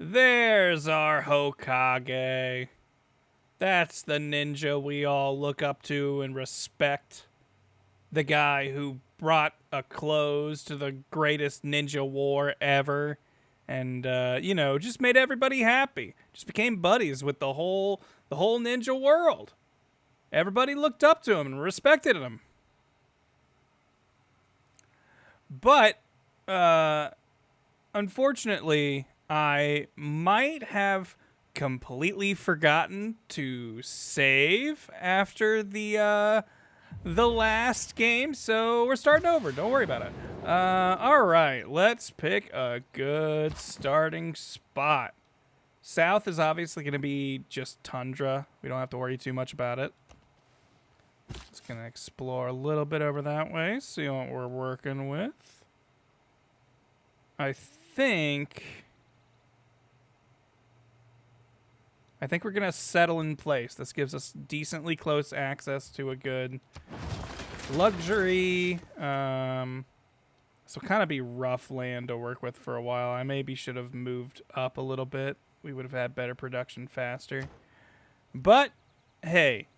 There's our Hokage. That's the ninja we all look up to and respect. The guy who brought a close to the greatest ninja war ever. And, just made everybody happy. Just became buddies with the whole ninja world. Everybody looked up to him and respected him. But, unfortunately, I might have completely forgotten to save after the last game, so we're starting over. Don't worry about it. All right, let's pick a good starting spot. South is obviously going to be just tundra. We don't have to worry too much about it. Just going to explore a little bit over that way, see what we're working with. I think we're going to settle in place. This gives us decently close access to a good luxury. So kind of be rough land to work with for a while. I maybe should have moved up a little bit. We would have had better production faster. But, hey,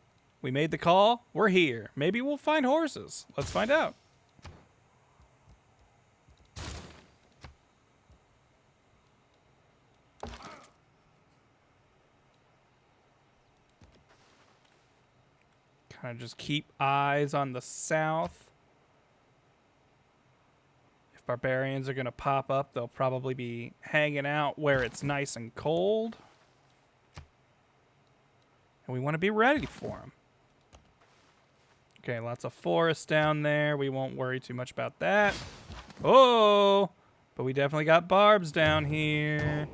we made the call. We're here. Maybe we'll find horses. Let's find out. Kind of just keep eyes on the south. If barbarians are going to pop up, they'll probably be hanging out where it's nice and cold. And we want to be ready for them. Okay, lots of forest down there. We won't worry too much about that. Oh, but we definitely got barbs down here.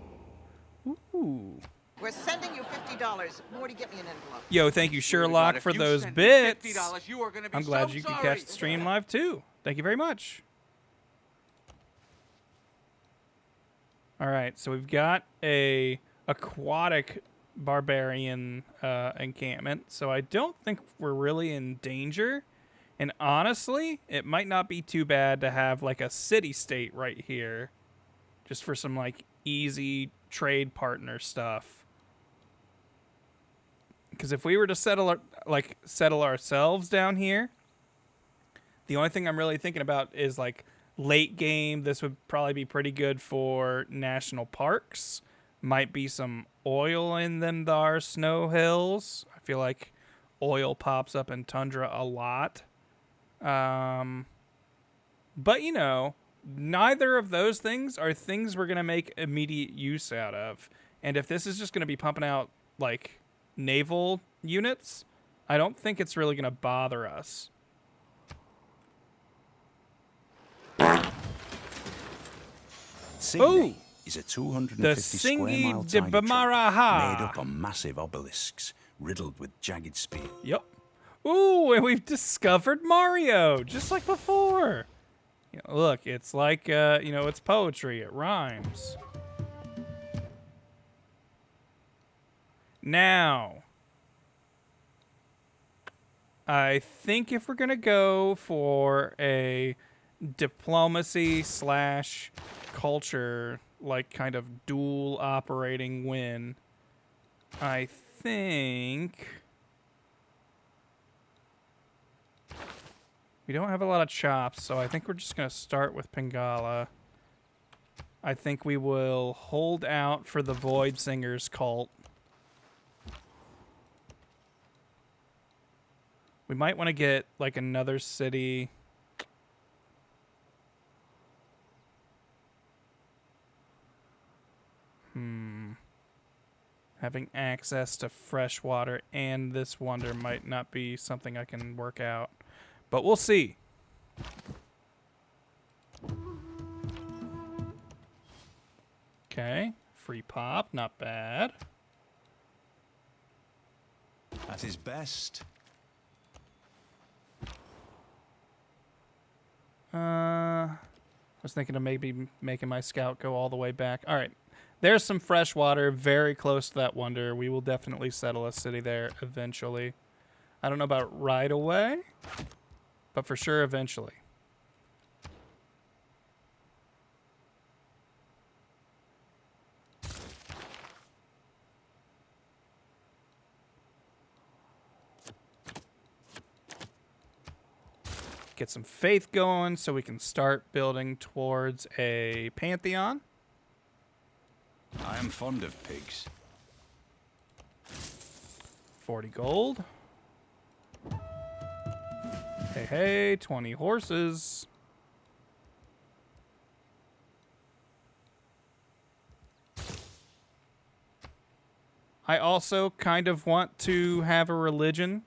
Ooh. We're sending you $50. Morty, get me an envelope. Yo, thank you, Sherlock, for those bits. You are gonna be I'm glad so you could sorry. catch the stream live, too. Thank you very much. All right, so we've got a aquatic barbarian encampment, so I don't think we're really in danger. And honestly, it might not be too bad to have like a city-state right here, just for some like easy trade partner stuff. Because if we were to settle ourselves down here, the only thing I'm really thinking about is like late game. This would probably be pretty good for national parks. Might be some oil in them thar snow hills. I feel like oil pops up in tundra a lot. But neither of those things are things we're gonna make immediate use out of. And if this is just gonna be pumping out like naval units, I don't think it's really gonna bother us. Sydney is a 250 square mile de tiger trap Bamaraha. made up of massive obelisks riddled with jagged spears. Yep. Ooh, and we've discovered Mario, just like before. Look, it's like, it's poetry. It rhymes. Now, I think if we're going to go for a diplomacy / culture, like kind of dual operating win, I think we don't have a lot of chops, so I think we're just going to start with Pingala. I think we will hold out for the Void Singers cult. We might want to get like another city. Having access to fresh water and this wonder might not be something I can work out. But we'll see. Okay. Free pop. Not bad. At his best. I was thinking of maybe making my scout go all the way back. All right. There's some fresh water very close to that wonder. We will definitely settle a city there eventually. I don't know about right away, but for sure eventually. Get some faith going so we can start building towards a pantheon. I am fond of pigs. 40 gold. Hey, hey, 20 horses. I also kind of want to have a religion.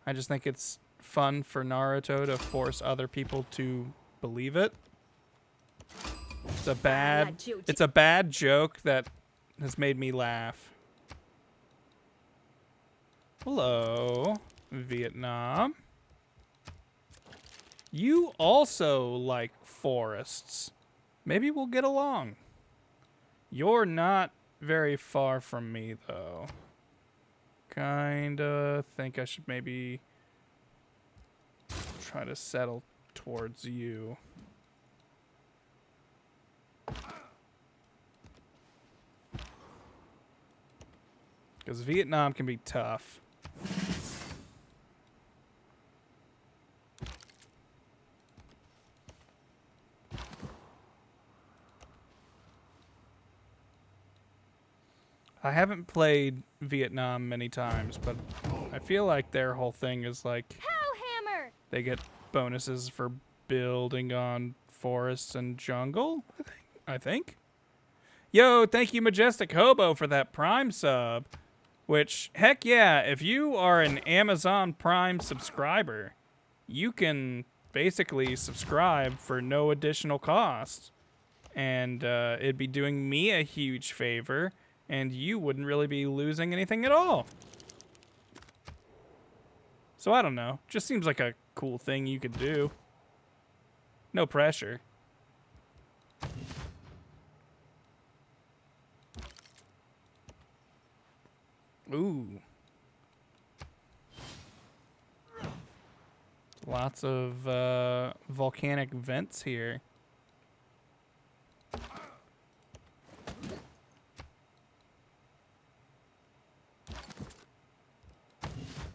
I just think it's fun for Naruto to force other people to believe it. It's a bad joke that has made me laugh. Hello, Vietnam. You also like forests. Maybe we'll get along. You're not very far from me, though. Kinda think I should maybe try to settle towards you. Because Vietnam can be tough. I haven't played Vietnam many times, but I feel like their whole thing is like Hellhammer! they get bonuses for building on forests and jungle, I think. Yo, thank you, Majestic Hobo, for that Prime sub. Which, heck yeah, if you are an Amazon Prime subscriber, you can basically subscribe for no additional cost. And it'd be doing me a huge favor, and you wouldn't really be losing anything at all. So I don't know. Just seems like a cool thing you could do. No pressure. Ooh. Lots of volcanic vents here.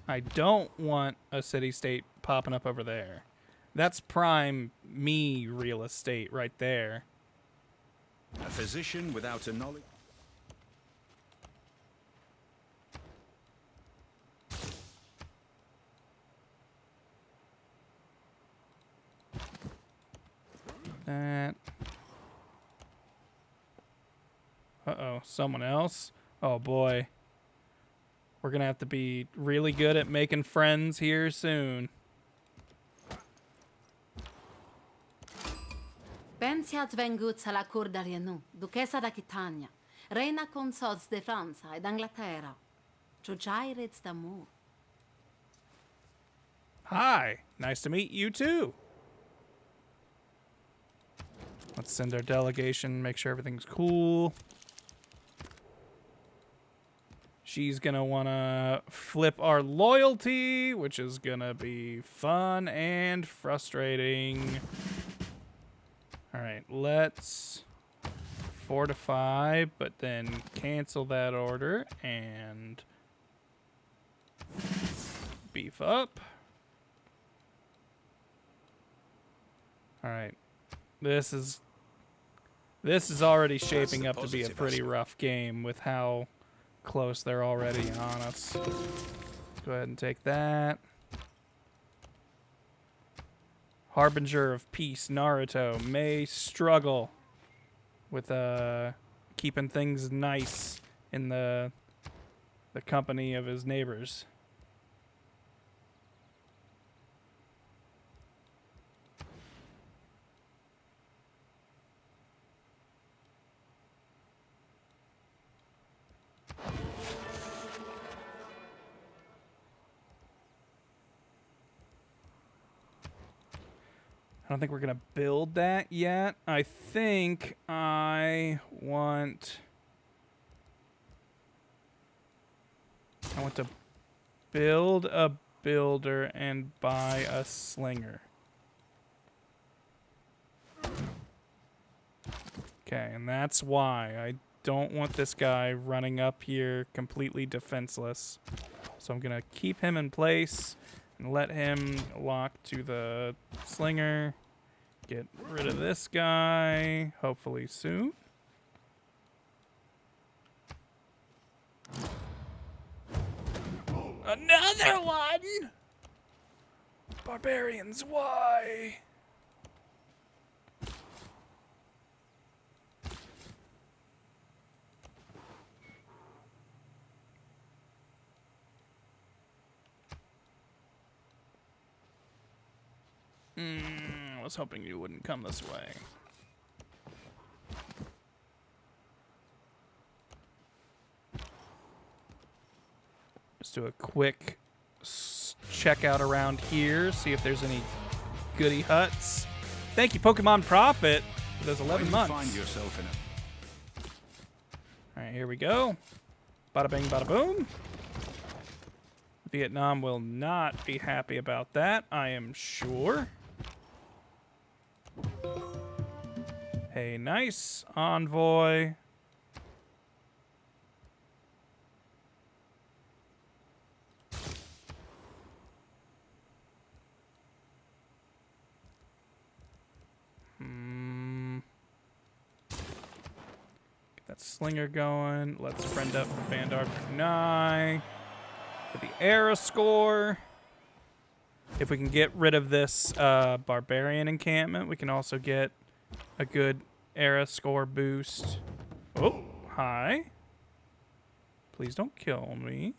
I don't want a city-state popping up over there. That's prime me real estate right there. A physician without a knowledge. That. Uh-oh, someone else? Oh boy. We're gonna have to be really good at making friends here soon. Ben siat venguts alla cor d'Arianu, duchessa d'Aquitania, reina consorts de Franza ed Anglaterra. Giugiairets d'amor. Hi, nice to meet you too. Let's send our delegation, make sure everything's cool. She's gonna wanna flip our loyalty, which is gonna be fun and frustrating. All right, let's fortify, but then cancel that order and beef up. All right, this is already shaping up to be a pretty rough game with how close they're already on us. Let's go ahead and take that. Harbinger of Peace, Naruto, may struggle with keeping things nice in the company of his neighbors. I don't think we're going to build that yet. I think I want to build a builder and buy a slinger. Okay, and that's why I don't want this guy running up here completely defenseless. So I'm going to keep him in place can let him lock to the slinger. Get rid of this guy, hopefully soon. Another one! Barbarians, why? I was hoping you wouldn't come this way. Just do a quick check out around here, see if there's any goody huts. Thank you, Pokemon Profit, for those 11 months. Find yourself in All right, here we go. Bada bing, bada boom. Vietnam will not be happy about that, I am sure. Hey, nice envoy. Get that slinger going. Let's friend up Vandar Brunei for the era score. If we can get rid of this barbarian encampment, we can also get a good era score boost. Oh, hi. Please don't kill me.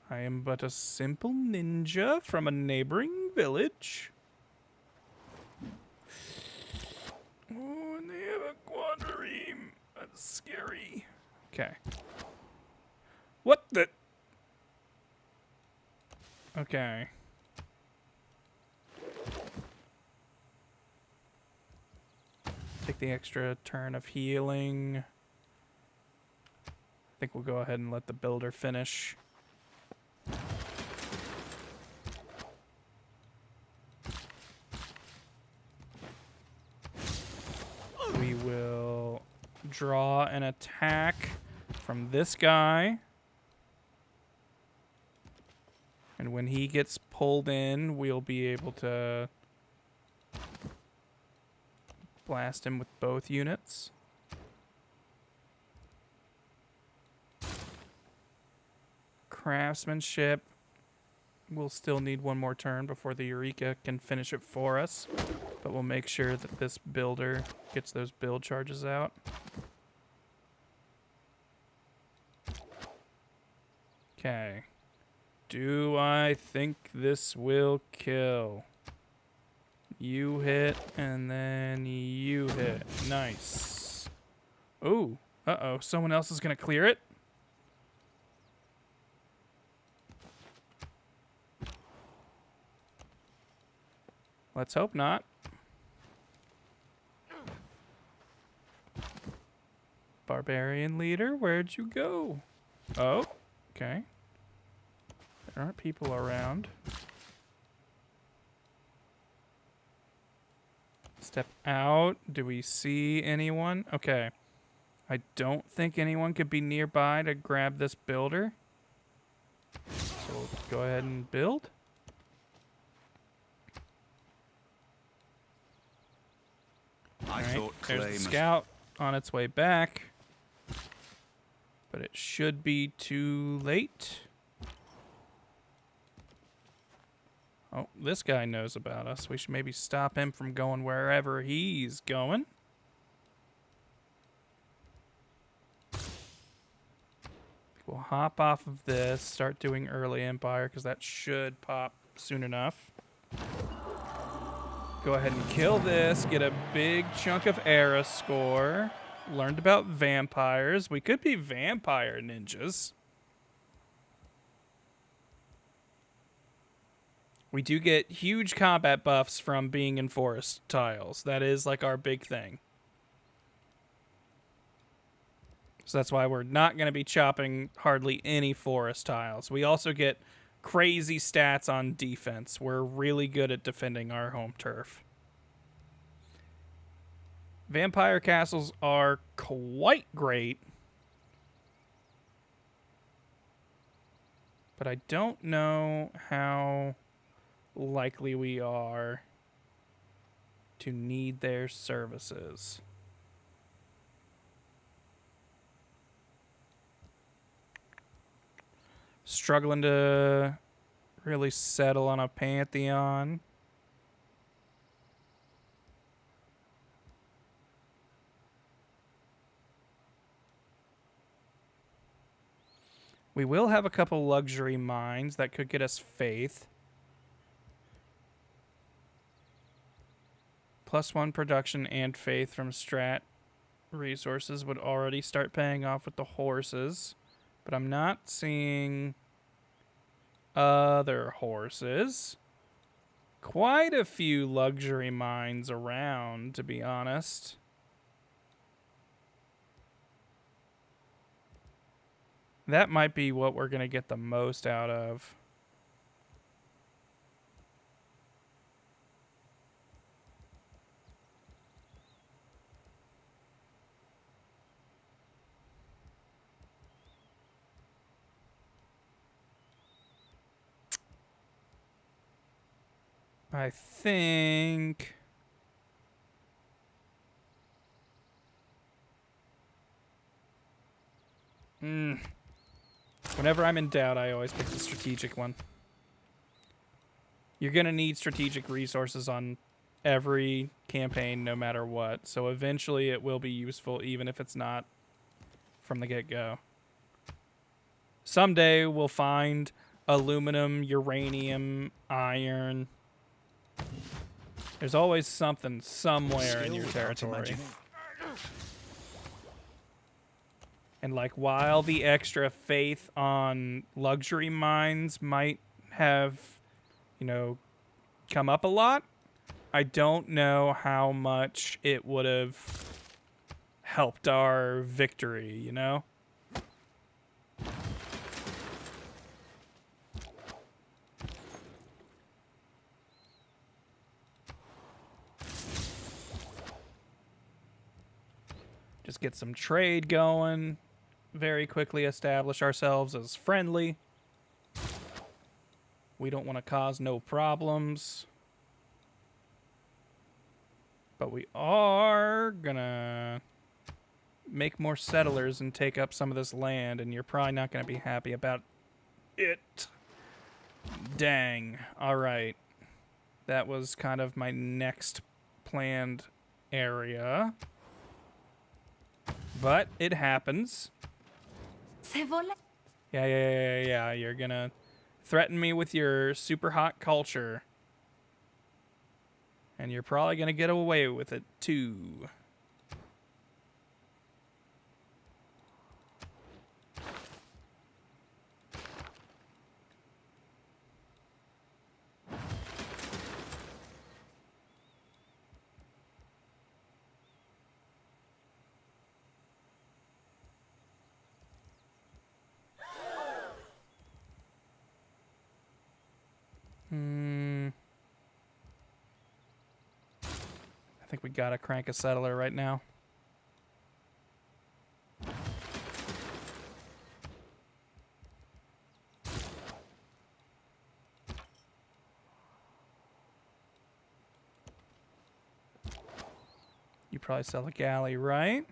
I am but a simple ninja from a neighboring village. Oh, and they have a quadrireme. That's scary. Okay. What the? Okay. Take the extra turn of healing. I think we'll go ahead and let the builder finish. We will draw an attack from this guy. And when he gets pulled in, we'll be able to blast him with both units. Craftsmanship. We'll still need one more turn before the Eureka can finish it for us. But we'll make sure that this builder gets those build charges out. Okay. Do I think this will kill? You hit, and then you hit. Nice. Ooh. Uh-oh. Someone else is going to clear it. Let's hope not. Barbarian leader, where'd you go? Oh, okay. There aren't people around. Step out. Do we see anyone? Okay. I don't think anyone could be nearby to grab this builder. So we'll go ahead and build. I thought There's Clay the must... scout on its way back. But it should be too late. Oh, this guy knows about us. We should maybe stop him from going wherever he's going. We'll hop off of this, start doing early Empire, because that should pop soon enough. Go ahead and kill this, get a big chunk of era score. Learned about vampires. We could be vampire ninjas. We do get huge combat buffs from being in forest tiles. That is like our big thing. So that's why we're not going to be chopping hardly any forest tiles. We also get crazy stats on defense. We're really good at defending our home turf. Vampire castles are quite great But I don't know how likely we are to need their services. Struggling to really settle on a pantheon. We will have a couple luxury mines that could get us faith. +1 production and faith from strat resources would already start paying off with the horses. But I'm not seeing other horses. Quite a few luxury mines around, to be honest. That might be what we're going to get the most out of. I think... Whenever I'm in doubt, I always pick the strategic one. You're going to need strategic resources on every campaign, no matter what. So eventually it will be useful, even if it's not from the get-go. Someday we'll find aluminum, uranium, iron. There's always something somewhere in your territory. And like, while the extra faith on luxury mines might have, you know, come up a lot, I don't know how much it would have helped our victory, you know? Just get some trade going. Very quickly establish ourselves as friendly. We don't want to cause no problems. But we are gonna make more settlers and take up some of this land, and you're probably not gonna be happy about it. Dang. Alright. That was kind of my next planned area. But it happens. Yeah. You're gonna threaten me with your super hot culture. And you're probably gonna get away with it, too. I think we gotta crank a settler right now. You probably sell a galley, right?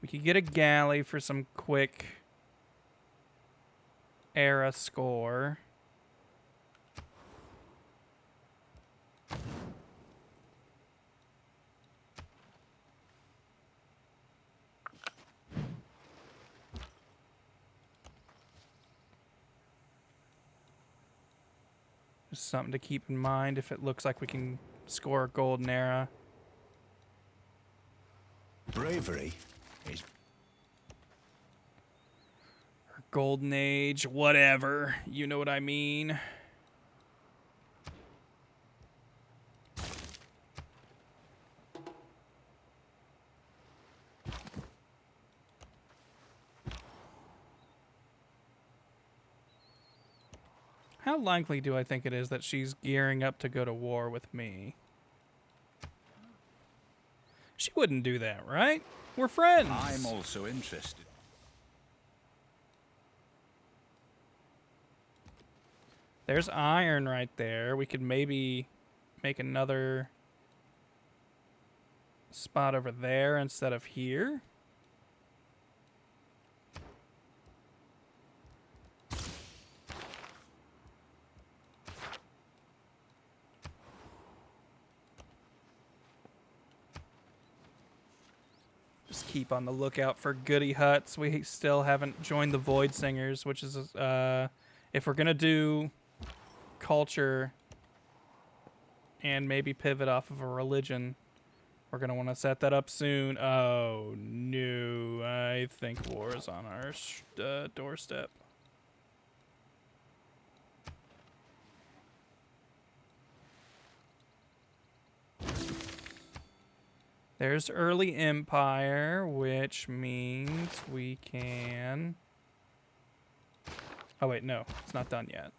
We could get a galley for some quick era score. Just something to keep in mind if it looks like we can score a golden era. Bravery is... Or golden age, whatever. You know what I mean. How likely do I think it is that she's gearing up to go to war with me? She wouldn't do that, right? We're friends. I'm also interested. There's iron right there. We could maybe make another spot over there instead of here. Just keep on the lookout for goody huts. We still haven't joined the Void Singers, which is, if we're going to do culture and maybe pivot off of a religion, we're going to want to set that up soon. Oh, no. I think war is on our doorstep. There's early empire, which means we can... Oh, wait, no. It's not done yet.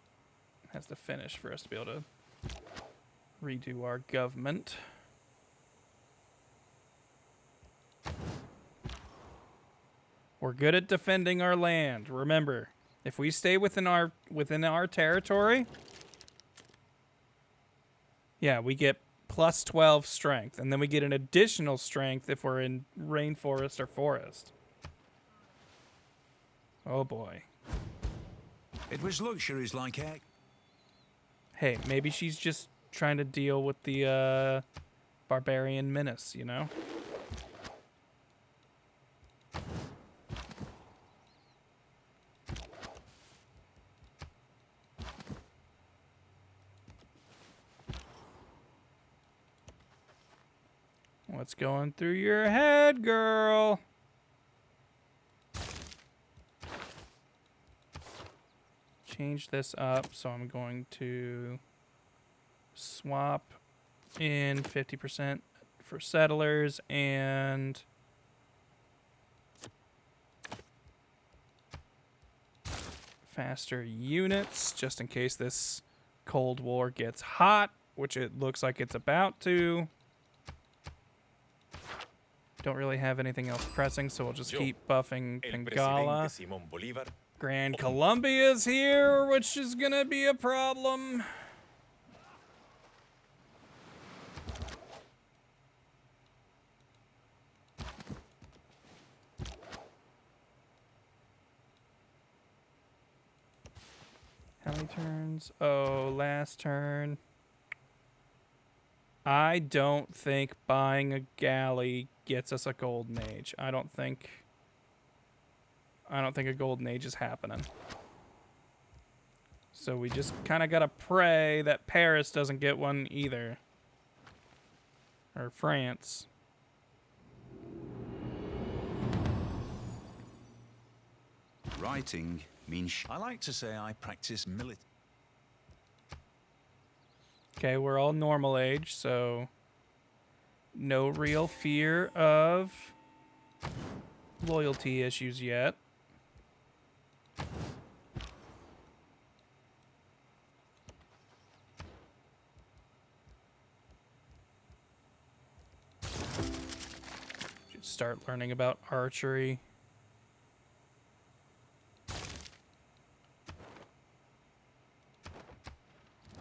It has to finish for us to be able to redo our government. We're good at defending our land. Remember, if we stay within our territory, yeah, we get plus 12 strength, and then we get an additional strength if we're in rainforest or forest. Oh boy. It was luxuries like heck. Hey, maybe she's just trying to deal with the barbarian menace, you know? What's going through your head, girl? Change this up, so I'm going to swap in 50% for settlers and faster units, just in case this Cold War gets hot, which it looks like it's about to. Don't really have anything else pressing, so we'll just keep buffing Bengala. Grand Columbia's here, which is gonna be a problem. How many turns? Oh, last turn. I don't think buying a galley gets us a golden age. I don't think a golden age is happening. So we just kind of gotta pray that Paris doesn't get one either. Or France. Writing means I like to say I practice military. Okay, we're all normal age, so no real fear of loyalty issues yet. Should start learning about archery.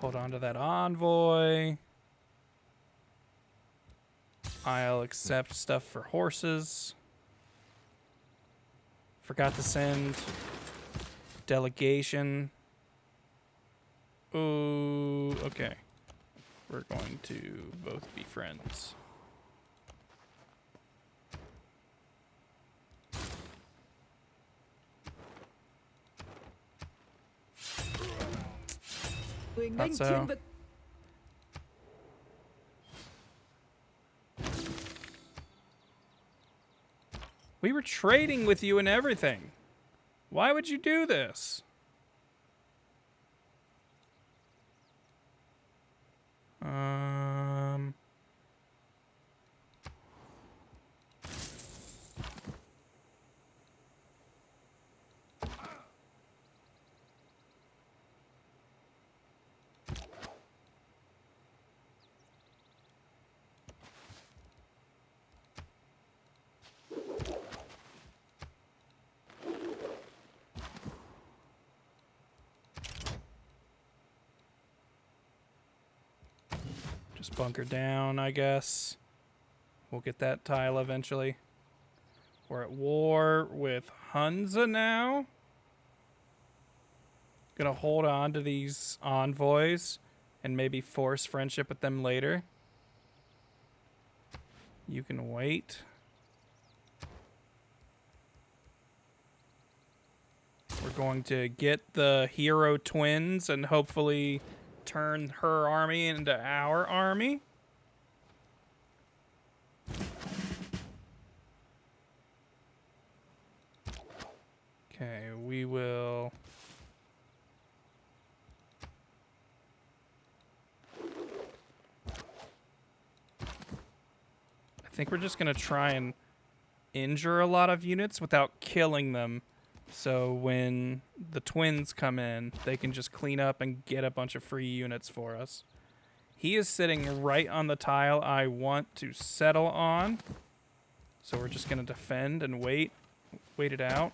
Hold on to that envoy. I'll accept stuff for horses. Forgot to send delegation. Ooh, okay. We're going to both be friends. Thought so. We were trading with you and everything. Why would you do this? Just bunker down, I guess. We'll get that tile eventually. We're at war with Hunza now. Gonna hold on to these envoys and maybe force friendship with them later. You can wait. We're going to get the hero twins and hopefully turn her army into our army. Okay, we will... I think we're just going to try and injure a lot of units without killing them. So when the twins come in, they can just clean up and get a bunch of free units for us. He is sitting right on the tile I want to settle on. So we're just going to defend and wait it out.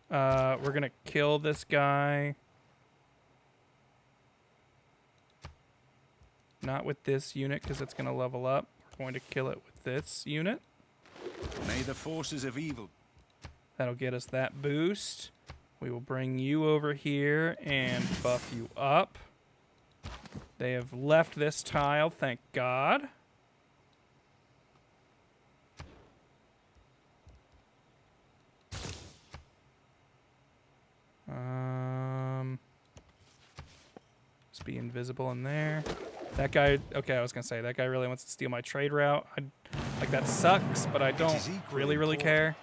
We're going to kill this guy. Not with this unit because it's going to level up. We're going to kill it with this unit. May the forces of evil. That'll get us that boost. We will bring you over here and buff you up. They have left this tile, thank God. Just be invisible in there. That guy, okay, I was gonna say, that guy really wants to steal my trade route. Like, that sucks, but I don't really care.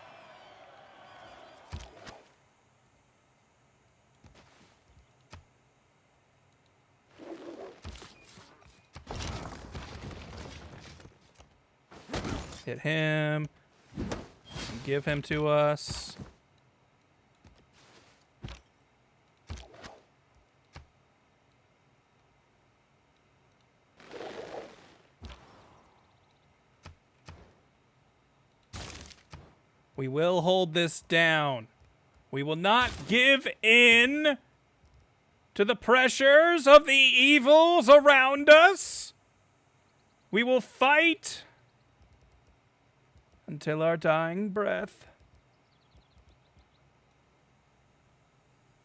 Hit him. Give him to us. We will hold this down. We will not give in to the pressures of the evils around us. We will fight until our dying breath.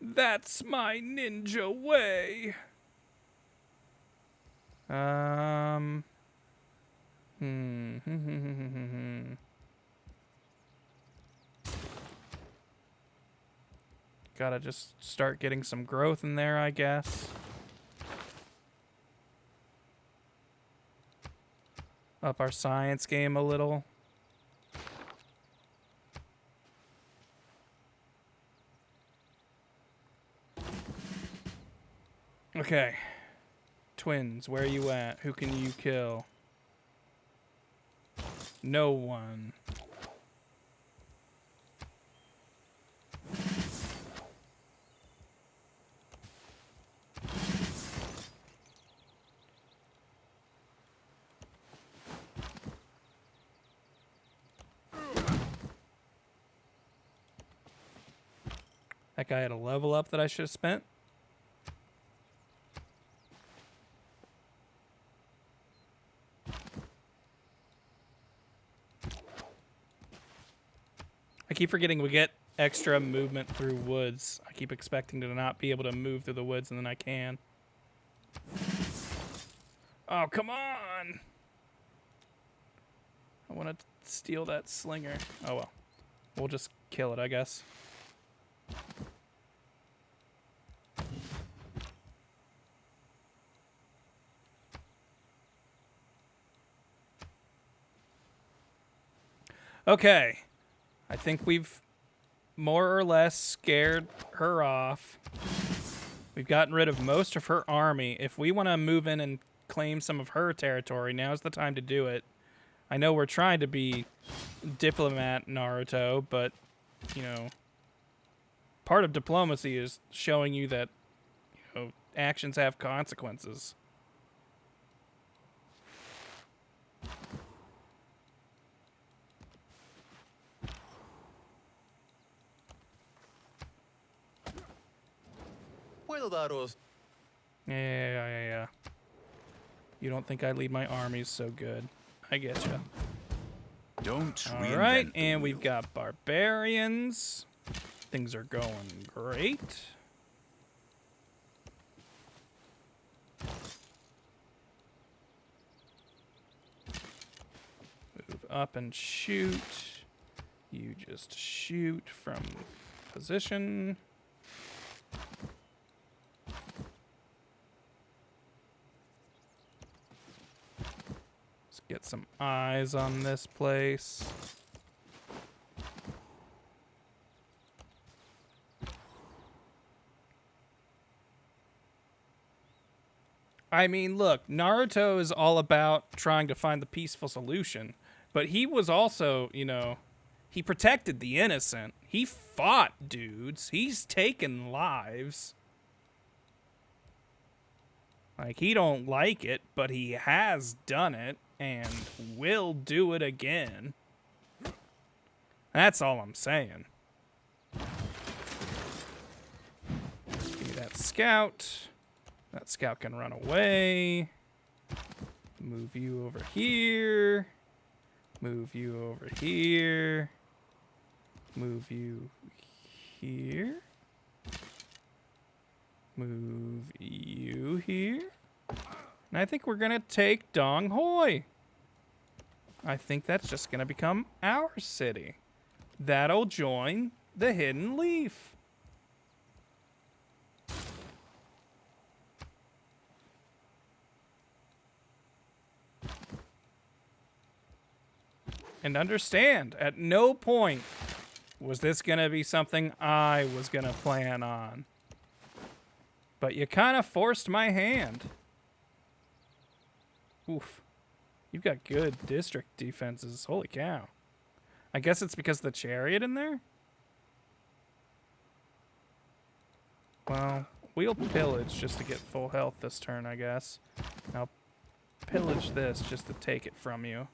That's my ninja way. Gotta just start getting some growth in there, I guess. Up our science game a little. Okay. Twins, where are you at? Who can you kill? No one. That guy had a level up that I should have spent. I keep forgetting we get extra movement through woods. I keep expecting to not be able to move through the woods, and then I can. Oh, come on! I want to steal that slinger. Oh, well. We'll just kill it, I guess. Okay. I think we've more or less scared her off. We've gotten rid of most of her army. If we want to move in and claim some of her territory, now's the time to do it. I know we're trying to be diplomat Naruto, but, you know, part of diplomacy is showing you that, you know, actions have consequences. Yeah. You don't think I lead my armies so good. I get you. Don't All reinvent right, the and we've wheel. got barbarians. Things are going great. Move up and shoot. You just shoot from position. Let's get some eyes on this place. I mean, look, Naruto is all about trying to find the peaceful solution, but he was also, you know, he protected the innocent. He fought dudes. He's taken lives. Like, he don't like it, but he has done it and will do it again. That's all I'm saying. Give me that scout. That scout can run away. Move you over here. Move you over here. Move you here. Move you here. And I think we're going to take Dong Hoi. I think that's just going to become our city. That'll join the Hidden Leaf. And understand, at no point was this going to be something I was going to plan on. But you kind of forced my hand. Oof. You've got good district defenses. Holy cow. I guess it's because of the chariot in there? Well, we'll pillage just to get full health this turn, I guess. I'll pillage this just to take it from you.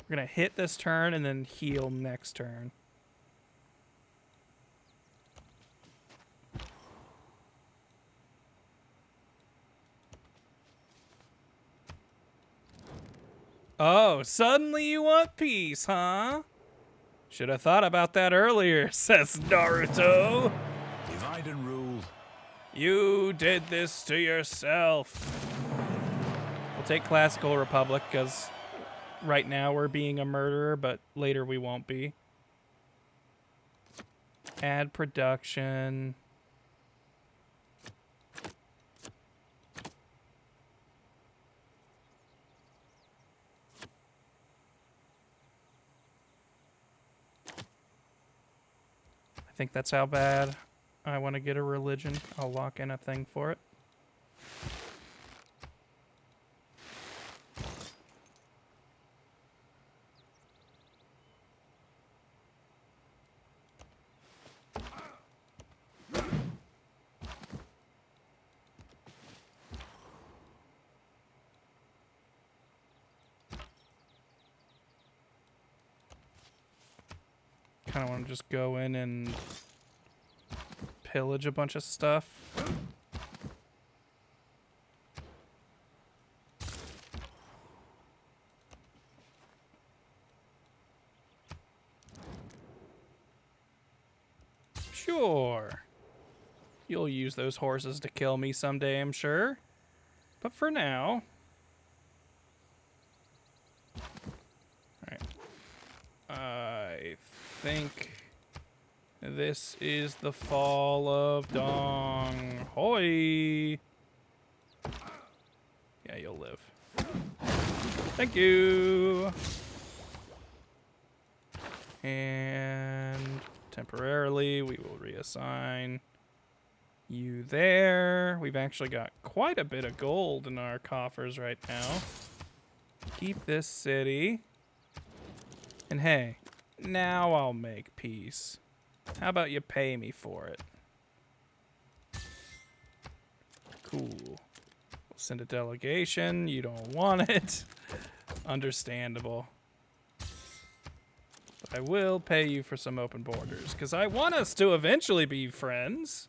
We're going to hit this turn and then heal next turn. Oh, suddenly you want peace, huh? Should have thought about that earlier, says Naruto. Divide and rule. You did this to yourself. We'll take Classical Republic because right now we're being a murderer, but later we won't be. Add production. I think that's how bad I want to get a religion. I'll lock in a thing for it. Kind of want to just go in and pillage a bunch of stuff. Sure. You'll use those horses to kill me someday, I'm sure. But for now... Alright. I think this is the fall of Dong Hoi. Yeah, you'll live. Thank you. And temporarily, we will reassign you there. We've actually got quite a bit of gold in our coffers right now. Keep this city. And hey, now I'll make peace. How about you pay me for it? Cool. We'll send a delegation. You don't want it. Understandable. I will pay you for some open borders, because I want us to eventually be friends.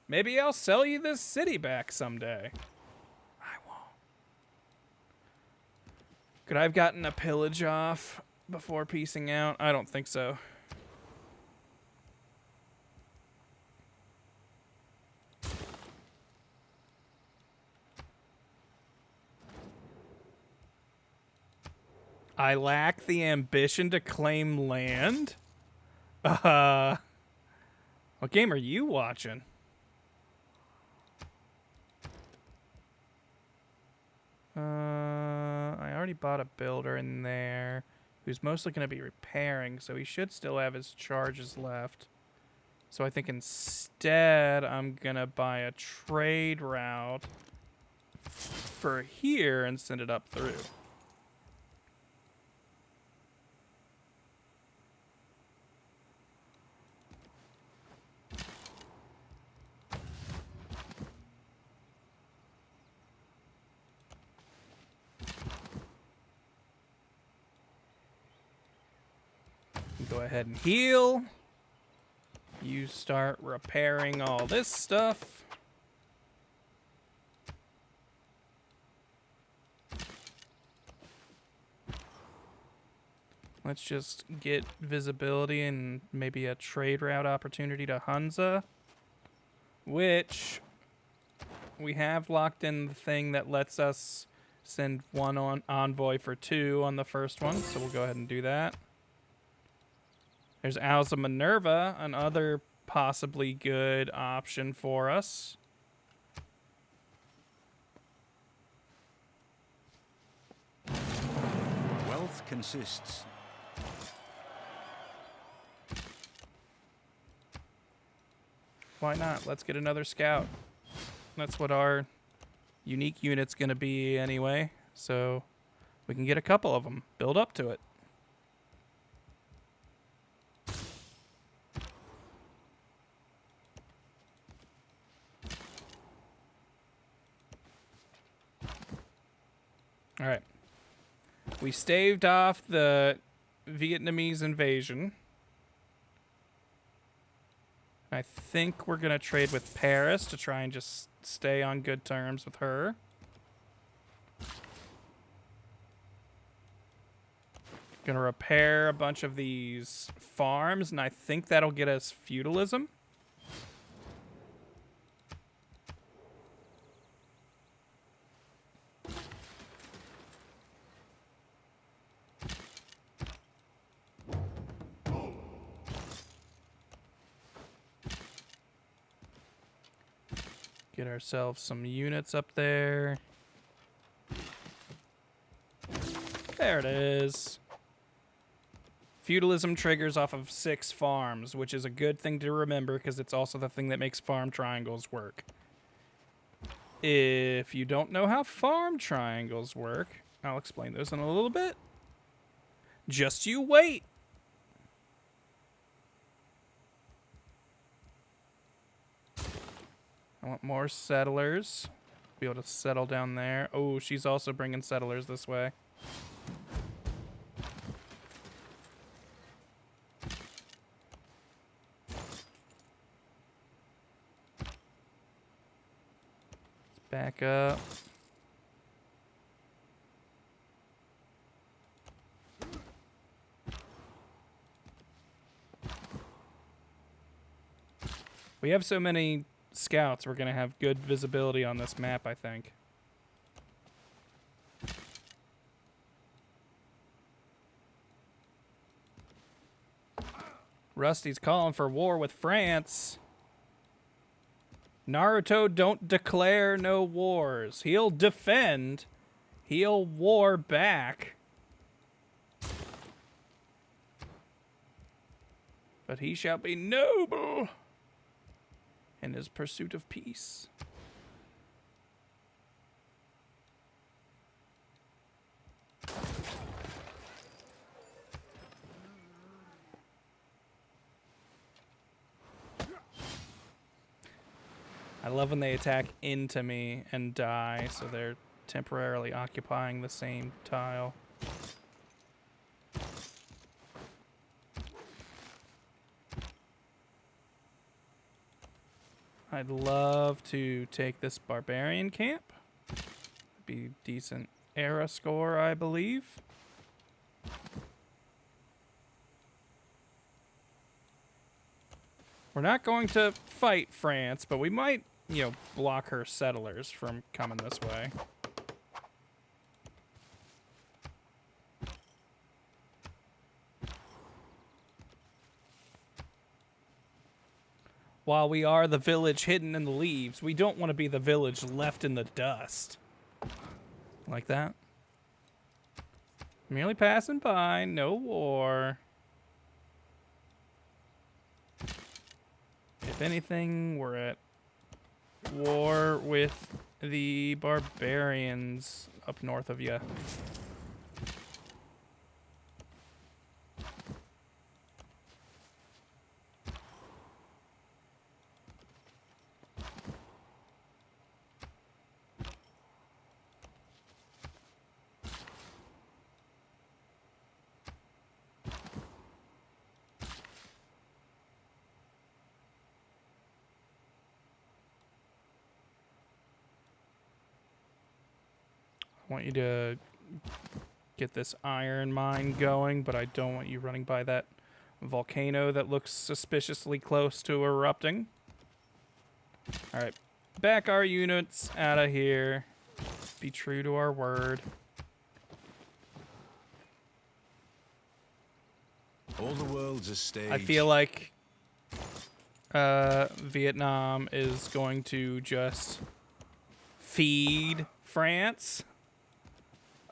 Maybe I'll sell you this city back someday. I won't. Could I have gotten a pillage off before piecing out? I don't think so. I lack the ambition to claim land? What game are you watching? I already bought a builder in there who's mostly going to be repairing, so he should still have his charges left. So I think instead I'm going to buy a trade route for here and send it up through. Go ahead and heal. You start repairing all this stuff. Let's just get visibility and maybe a trade route opportunity to Hunza, which we have locked in the thing that lets us send one on envoy for 2 on the first one, so we'll go ahead and do that. There's Owls of Minerva, another possibly good option for us. Wealth consists. Why not? Let's get another scout. That's what our unique unit's going to be anyway, so we can get a couple of them. Build up to it. All right. We staved off the Vietnamese invasion. I think we're going to trade with Paris to try and just stay on good terms with her. Going to repair a bunch of these farms, and I think that'll get us feudalism. Get ourselves some units up there. There it is. Feudalism triggers off of 6 farms, which is a good thing to remember because it's also the thing that makes farm triangles work. If you don't know how farm triangles work, I'll explain those in a little bit. Just you wait. I want more settlers. Be able to settle down there. Oh, she's also bringing settlers this way. Let's back up. We have so many scouts, we're going to have good visibility on this map, I think. Rusty's calling for war with France. Naruto don't declare no wars. He'll defend. He'll war back. But he shall be noble in his pursuit of peace. I love when they attack into me and die, so they're temporarily occupying the same tile. I'd love to take this barbarian camp. Be decent era score, I believe. We're not going to fight France, but we might, you know, block her settlers from coming this way. While we are the village hidden in the leaves, we don't want to be the village left in the dust. Like that. Merely passing by, no war. If anything, we're at war with the barbarians up north of you. I want you to get this iron mine going, but I don't want you running by that volcano that looks suspiciously close to erupting. All right, back our units out of here. Be true to our word. All the world's a stage. I feel like Vietnam is going to just feed France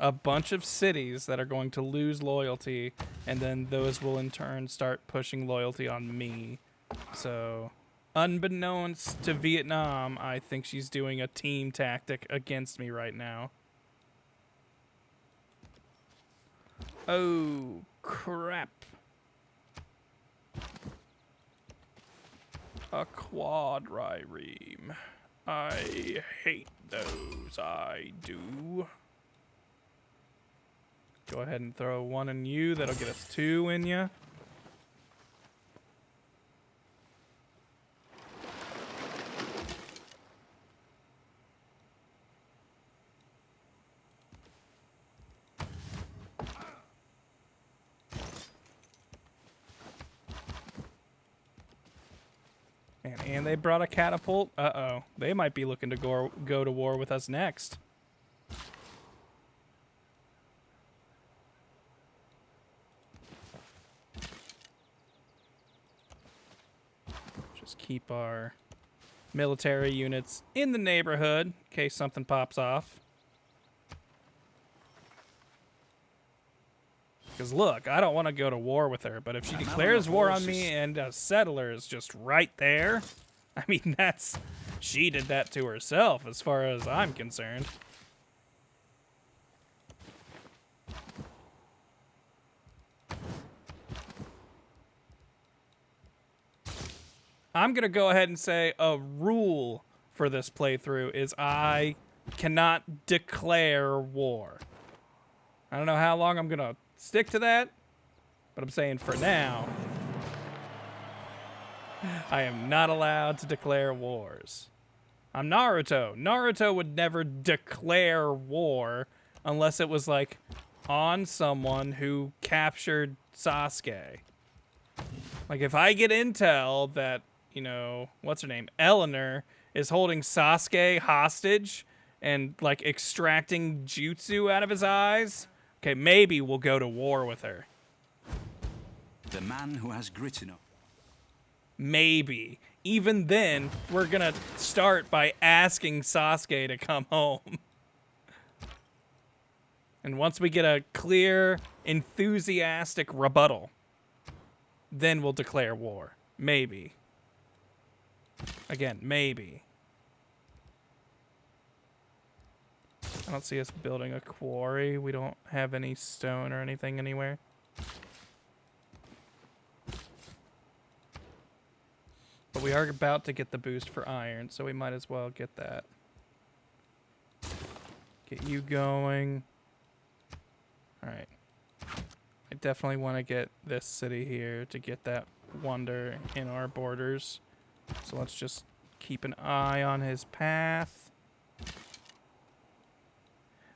a bunch of cities that are going to lose loyalty, and then those will in turn start pushing loyalty on me. So, unbeknownst to Vietnam, I think she's doing a team tactic against me right now. Oh, crap. A quadrireme. I hate those, I do. Go ahead and throw one in you. That'll get us 2 in you. And they brought a catapult. Uh-oh. They might be looking to go to war with us next. Keep our military units in the neighborhood in case something pops off. Because look, I don't want to go to war with her, but if she declares war on me and a settler is just right there, I mean, she did that to herself as far as I'm concerned. I'm going to go ahead and say a rule for this playthrough is I cannot declare war. I don't know how long I'm going to stick to that, but I'm saying for now, I am not allowed to declare wars. I'm Naruto. Naruto would never declare war unless it was like on someone who captured Sasuke. Like if I get intel that, you know, what's her name? Eleanor is holding Sasuke hostage and like extracting jutsu out of his eyes. Okay, maybe we'll go to war with her. The man who has grit enough. Maybe. Even then, we're gonna start by asking Sasuke to come home. And once we get a clear, enthusiastic rebuttal, then we'll declare war. Maybe. Again, maybe. I don't see us building a quarry. We don't have any stone or anything anywhere. But we are about to get the boost for iron, so we might as well get that. Get you going. Alright. I definitely want to get this city here to get that wonder in our borders. So let's just keep an eye on his path.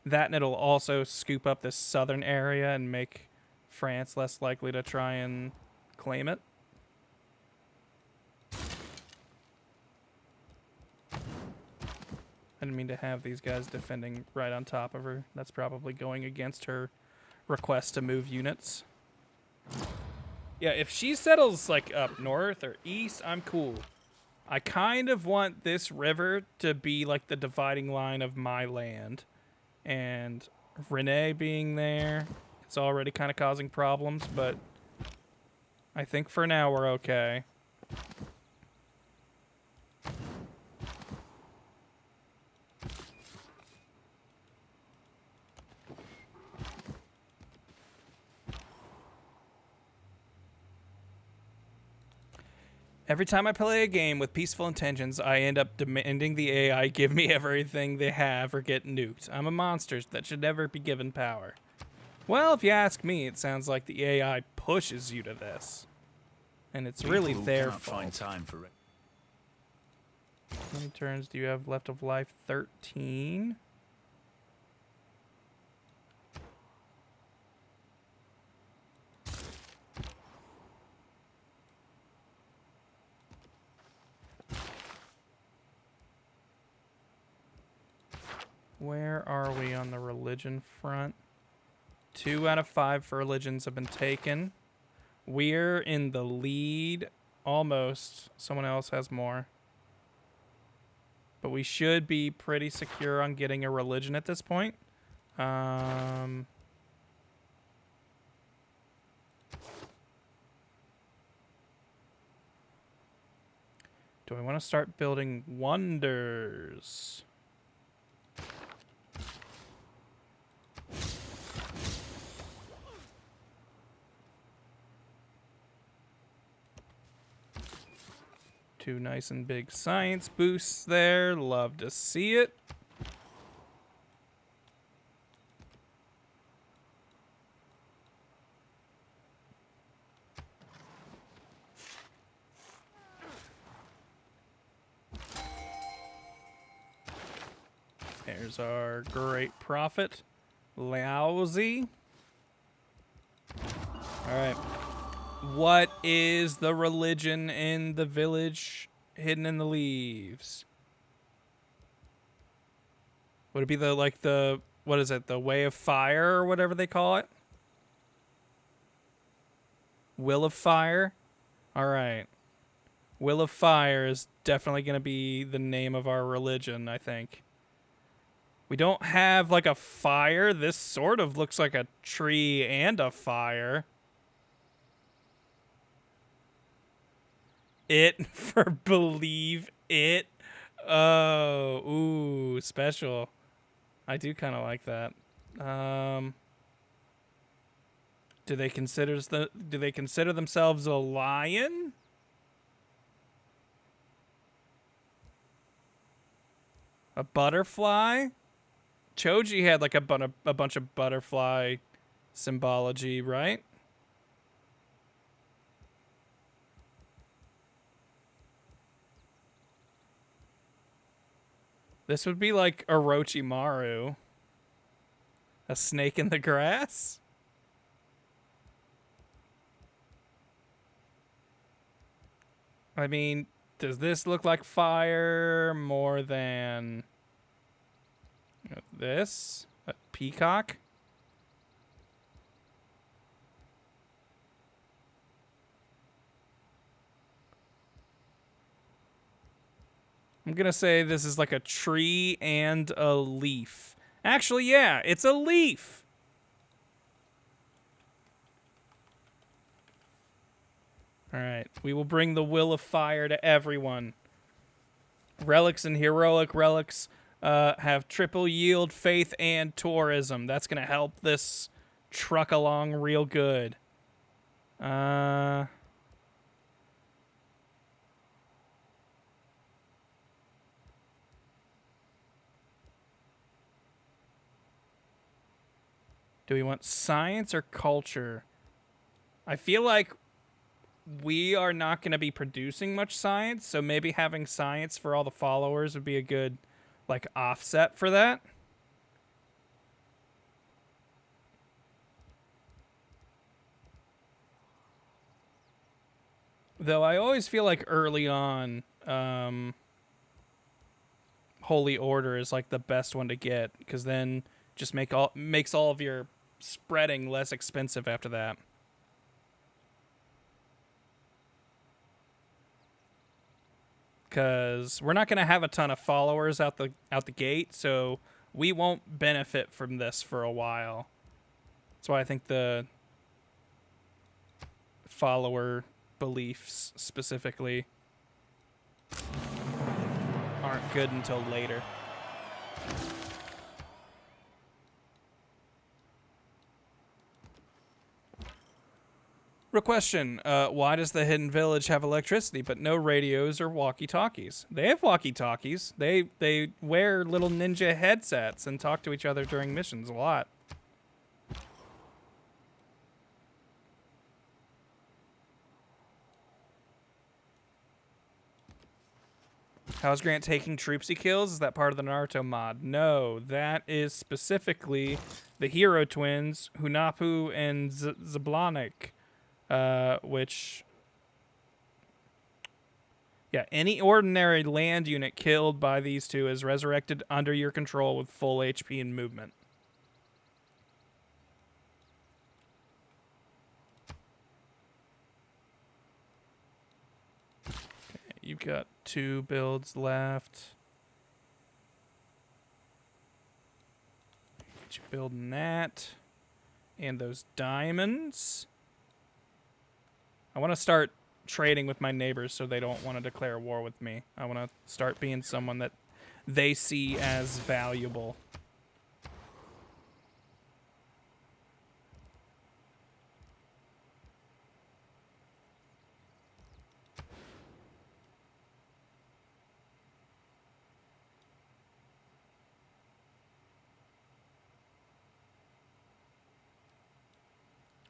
That, and it'll also scoop up this southern area and make France less likely to try and claim it. I didn't mean to have these guys defending right on top of her. That's probably going against her request to move units. Yeah, if she settles like up north or east, I'm cool. I kind of want this river to be like the dividing line of my land. And Renee being there, it's already kind of causing problems, but I think for now we're okay. Every time I play a game with peaceful intentions, I end up demanding the AI give me everything they have or get nuked. I'm a monster that should never be given power. Well, if you ask me, it sounds like the AI pushes you to this. And it's really their fault. Find time for it. How many turns do you have left of life? 13? Where are we on the religion front? 2 out of 5 for religions have been taken. We're in the lead. Almost. Someone else has more. But we should be pretty secure on getting a religion at this point. Do I want to start building wonders? Two nice and big science boosts there. Love to see it. There's our great prophet, Lousy. All right. What is the religion in the village hidden in the leaves? Would it be what is it, the way of fire or whatever they call it? Will of fire? All right. Will of fire is definitely going to be the name of our religion, I think. We don't have like a fire. This sort of looks like a tree and a fire. It for believe it. Oh, ooh, special. I do kind of like that. Do they consider themselves a lion? A butterfly? Choji had like a bunch of butterfly symbology, right? This would be like Orochimaru. A snake in the grass? I mean, does this look like fire more than this? A peacock? I'm gonna say this is like a tree and a leaf. Actually, yeah, it's a leaf. All right, we will bring the will of fire to everyone. Relics and heroic relics have triple yield, faith, and tourism. That's gonna help this truck along real good. Do we want science or culture? I feel like we are not going to be producing much science, so maybe having science for all the followers would be a good, like, offset for that. Though I always feel like early on, Holy Order is like the best one to get, because then just makes all of your spreading less expensive after that. Because we're not going to have a ton of followers out the gate, so we won't benefit from this for a while. That's why I think the follower beliefs specifically aren't good until later. Real question, why does the Hidden Village have electricity but no radios or walkie-talkies? They have walkie-talkies. They wear little ninja headsets and talk to each other during missions a lot. How's Grant taking troops he kills? Is that part of the Naruto mod? No, that is specifically the hero twins, Hunapu and Zablanik, which... Yeah, any ordinary land unit killed by these two is resurrected under your control with full HP and movement. You've got 2 builds left. Get you building that. And those diamonds. I want to start trading with my neighbors so they don't want to declare war with me. I want to start being someone that they see as valuable.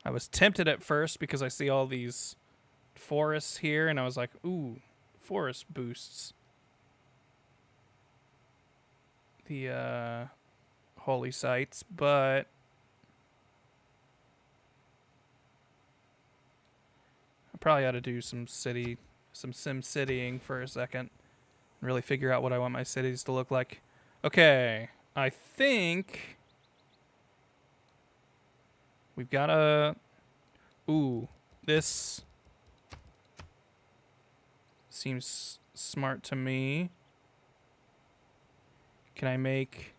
I was tempted at first because I see all these forests here, and I was like, ooh, forest boosts the holy sites, but I probably ought to do some sim citying for a second and really figure out what I want my cities to look like. Okay, I think we've got a... Ooh, this seems smart to me. Can I make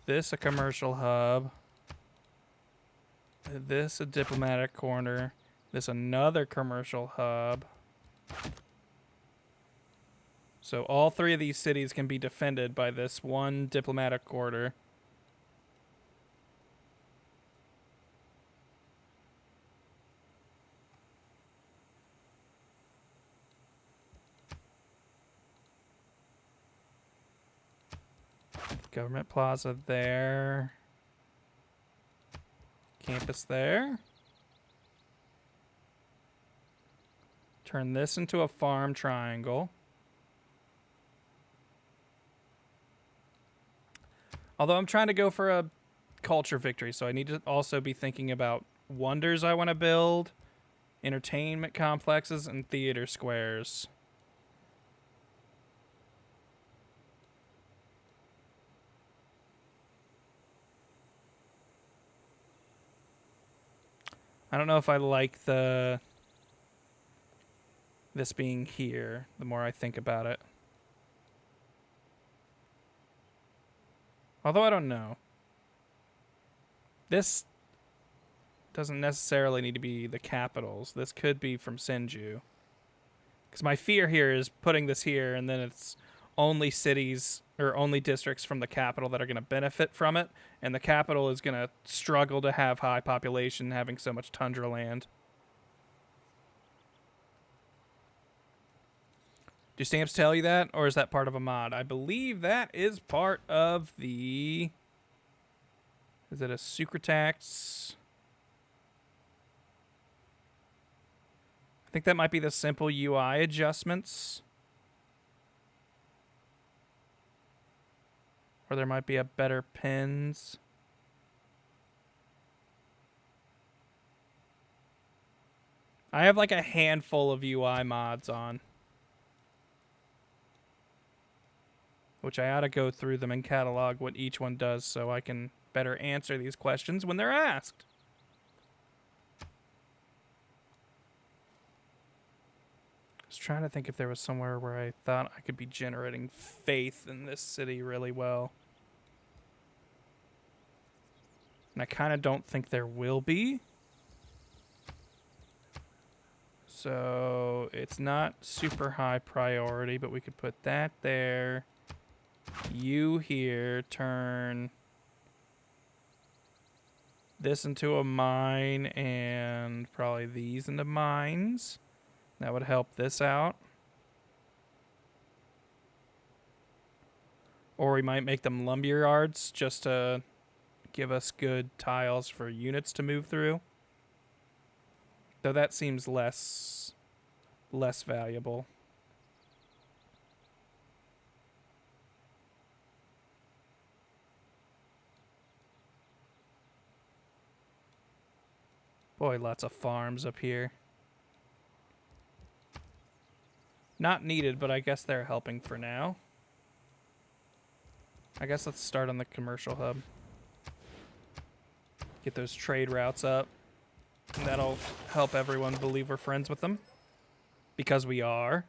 this a commercial hub? This a diplomatic corner. This another commercial hub. So all 3 of these cities can be defended by this one diplomatic quarter. Government plaza there. Campus there. Turn this into a farm triangle. Although I'm trying to go for a culture victory, so I need to also be thinking about wonders I want to build, entertainment complexes, and theater squares. I don't know if I like this being here, the more I think about it. Although I don't know. This doesn't necessarily need to be the capitals. This could be from Senju. Because my fear here is putting this here, and then it's only cities or only districts from the capital that are going to benefit from it, and the capital is going to struggle to have high population having so much tundra land. Do stamps tell you that, or is that part of a mod? I believe that is part of the... Is it a secret tax? I think that might be the simple UI adjustments. Or there might be a better pins. I have like a handful of UI mods on. Which I ought to go through them and catalog what each one does so I can better answer these questions when they're asked. I was trying to think if there was somewhere where I thought I could be generating faith in this city really well. And I kind of don't think there will be. So it's not super high priority, but we could put that there. You here, turn this into a mine and probably these into mines. That would help this out. Or we might make them lumber yards just to give us good tiles for units to move through. Though that seems less valuable. Boy, lots of farms up here. Not needed, but I guess they're helping for now. I guess let's start on the commercial hub. Get those trade routes up. And that'll help everyone believe we're friends with them. Because we are.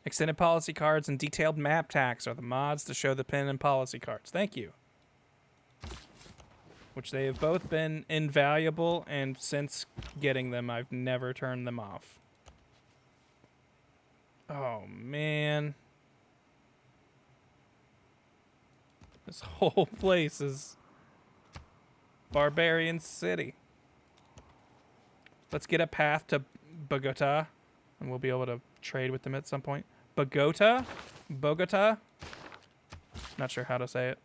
Extended policy cards and detailed map tags are the mods to show the pin and policy cards. Thank you. Which they have both been invaluable, and since getting them, I've never turned them off. Oh, man. This whole place is Barbarian City. Let's get a path to Bogota, and we'll be able to trade with them at some point. Bogota? Bogota? Not sure how to say it.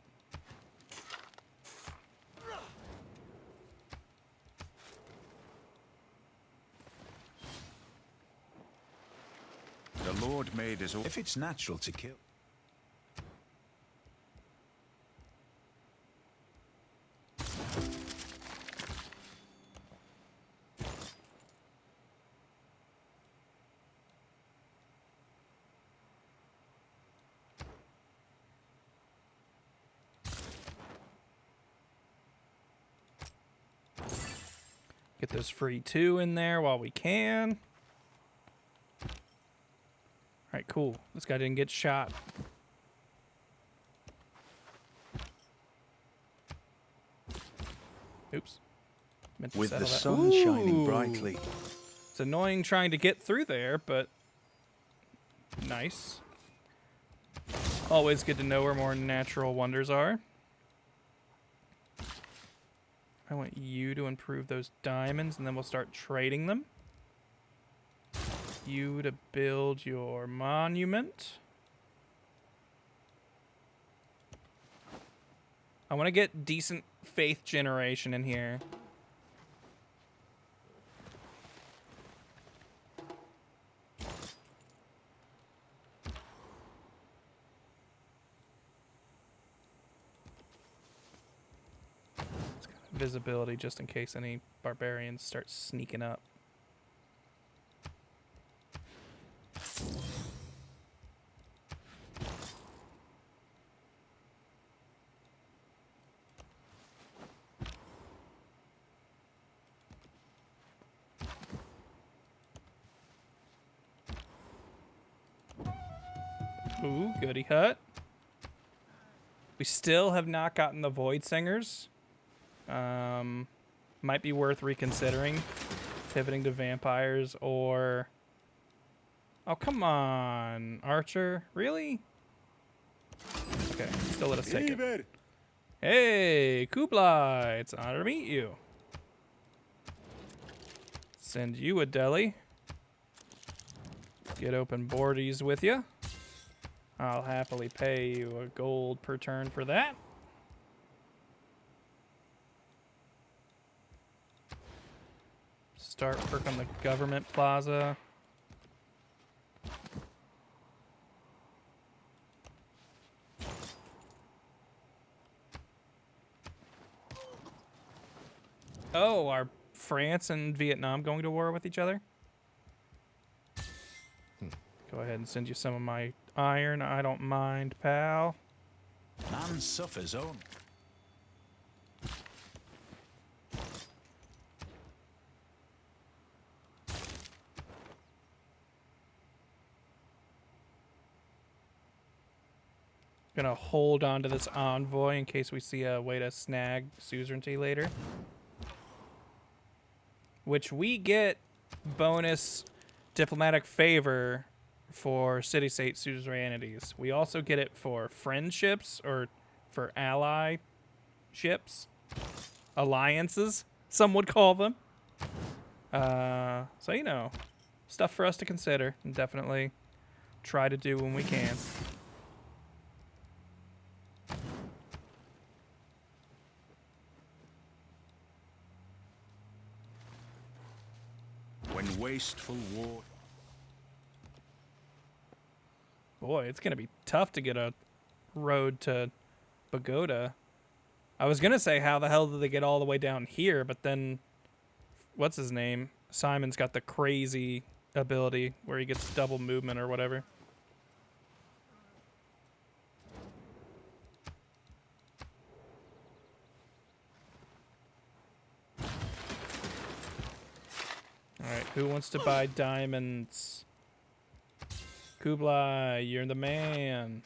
The Lord made us all. If it's natural to kill. Get those free 2 in there while we can. Alright, cool. This guy didn't get shot. Oops. Meant to With the settle sun that. shining Ooh. brightly. It's annoying trying to get through there, but nice. Always good to know where more natural wonders are. I want you to improve those diamonds, and then we'll start trading them. You to build your monument. I want to get decent faith generation in here. Visibility just in case any barbarians start sneaking up. Ooh, goody hut. We still have not gotten the Void Singers. Might be worth reconsidering pivoting to vampires or... Oh, come on, Archer. Really? Okay, still let us take it. Hey, Kublai, it's an honor to meet you. Send you a deli. Get open boardies with you. I'll happily pay you a gold per turn for that. Start work on the government plaza. Oh, are France and Vietnam going to war with each other? Go ahead and send you some of my iron. I don't mind, pal. Man suffers own. Gonna hold on to this envoy in case we see a way to snag suzerainty later. Which we get bonus diplomatic favor for city-state suzerainities. We also get it for friendships or for ally ships. Alliances, some would call them. So, you know, stuff for us to consider and definitely try to do when we can. When wasteful war... Boy, it's going to be tough to get a road to Pagoda. I was going to say, how the hell did they get all the way down here? But then, what's his name? Simon's got the crazy ability where he gets double movement or whatever. Alright, who wants to buy diamonds? Kublai, you're the man.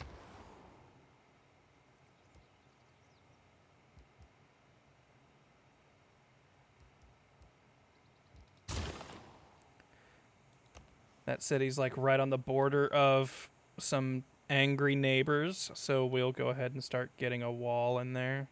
That city's like right on the border of some angry neighbors, so we'll go ahead and start getting a wall in there.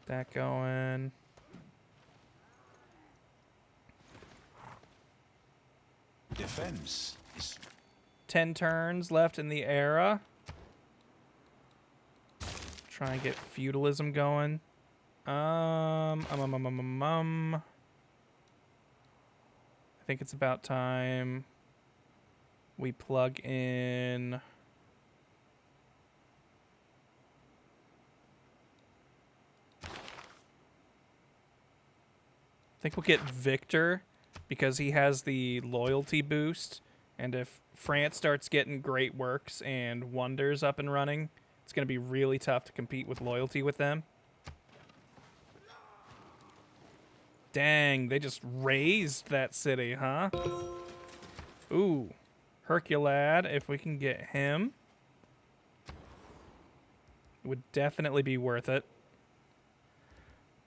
That going. Defense is 10 turns left in the era. Try and get feudalism going. I think it's about time we plug in. I think we'll get Victor because he has the loyalty boost. And if France starts getting great works and wonders up and running, it's going to be really tough to compete with loyalty with them. Dang, they just raised that city, huh? Ooh, Herculad, if we can get him, would definitely be worth it.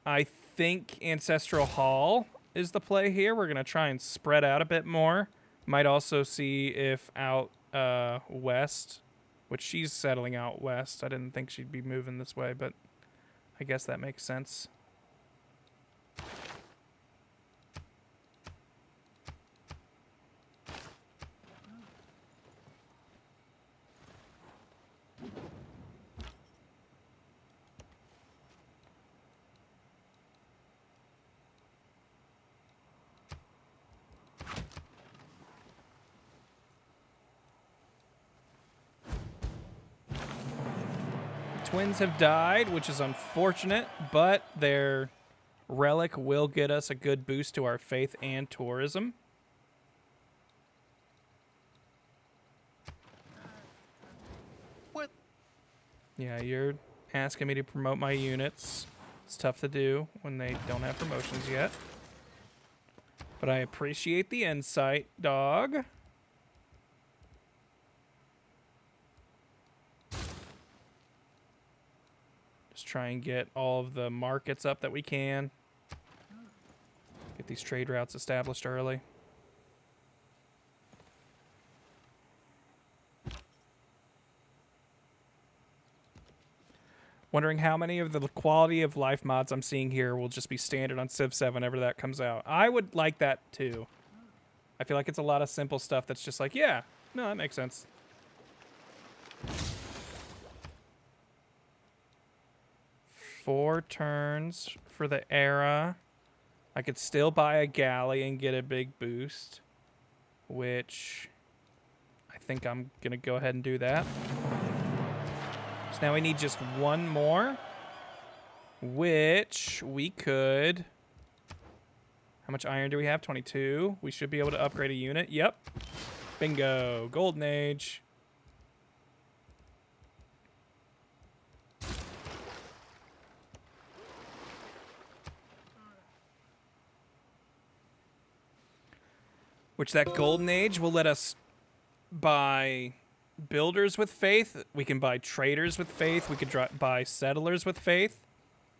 I think Ancestral Hall is the play here. We're going to try and spread out a bit more. Might also see if out west, which she's settling out west. I didn't think she'd be moving this way, but I guess that makes sense. Twins have died, which is unfortunate, but their relic will get us a good boost to our faith and tourism. what? Yeah, you're asking me to promote my units. It's tough to do when they don't have promotions yet. But I appreciate the insight, dog. Just try and get all of the markets up that we can. Get these trade routes established early. Wondering how many of the quality of life mods I'm seeing here will just be standard on Civ 7 whenever that comes out. I would like that too. I feel like it's a lot of simple stuff that's just like, yeah, no, that makes sense. Four turns for the era. I could still buy a galley and get a big boost, which I think I'm going to go ahead and do that. So now we need just one more, which we could... How much iron do we have? 22. We should be able to upgrade a unit. Yep. Bingo. Golden Age. Which that Golden Age will let us buy builders with faith. We can buy traders with faith. We could buy settlers with faith.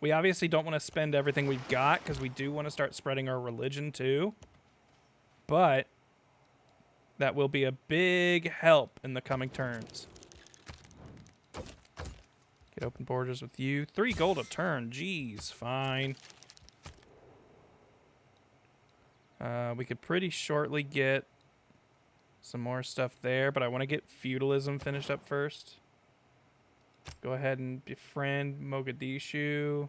We obviously don't want to spend everything we've got because we do want to start spreading our religion too. But that will be a big help in the coming turns. Get open borders with you. 3 gold a turn. Jeez, fine. We could pretty shortly get some more stuff there, but I want to get feudalism finished up first. Go ahead and befriend Mogadishu.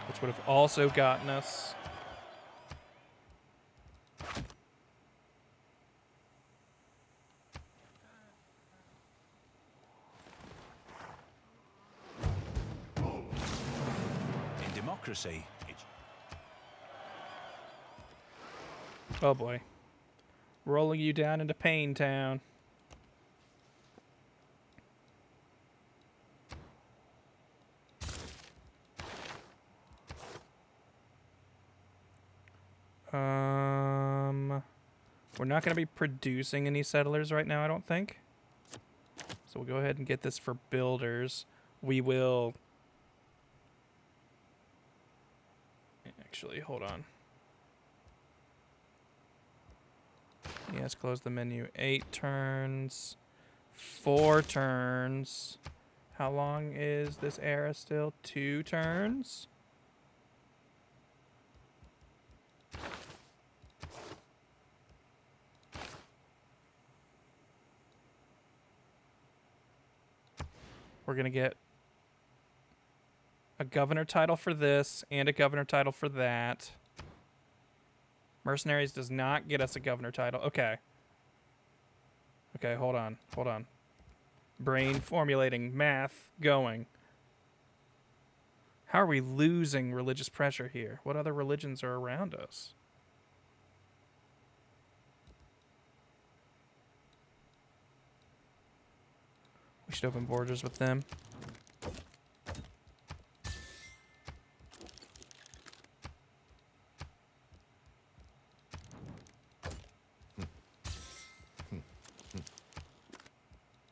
Which would have also gotten us In democracy, oh boy. Rolling you down into Pain Town. We're not going to be producing any settlers right now, I don't think. So we'll go ahead and get this for builders. We will... Actually, hold on. Yes, close the menu. 8 turns. 4 turns. How long is this era still? 2 turns? We're going to get a governor title for this and a governor title for that. Mercenaries does not get us a governor title. Okay. Okay, hold on. Hold on. Brain formulating. Math going. How are we losing religious pressure here? What other religions are around us? We should open borders with them.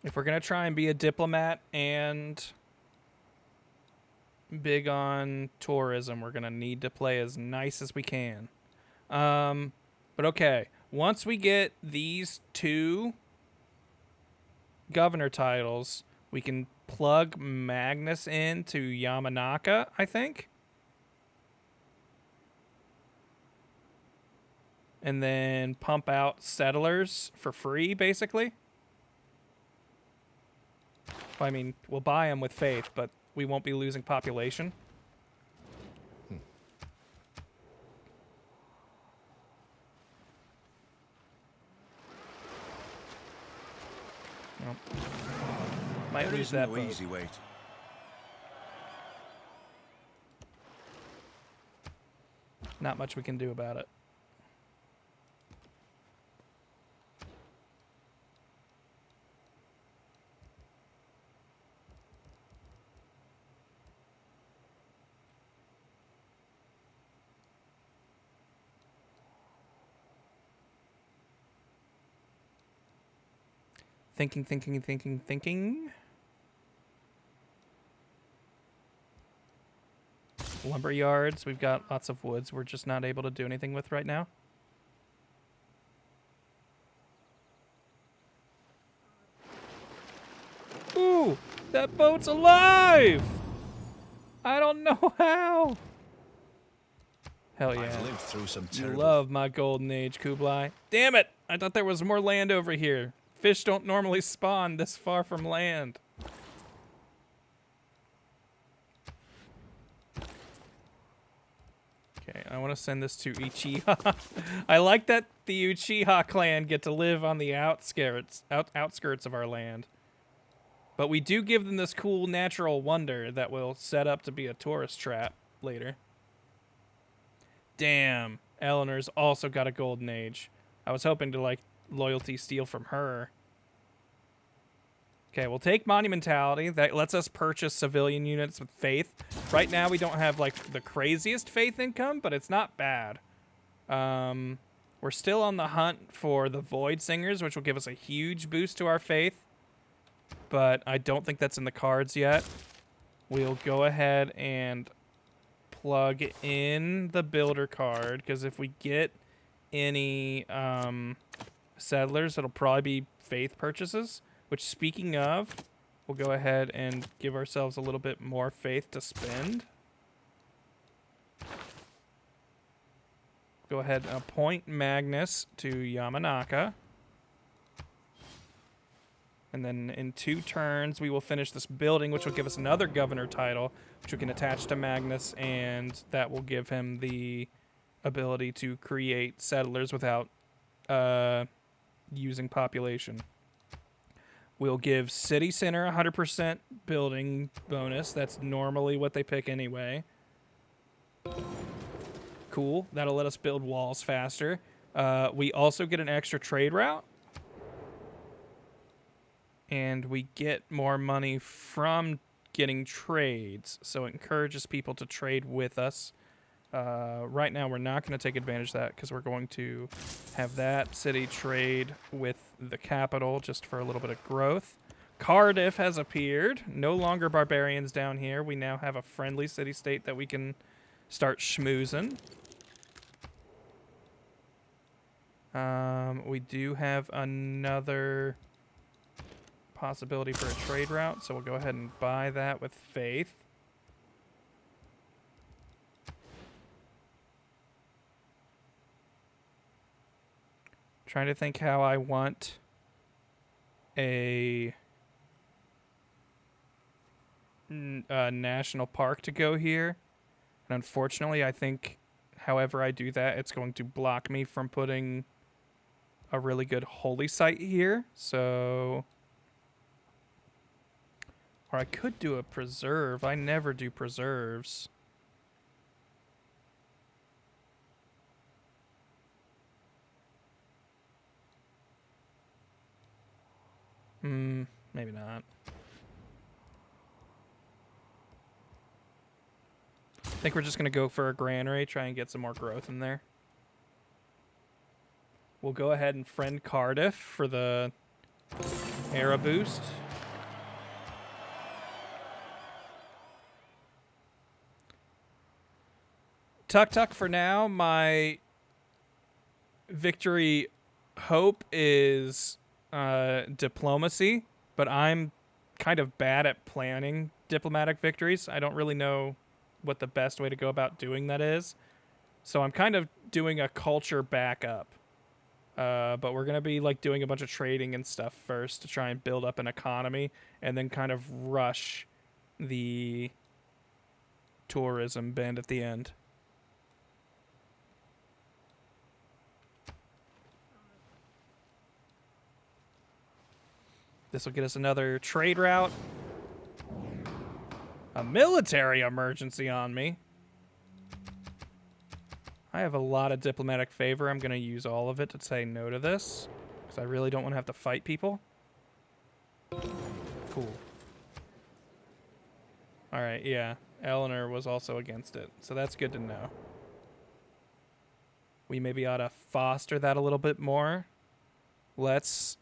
If we're going to try and be a diplomat and big on tourism, we're going to need to play as nice as we can. But okay, once we get these 2 governor titles, we can plug Magnus into Yamanaka, I think. And then pump out settlers for free, basically. Well, I mean, we'll buy them with faith, but we won't be losing population. Nope. Might there lose is that no vote. easy way. Not much we can do about it. Thinking. Lumber yards. We've got lots of woods we're just not able to do anything with right now. Ooh, that boat's alive! I don't know how. Hell yeah. I've lived through some You terrible... love my golden age, Kublai. Damn it! I thought there was more land over here. Fish don't normally spawn this far from land. Okay, I want to send this to Uchiha. I like that the Uchiha clan get to live on the outskirts of our land. But we do give them this cool natural wonder that will set up to be a tourist trap later. Damn, Eleanor's also got a golden age. I was hoping to, like, loyalty steal from her. Okay, we'll take monumentality. That lets us purchase civilian units with faith. Right now, we don't have, like, the craziest faith income, but it's not bad. We're still on the hunt for the Void Singers, which will give us a huge boost to our faith. But I don't think that's in the cards yet. We'll go ahead and plug in the builder card, because if we get any settlers, it'll probably be faith purchases, which, speaking of, we'll go ahead and give ourselves a little bit more faith to spend. Go ahead and appoint Magnus to Yamanaka. And then in 2 turns, we will finish this building, which will give us another governor title, which we can attach to Magnus, and that will give him the ability to create settlers without using population. We'll give City Center 100% building bonus. That's normally what they pick anyway. Cool. That'll let us build walls faster. We also get an extra trade route. And we get more money from getting trades, so it encourages people to trade with us. Right now, we're not going to take advantage of that because we're going to have that city trade with the capital just for a little bit of growth. Cardiff has appeared. No longer barbarians down here. We now have a friendly city-state that we can start schmoozing. We do have another possibility for a trade route, so we'll go ahead and buy that with faith. Trying to think how I want a national park to go here. And unfortunately, I think however I do that, it's going to block me from putting a really good holy site here. So... Or I could do a preserve. I never do preserves. Maybe not. I think we're just going to go for a granary, try and get some more growth in there. We'll go ahead and friend Cardiff for the era boost. Tuck for now. My victory hope is diplomacy, but I'm kind of bad at planning diplomatic victories. I don't really know what the best way to go about doing that is. So I'm kind of doing a culture backup. But we're going to be like doing a bunch of trading and stuff first to try and build up an economy and then kind of rush the tourism bend at the end. This will get us another trade route. A military emergency on me. I have a lot of diplomatic favor. I'm going to use all of it to say no to this, because I really don't want to have to fight people. Cool. Alright, yeah. Eleanor was also against it, so that's good to know. We maybe ought to foster that a little bit more. Let's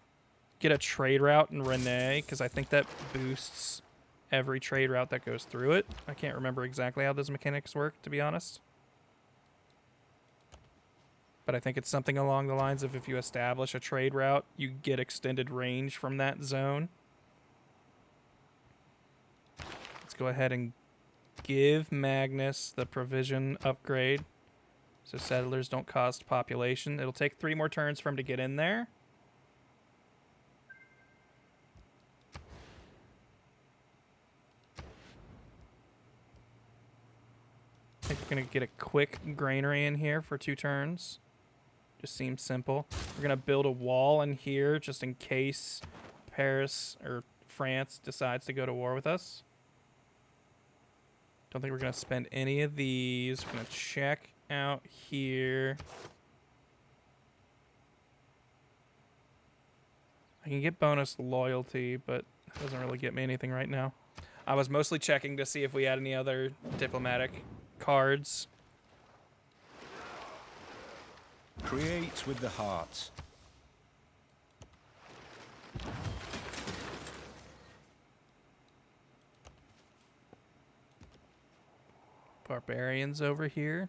get a trade route in Renee, because I think that boosts every trade route that goes through it. I can't remember exactly how those mechanics work, to be honest. But I think it's something along the lines of if you establish a trade route, you get extended range from that zone. Let's go ahead and give Magnus the provision upgrade so settlers don't cost population. It'll take 3 more turns for him to get in there. I think we're going to get a quick granary in here for 2 turns. Just seems simple. We're going to build a wall in here just in case Paris or France decides to go to war with us. Don't think we're going to spend any of these. We're going to check out here. I can get bonus loyalty, but it doesn't really get me anything right now. I was mostly checking to see if we had any other diplomatic cards. Create with the heart. Barbarians over here.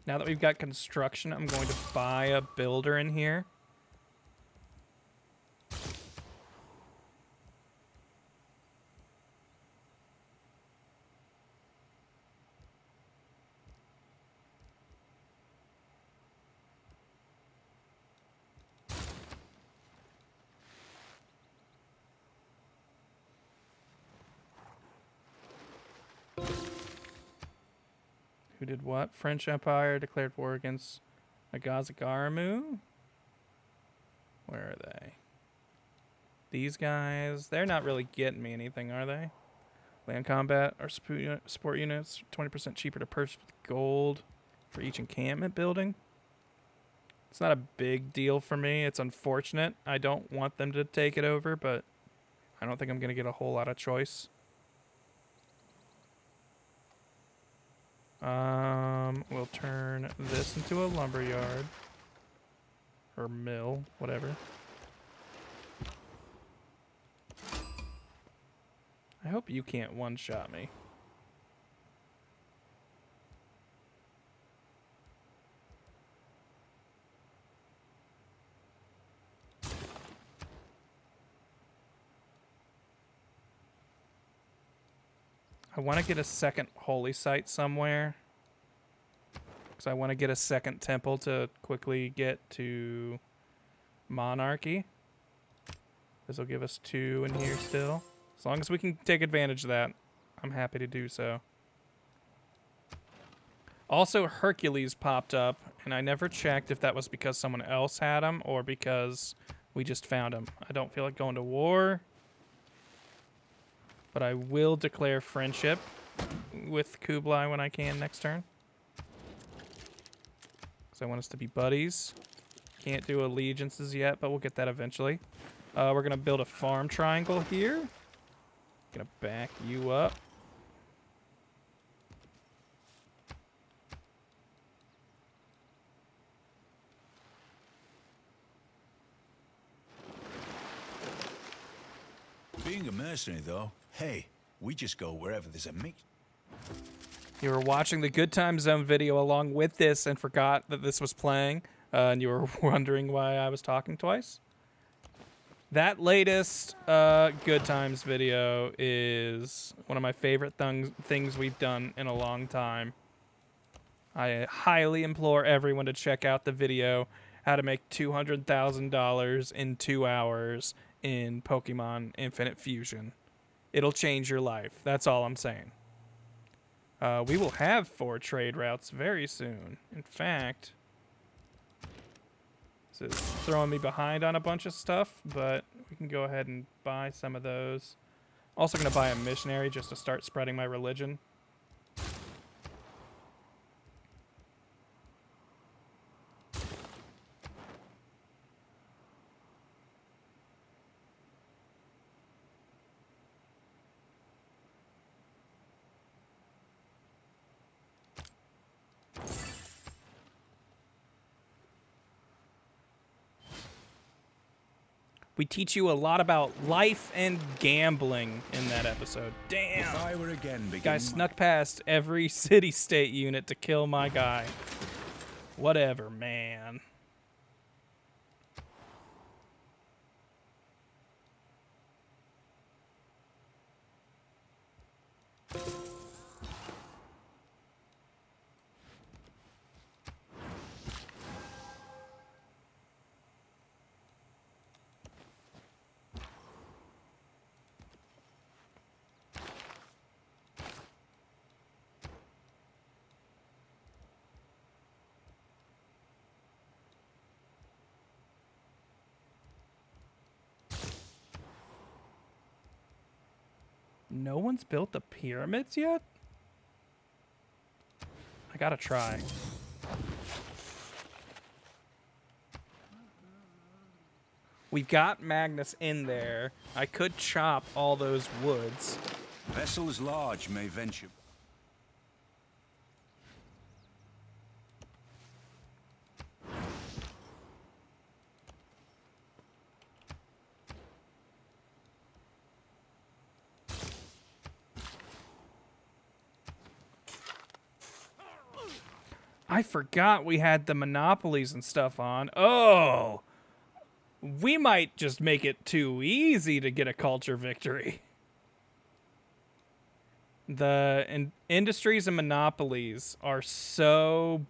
Now that we've got construction, I'm going to buy a builder in here. Who did what? French Empire declared war against Nagazagaramu? Where are they? These guys, they're not really getting me anything, are they? Land combat or support units, 20% cheaper to purchase with gold for each encampment building. It's not a big deal for me. It's unfortunate. I don't want them to take it over, but I don't think I'm going to get a whole lot of choice. We'll turn this into a lumberyard. Or mill, whatever. I hope you can't one-shot me. I want to get a second holy site somewhere. Because I want to get a second temple to quickly get to monarchy. This will give us 2 in here still. As long as we can take advantage of that, I'm happy to do so. Also, Hercules popped up, and I never checked if that was because someone else had him or because we just found him. I don't feel like going to war, but I will declare friendship with Kublai when I can next turn. Because I want us to be buddies. Can't do allegiances yet, but we'll get that eventually. We're going to build a farm triangle here. Gonna back you up. Being a mercenary, though, hey, we just go wherever there's a mix. You were watching the Good Time Zone video along with this and forgot that this was playing, and you were wondering why I was talking twice? That latest Good Times video is one of my favorite things we've done in a long time. I highly implore everyone to check out the video, how to make $200,000 in 2 hours in Pokemon Infinite Fusion. It'll change your life. That's all I'm saying. We will have 4 trade routes very soon. In fact... So it's throwing me behind on a bunch of stuff, but we can go ahead and buy some of those. Also going to buy a missionary just to start spreading my religion. We teach you a lot about life and gambling in that episode. Damn. If I were again Guy beginning snuck past every city-state unit to kill my guy. Whatever, man. No one's built the pyramids yet? I gotta try. We've got Magnus in there. I could chop all those woods. vessels large may venture. I forgot we had the monopolies and stuff on. Oh! We might just make it too easy to get a culture victory. The industries and monopolies are so...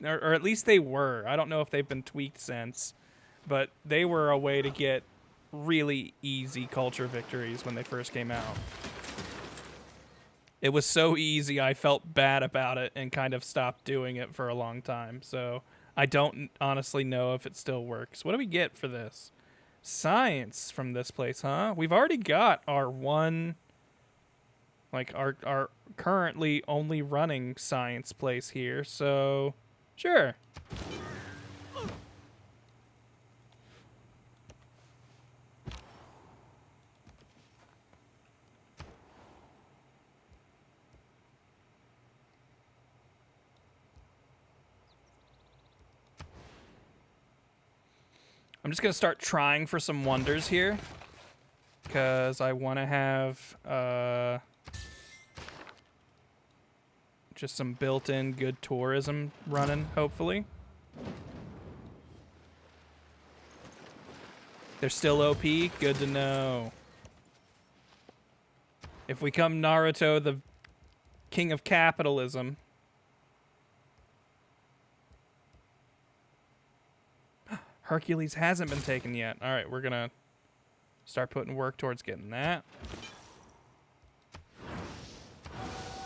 Or at least they were. I don't know if they've been tweaked since. But they were a way to get really easy culture victories when they first came out. It was so easy, I felt bad about it and kind of stopped doing it for a long time. So I don't honestly know if it still works. What do we get for this? Science from this place, huh? We've already got our one, like our currently only running science place here. So sure. I'm just going to start trying for some wonders here. Because I want to have just some built-in good tourism running, hopefully. They're still OP? Good to know. If we come Naruto, the king of capitalism... Hercules hasn't been taken yet. All right, we're going to start putting work towards getting that.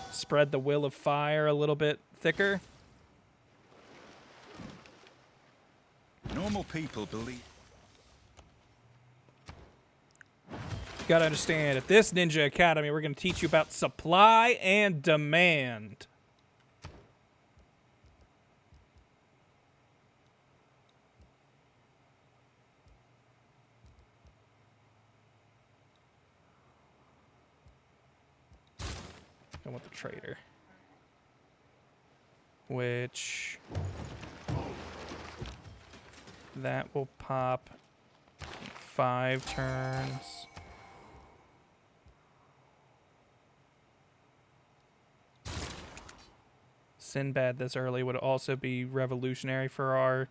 Spread the will of fire a little bit thicker. Normal people believe. You got to understand, at this Ninja Academy, we're going to teach you about supply and demand. I want the trader. Which... that will pop 5 turns. Sinbad this early would also be revolutionary for our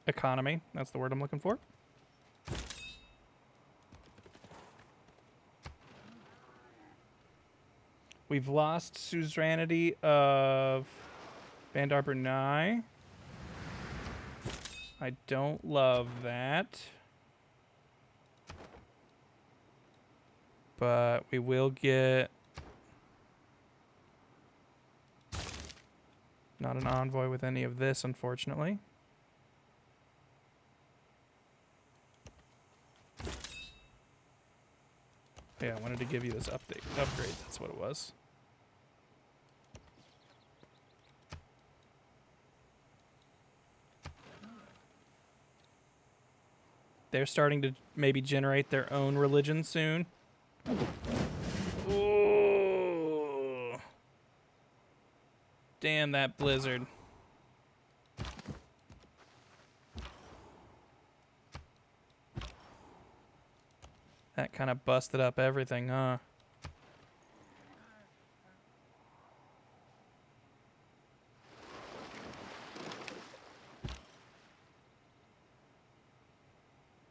economy. That's the word I'm looking for. We've lost suzerainty of Bandar Brunei. I don't love that. But we will get... not an envoy with any of this, unfortunately. Yeah, I wanted to give you this upgrade. That's what it was. They're starting to maybe generate their own religion soon. Ooh. Damn that blizzard. That kind of busted up everything, huh?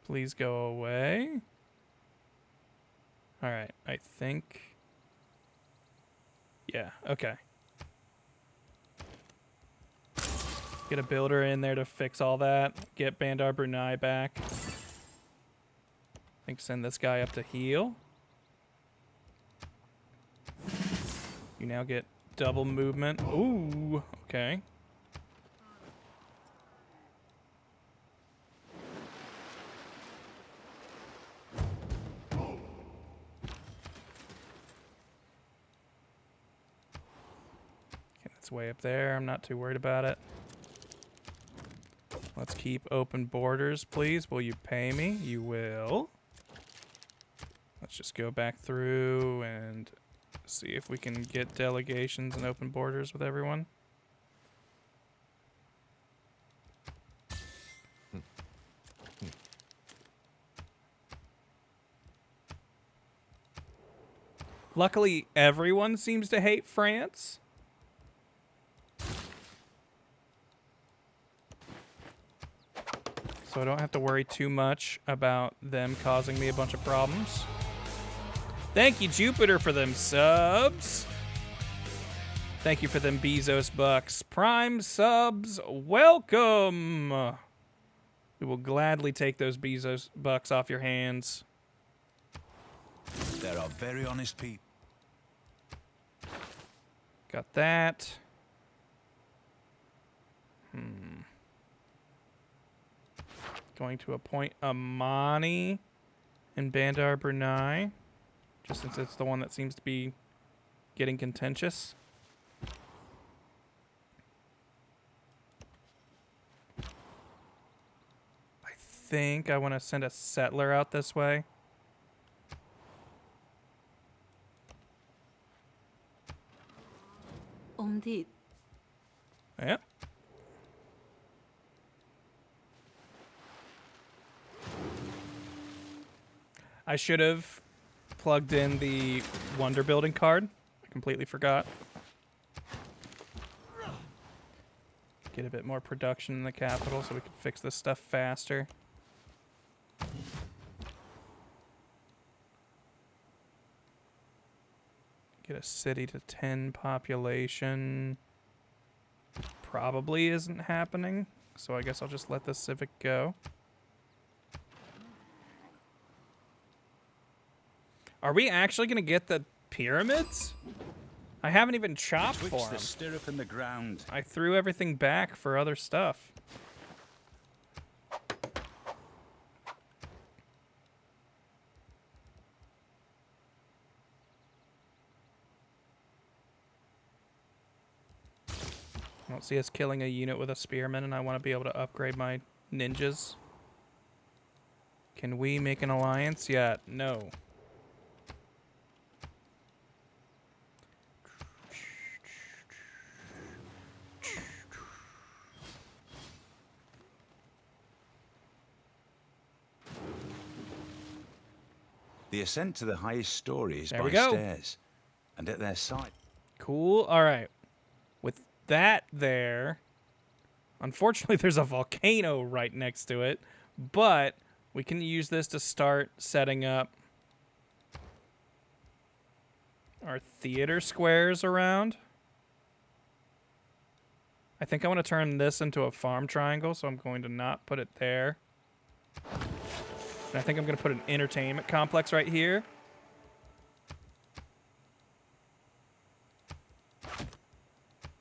Please go away. All right, I think... Yeah, okay. Get a builder in there to fix all that. Get Bandar Brunei back. I think send this guy up to heal. You now get double movement. Ooh, okay. It's way up there. I'm not too worried about it. Let's keep open borders, please. Will you pay me? You will. Let's just go back through and see if we can get delegations and open borders with everyone. Luckily, everyone seems to hate France. So I don't have to worry too much about them causing me a bunch of problems. Thank you, Jupiter, for them subs. Thank you for them Bezos bucks. Prime subs, welcome. We will gladly take those Bezos bucks off your hands. There are very honest people. Got that. Going to appoint Amani in Bandar Brunei, just since it's the one that seems to be getting contentious. I think I want to send a settler out this way. Umdit. Yep. I should have plugged in the Wonder Building card. I completely forgot. Get a bit more production in the capital so we can fix this stuff faster. Get a city to 10 population. Probably isn't happening, so I guess I'll just let this civic go. Are we actually going to get the pyramids? I haven't even chopped for them. The stirrup in the ground. I threw everything back for other stuff. I don't see us killing a unit with a spearman, and I want to be able to upgrade my ninjas. Can we make an alliance yet? No. The ascent to the highest story is There by we go. stairs, and at their side. Cool. All right. With that there, unfortunately, there's a volcano right next to it, but we can use this to start setting up our theater squares around. I think I want to turn this into a farm triangle, so I'm going to not put it there. And I think I'm going to put an entertainment complex right here.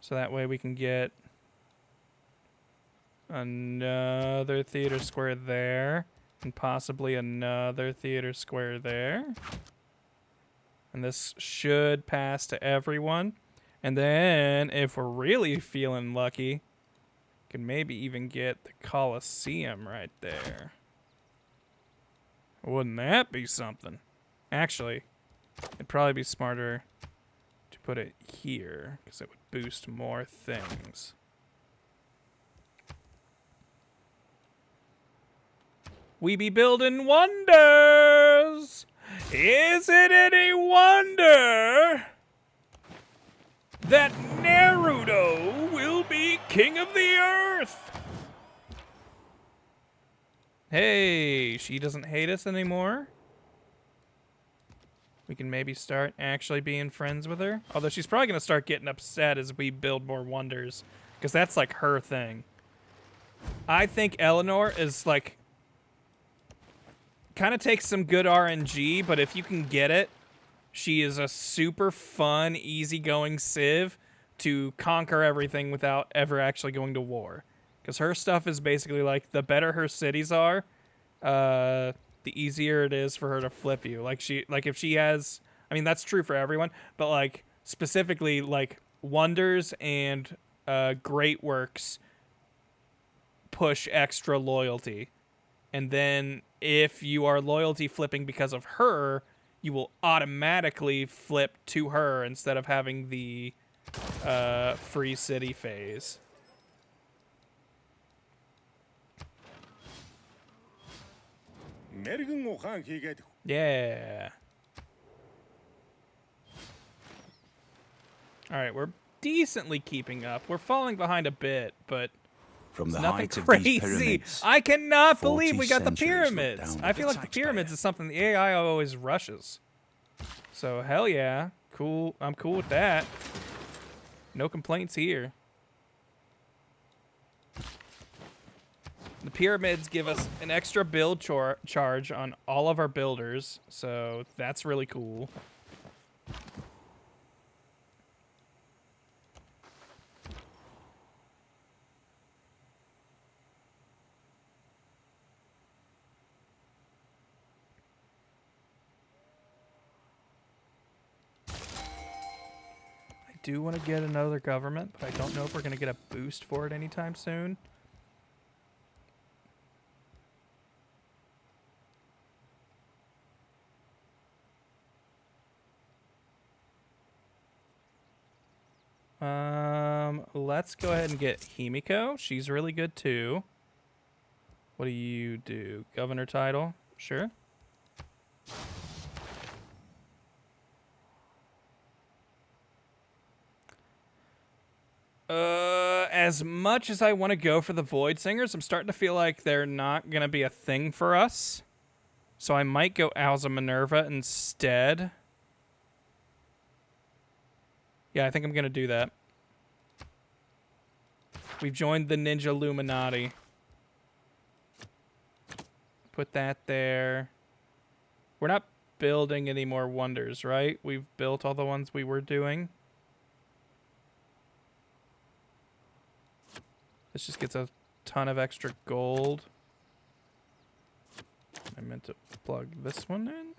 So that way we can get another theater square there, and possibly another theater square there. And this should pass to everyone. And then, if we're really feeling lucky, can maybe even get the Colosseum right there. Wouldn't that be something? Actually, it'd probably be smarter to put it here, because it would boost more things. We be building wonders! Is it any wonder that Naruto will be king of the earth? Hey, she doesn't hate us anymore. We can maybe start actually being friends with her. Although she's probably going to start getting upset as we build more wonders. Because that's like her thing. I think Eleanor is like... kind of takes some good RNG, but if you can get it, she is a super fun, easygoing civ to conquer everything without ever actually going to war. Because her stuff is basically like, the better her cities are, the easier it is for her to flip you. Like if she has, I mean, that's true for everyone, but like specifically like wonders and great works push extra loyalty. And then if you are loyalty flipping because of her, you will automatically flip to her instead of having the free city phase. Yeah. All right, we're decently keeping up. We're falling behind a bit, but From the nothing height of crazy. these pyramids, I cannot 40 believe we got the centuries look pyramids. down I at feel the like the taxpayer. pyramids is something the AI always rushes. So hell yeah, cool. I'm cool with that. No complaints here. The pyramids give us an extra build charge on all of our builders, so that's really cool. I do want to get another government, but I don't know if we're going to get a boost for it anytime soon. Let's go ahead and get Himiko. She's really good too. What do you do? Governor title? Sure. As much as I want to go for the Void Singers, I'm starting to feel like they're not going to be a thing for us. So I might go Alza Minerva instead. Yeah, I think I'm going to do that. We've joined the Ninja Illuminati. Put that there. We're not building any more wonders, right? We've built all the ones we were doing. This just gets a ton of extra gold. I meant to plug this one in.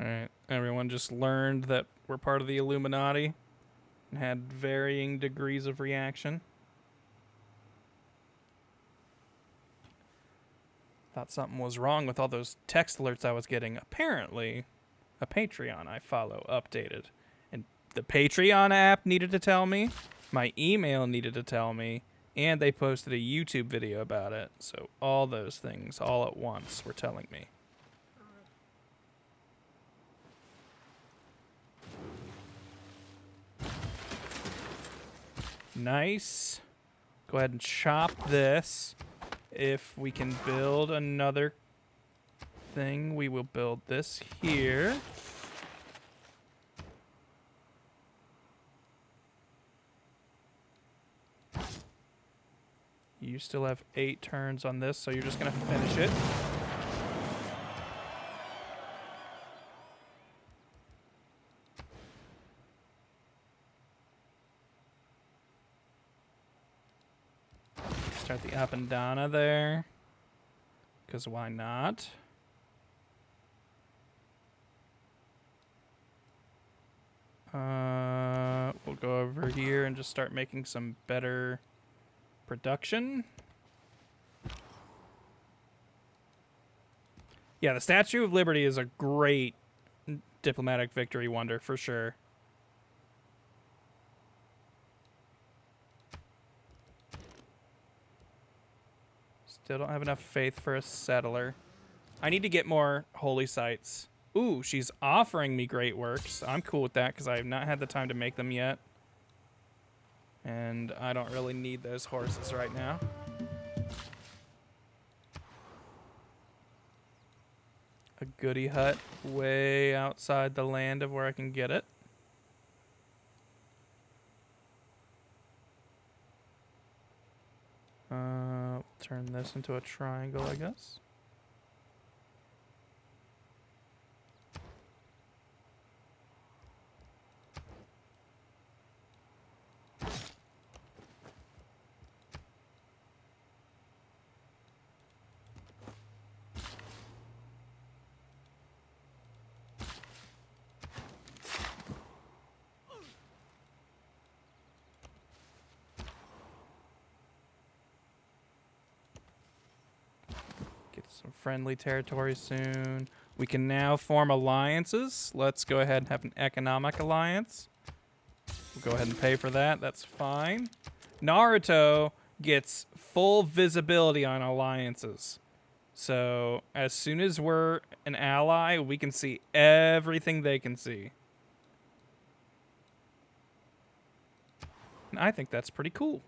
Alright, everyone just learned that we're part of the Illuminati and had varying degrees of reaction. Thought something was wrong with all those text alerts I was getting. Apparently, a Patreon I follow updated. And the Patreon app needed to tell me, my email needed to tell me, and they posted a YouTube video about it. So all those things all at once were telling me. Nice. Go ahead and chop this. If we can build another thing, we will build this here. You still have 8 turns on this, so you're just going to finish it. Start the up and downa there, because why not? We'll go over here and just start making some better production. Yeah, the Statue of Liberty is a great diplomatic victory wonder for sure. Still don't have enough faith for a settler. I need to get more holy sites. Ooh, she's offering me great works. I'm cool with that because I have not had the time to make them yet. And I don't really need those horses right now. A goody hut way outside the land of where I can get it. We'll turn this into a triangle, I guess. Get some friendly territory soon. We can now form alliances. Let's go ahead and have an economic alliance. We'll go ahead and pay for that. That's fine. Naruto gets full visibility on alliances. So as soon as we're an ally, we can see everything they can see. And I think that's pretty cool.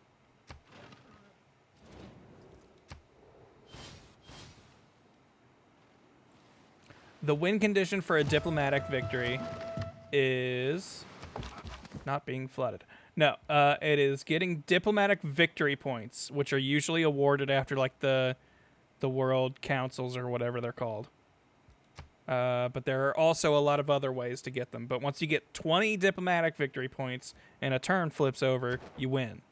The win condition for a diplomatic victory is not being flooded. No, it is getting diplomatic victory points, which are usually awarded after like the world councils or whatever they're called. But there are also a lot of other ways to get them. But once you get 20 diplomatic victory points and a turn flips over, you win.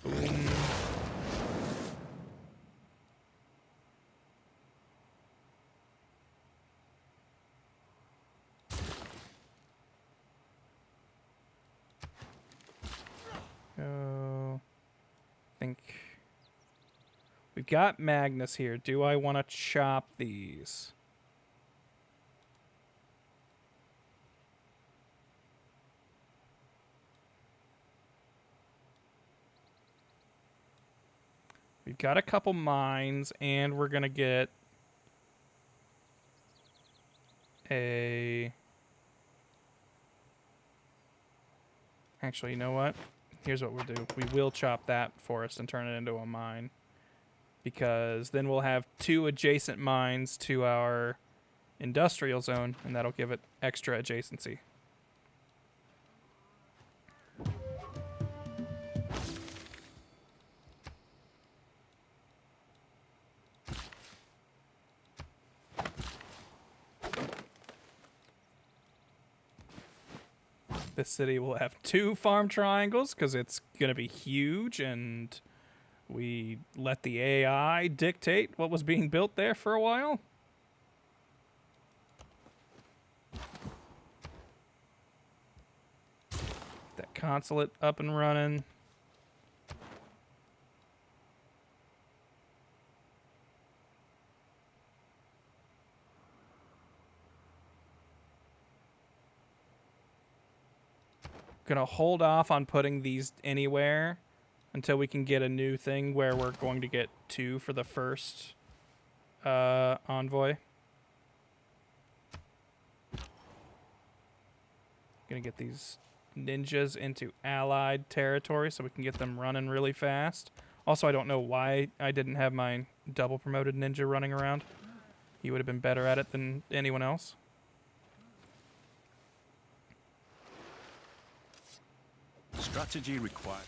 Boom. I think we've got Magnus here. Do I want to chop these? We've got a couple mines, and we're going to get a... Actually, you know what? Here's what we'll do. We will chop that forest and turn it into a mine. Because then we'll have 2 adjacent mines to our industrial zone, and that'll give it extra adjacency. This city will have 2 farm triangles because it's going to be huge, and we let the AI dictate what was being built there for a while. That consulate up and running. Gonna hold off on putting these anywhere until we can get a new thing where we're going to get 2 for the first envoy. Gonna get these ninjas into allied territory so we can get them running really fast. Also, I don't know why I didn't have my double promoted ninja running around. He would have been better at it than anyone else. Strategy required.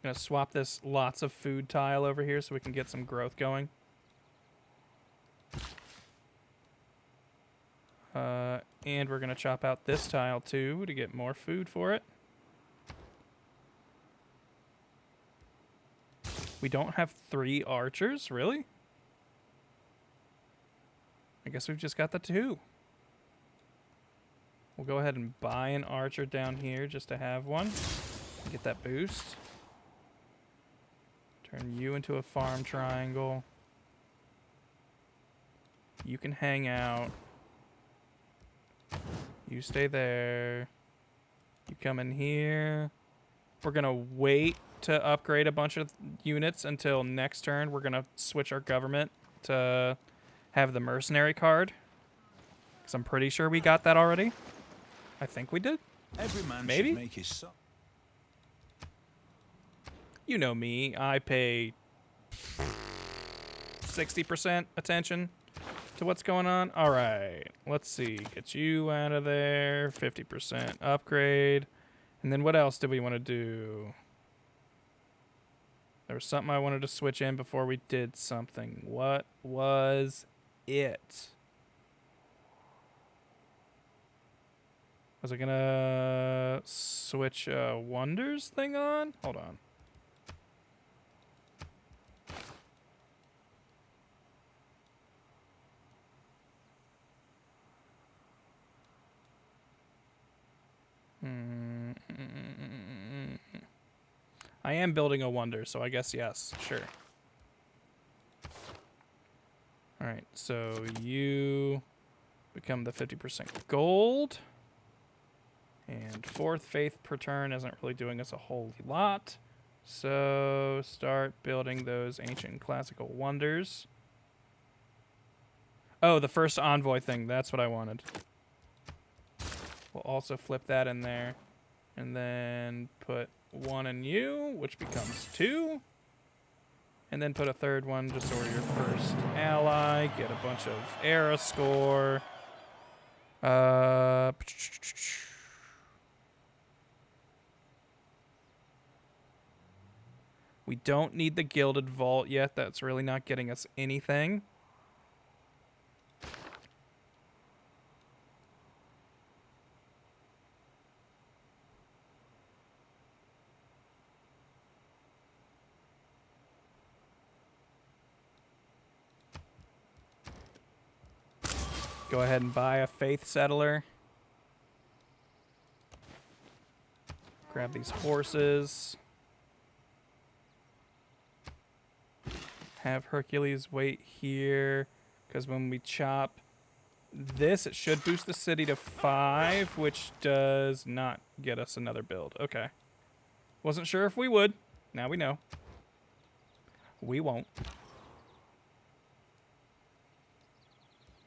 Gonna swap this lots of food tile over here so we can get some growth going. And we're gonna chop out this tile too to get more food for it. We don't have 3 archers, really? I guess we've just got the 2. We'll go ahead and buy an archer down here just to have one. Get that boost. Turn you into a farm triangle. You can hang out. You stay there. You come in here. We're going to wait to upgrade a bunch of units until next turn. We're going to switch our government to have the mercenary card. Because I'm pretty sure we got that already. I think we did. Every man Maybe? should make his son. You know me. I pay 60% attention to what's going on. All right. Let's see. Get you out of there. 50% upgrade. And then what else did we want to do? There was something I wanted to switch in before we did something. What was it? Was I gonna switch Wonders thing on? Hold on. I am building a wonder, so I guess yes, sure. All right, so you become the 50% gold. And 4th faith per turn isn't really doing us a whole lot. So start building those ancient classical wonders. Oh, the first envoy thing, that's what I wanted. We'll also flip that in there. And then put 1 in you, which becomes 2. And then put a 3rd one just so we're your first ally. Get a bunch of era score. We don't need the Gilded Vault yet. That's really not getting us anything. Go ahead and buy a Faith Settler. Grab these horses. Have Hercules wait here, because when we chop this, it should boost the city to 5, which does not get us another build. Okay. Wasn't sure if we would. Now we know. We won't.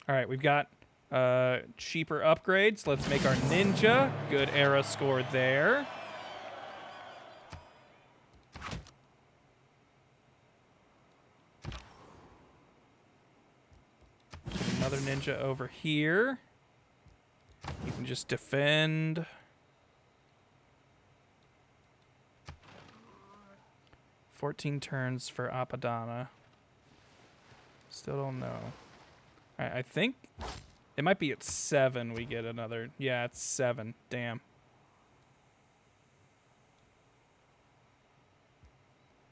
All right, we've got cheaper upgrades. Let's make our ninja. Good era score there. Another ninja over here. You can just defend. "14 turns for Apadana." Still don't know. I think it might be at 7 we get another. Yeah, it's 7. Damn.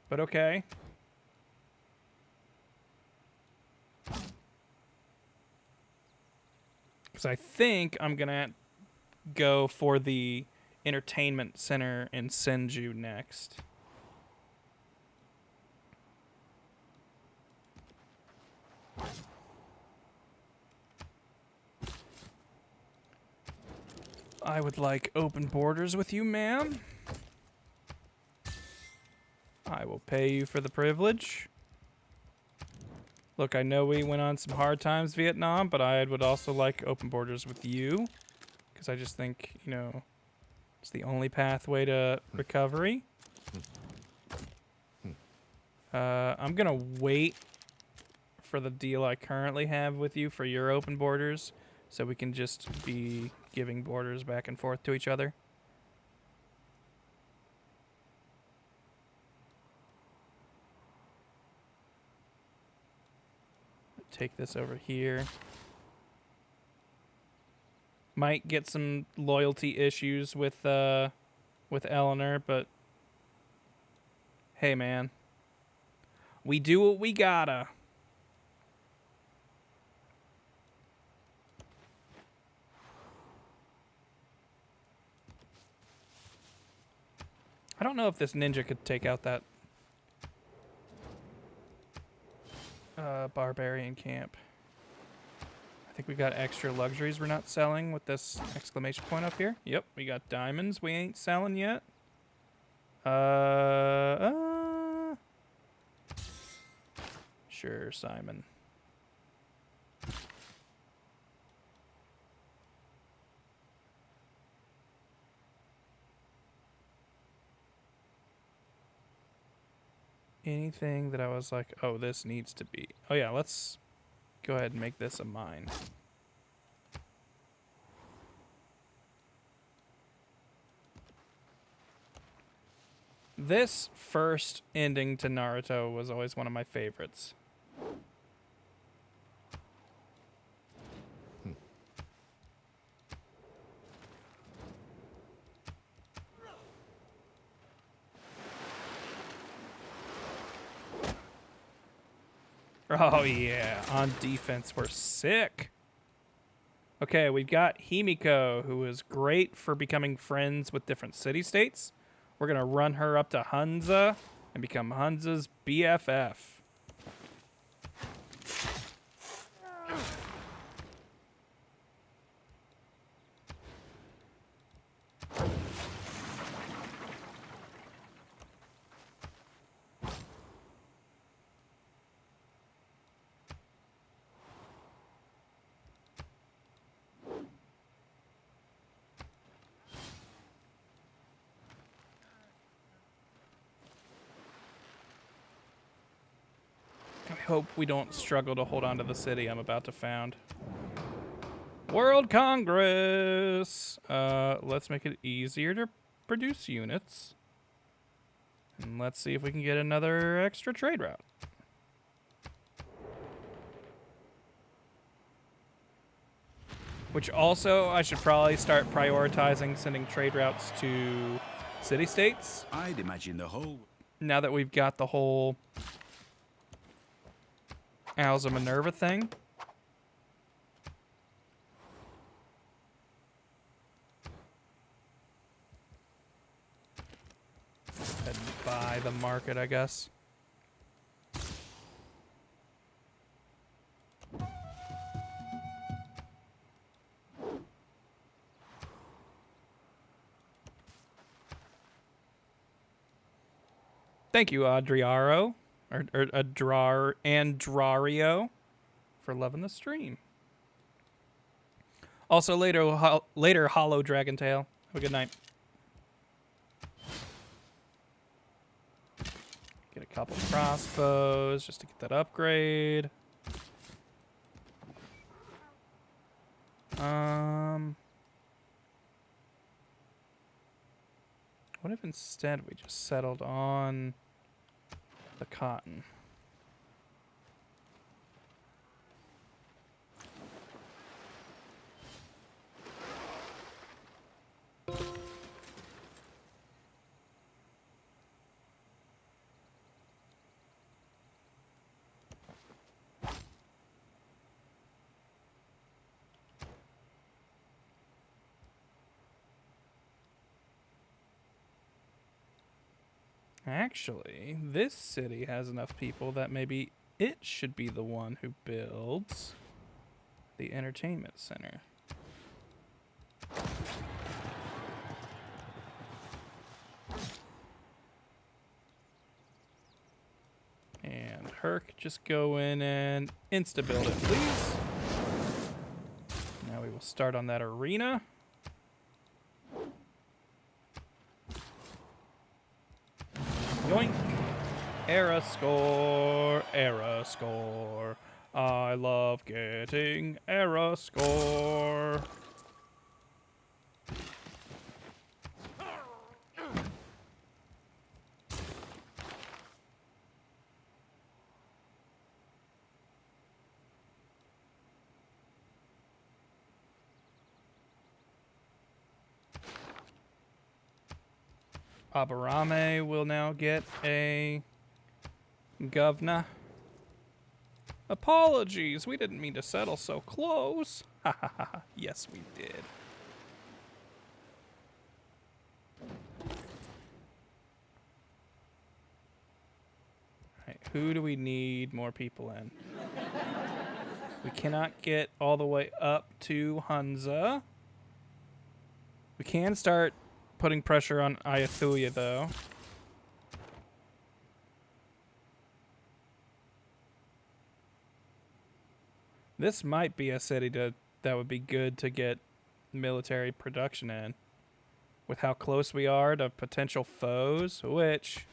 But okay. Because I think I'm going to go for the entertainment center in Senju next. I would like open borders with you, ma'am. I will pay you for the privilege. Look, I know we went on some hard times, Vietnam, but I would also like open borders with you. Because I just think, you know, it's the only pathway to recovery. I'm going to wait for the deal I currently have with you for your open borders, so we can just be giving borders back and forth to each other. Take this over here. Might get some loyalty issues with Eleanor, but hey, man, We do what we gotta. I don't know if this ninja could take out that barbarian camp. I think we got extra luxuries we're not selling with this exclamation point up here. Yep, we got diamonds we ain't selling yet. Sure, Simon. Anything that I was like, oh, this needs to be. Oh, yeah, let's go ahead and make this a mine. This first ending to Naruto was always one of my favorites. Oh, yeah. On defense, we're sick. Okay, we've got Himiko, who is great for becoming friends with different city-states. We're going to run her up to Hunza and become Hunza's BFF. I hope we don't struggle to hold on to the city I'm about to found. World Congress! Let's make it easier to produce units. And let's see if we can get another extra trade route. Which also, I should probably start prioritizing sending trade routes to city-states. I'd imagine the whole... Now that we've got the whole Owls of Minerva thing. And buy the market, I guess. Thank you, Adriaro. Or Andrario, for loving the stream. Also, later Hollow Dragon Tail. Have a good night. Get a couple crossbows just to get that upgrade. What if instead we just settled on the cotton? Actually, this city has enough people that maybe it should be the one who builds the entertainment center. And Herc, just go in and insta-build it, please. Now we will start on that arena. Yoink. Era score. Era score. I love getting era score. Abarame will now get a Governor. Apologies, we didn't mean to settle so close. Ha ha ha. Yes, we did. Alright, who do we need more people in? We cannot get all the way up to Hunza. We can start putting pressure on Ayathuya, though. This might be a city that would be good to get military production in. With how close we are to potential foes, which,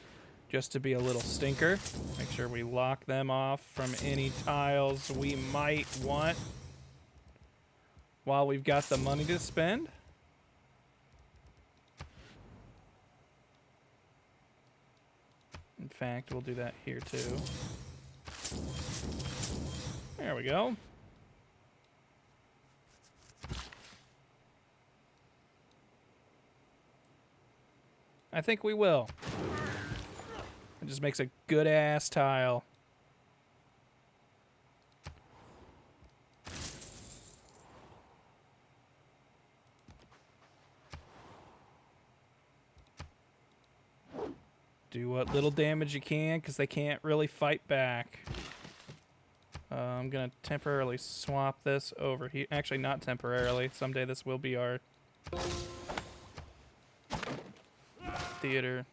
just to be a little stinker, make sure we lock them off from any tiles we might want while we've got the money to spend. In fact, we'll do that here too. There we go. I think we will. It just makes a good ass tile. Do what little damage you can, because they can't really fight back. I'm gonna temporarily swap this over here. Actually, not temporarily. Someday this will be our theater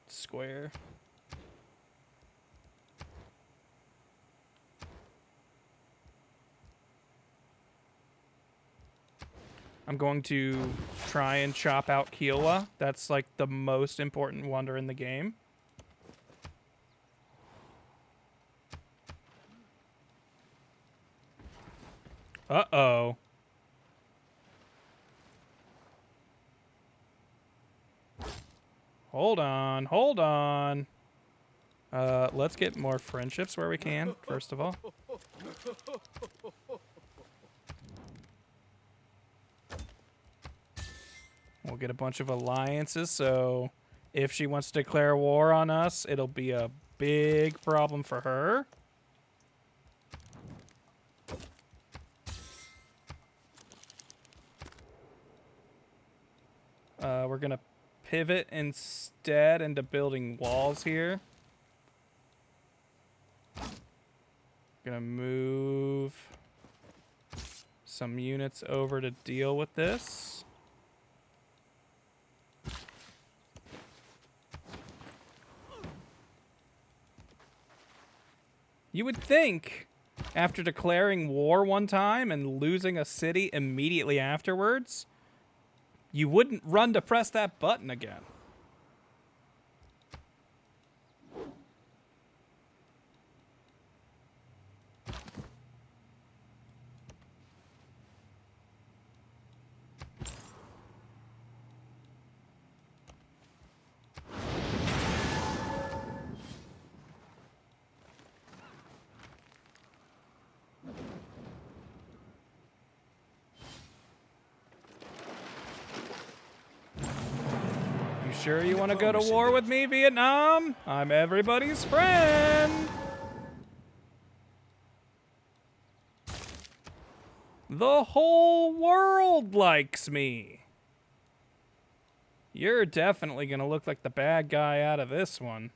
square. I'm going to try and chop out Kiowa. That's like the most important wonder in the game. Uh-oh. Hold on, hold on. Let's get more friendships where we can, first of all. We'll get a bunch of alliances, so if she wants to declare war on us, it'll be a big problem for her. We're gonna pivot instead into building walls here. Gonna move some units over to deal with this. You would think, after declaring war one time and losing a city immediately afterwards, you wouldn't run to press that button again. Sure you want to go to war with me, Vietnam? I'm everybody's friend. The whole world likes me. You're definitely gonna look like the bad guy out of this one.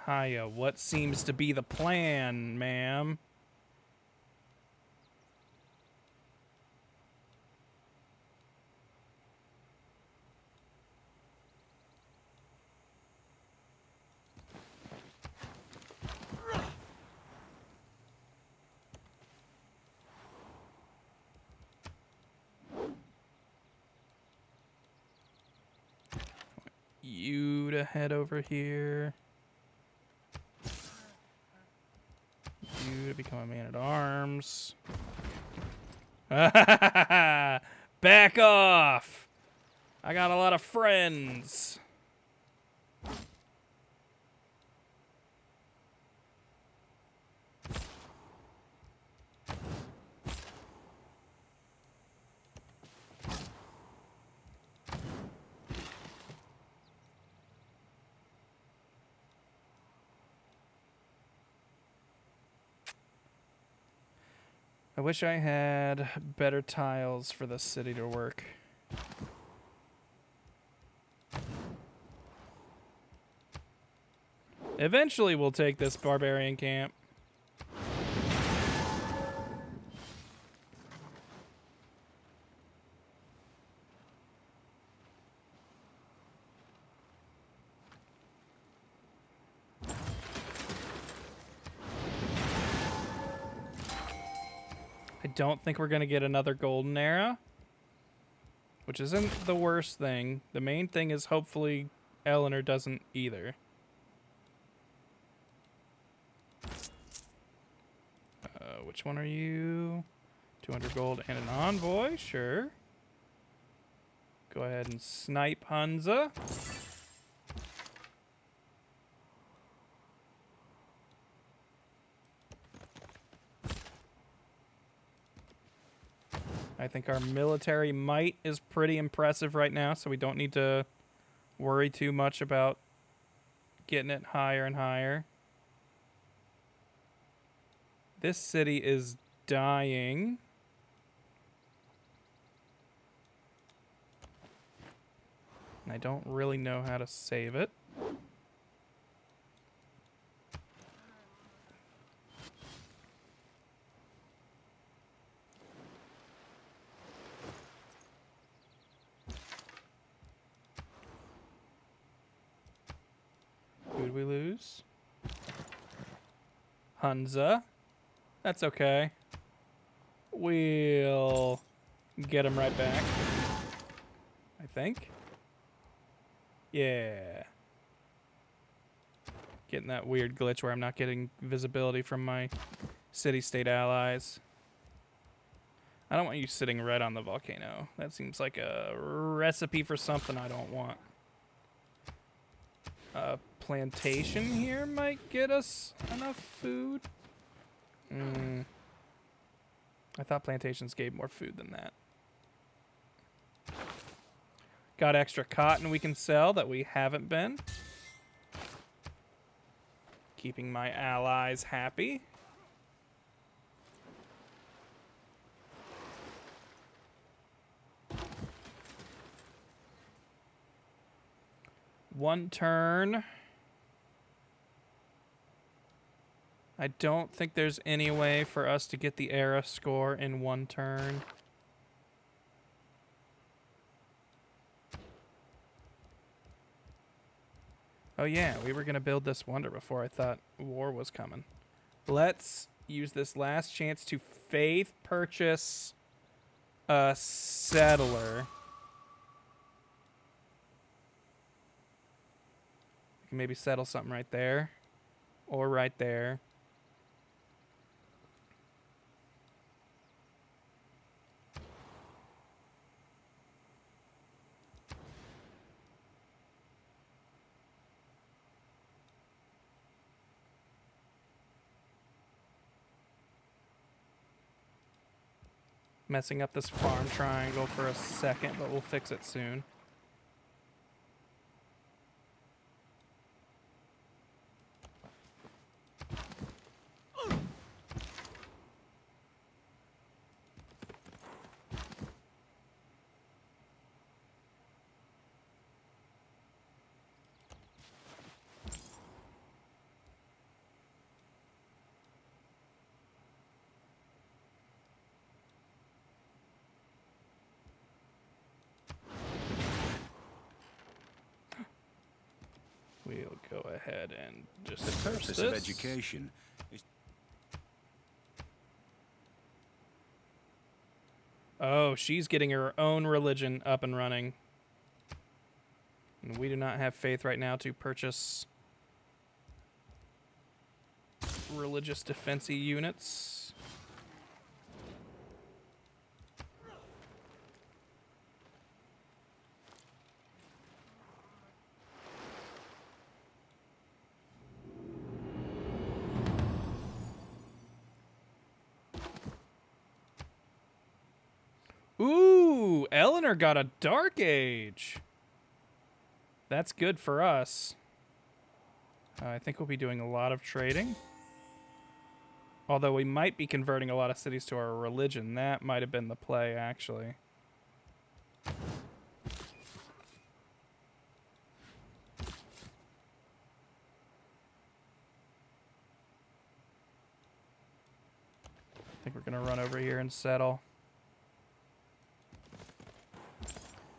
Hiya, what seems to be the plan, ma'am? You to head over here. You to become a man-at-arms. Back off! I got a lot of friends. I wish I had better tiles for the city to work. Eventually we'll take this barbarian camp. I don't think we're going to get another golden era, which isn't the worst thing. The main thing is hopefully Eleanor doesn't either. Which one are you? 200 gold and an envoy, sure. Go ahead and snipe Hunza. I think our military might is pretty impressive right now, so we don't need to worry too much about getting it higher and higher. This city is dying. And I don't really know how to save it. Who did we lose? Hunza. That's okay. We'll get him right back. I think. Yeah. Getting that weird glitch where I'm not getting visibility from my city-state allies. I don't want you sitting right on the volcano. That seems like a recipe for something I don't want. A plantation here might get us enough food. I thought plantations gave more food than that. Got extra cotton we can sell that we haven't been. Keeping my allies happy. One turn. I don't think there's any way for us to get the era score in one turn. Oh yeah, we were going to build this wonder before I thought war was coming. Let's use this last chance to faith purchase a settler. We can maybe settle something right there or right there. Messing up this farm triangle for a second, but we'll fix it soon. We'll go ahead and just The search purpose this. of education is... Oh, she's getting her own religion up and running. And we do not have faith right now to purchase religious defense units. Ooh, Eleanor got a Dark Age. That's good for us. I think we'll be doing a lot of trading. Although we might be converting a lot of cities to our religion. That might have been the play, actually. I think we're going to run over here and settle.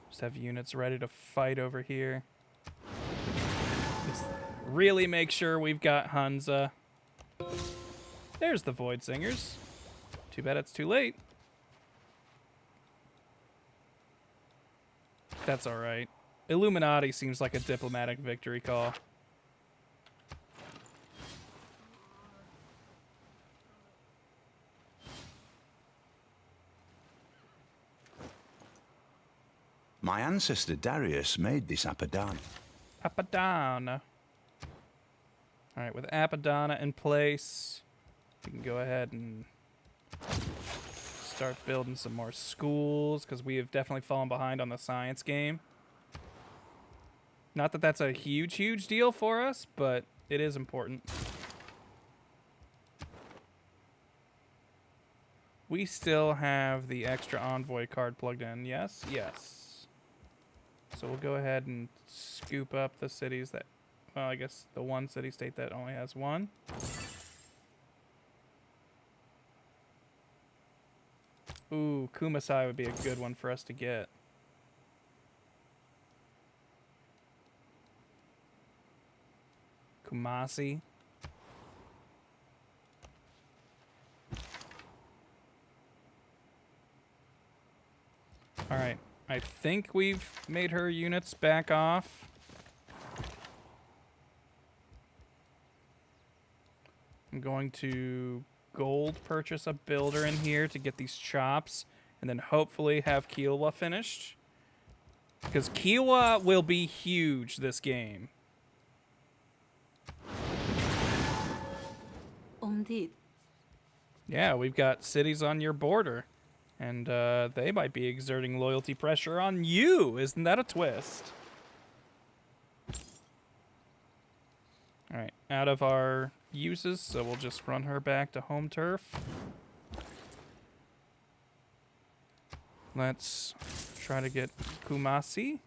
Just have units ready to fight over here. Just really make sure we've got Hunza. There's the Void Singers. Too bad it's too late. That's alright. Illuminati seems like a diplomatic victory call. My ancestor Darius made this Apadana. Apadana. Alright, with Apadana in place, we can go ahead and start building some more schools, because we have definitely fallen behind on the science game. Not that that's a huge, huge deal for us, but it is important. We still have the extra envoy card plugged in. Yes, yes. So we'll go ahead and scoop up the cities that, well, I guess the one city-state that only has one. Ooh, Kumasai would be a good one for us to get. Kumasi. All right. I think we've made her units back off. I'm going to gold purchase a builder in here to get these chops, and then hopefully have Kiowa finished. Because Kiowa will be huge this game. Indeed. Yeah, we've got cities on your border. And they might be exerting loyalty pressure on you. Isn't that a twist? All right, out of our uses, so we'll just run her back to home turf. Let's try to get Kumasi.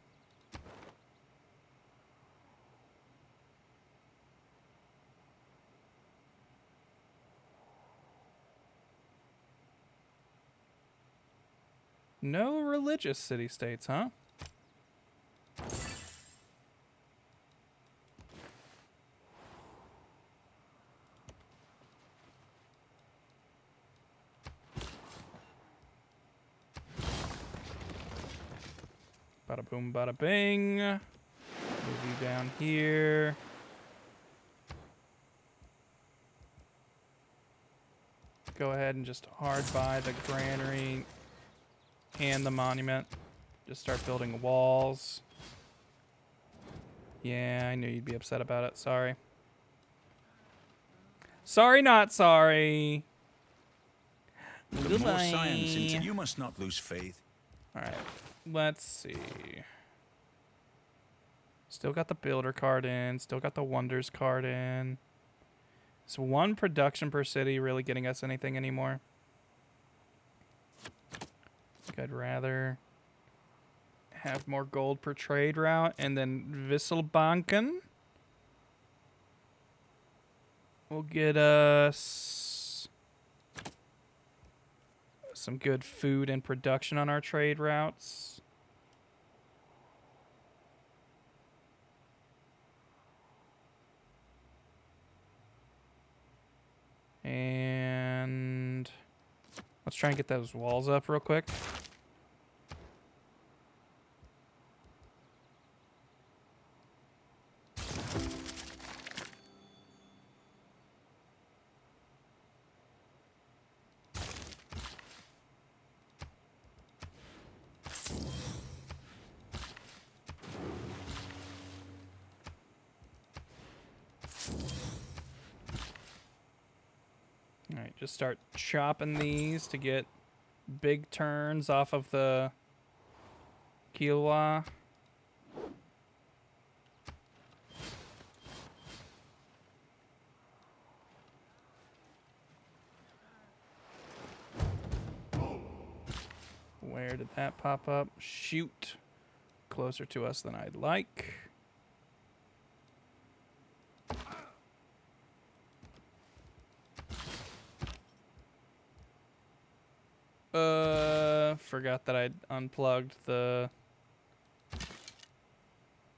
No religious city-states, huh? Bada boom, bada bing. Move you down here. Go ahead and just hard buy the granary and the monument. Just start building walls. Yeah, I knew you'd be upset about it. Sorry. Sorry, not sorry. The more science into you must not lose faith. Alright, let's see. Still got the builder card in. Still got the wonders card in. Is one production per city really getting us anything anymore? I think I'd rather have more gold per trade route, and then Wisselbanken will get us some good food and production on our trade routes. And let's try and get those walls up real quick. Alright, just start chopping these to get big turns off of the Kiowa. Where did that pop up? Shoot. Closer to us than I'd like. Forgot that I'd unplugged the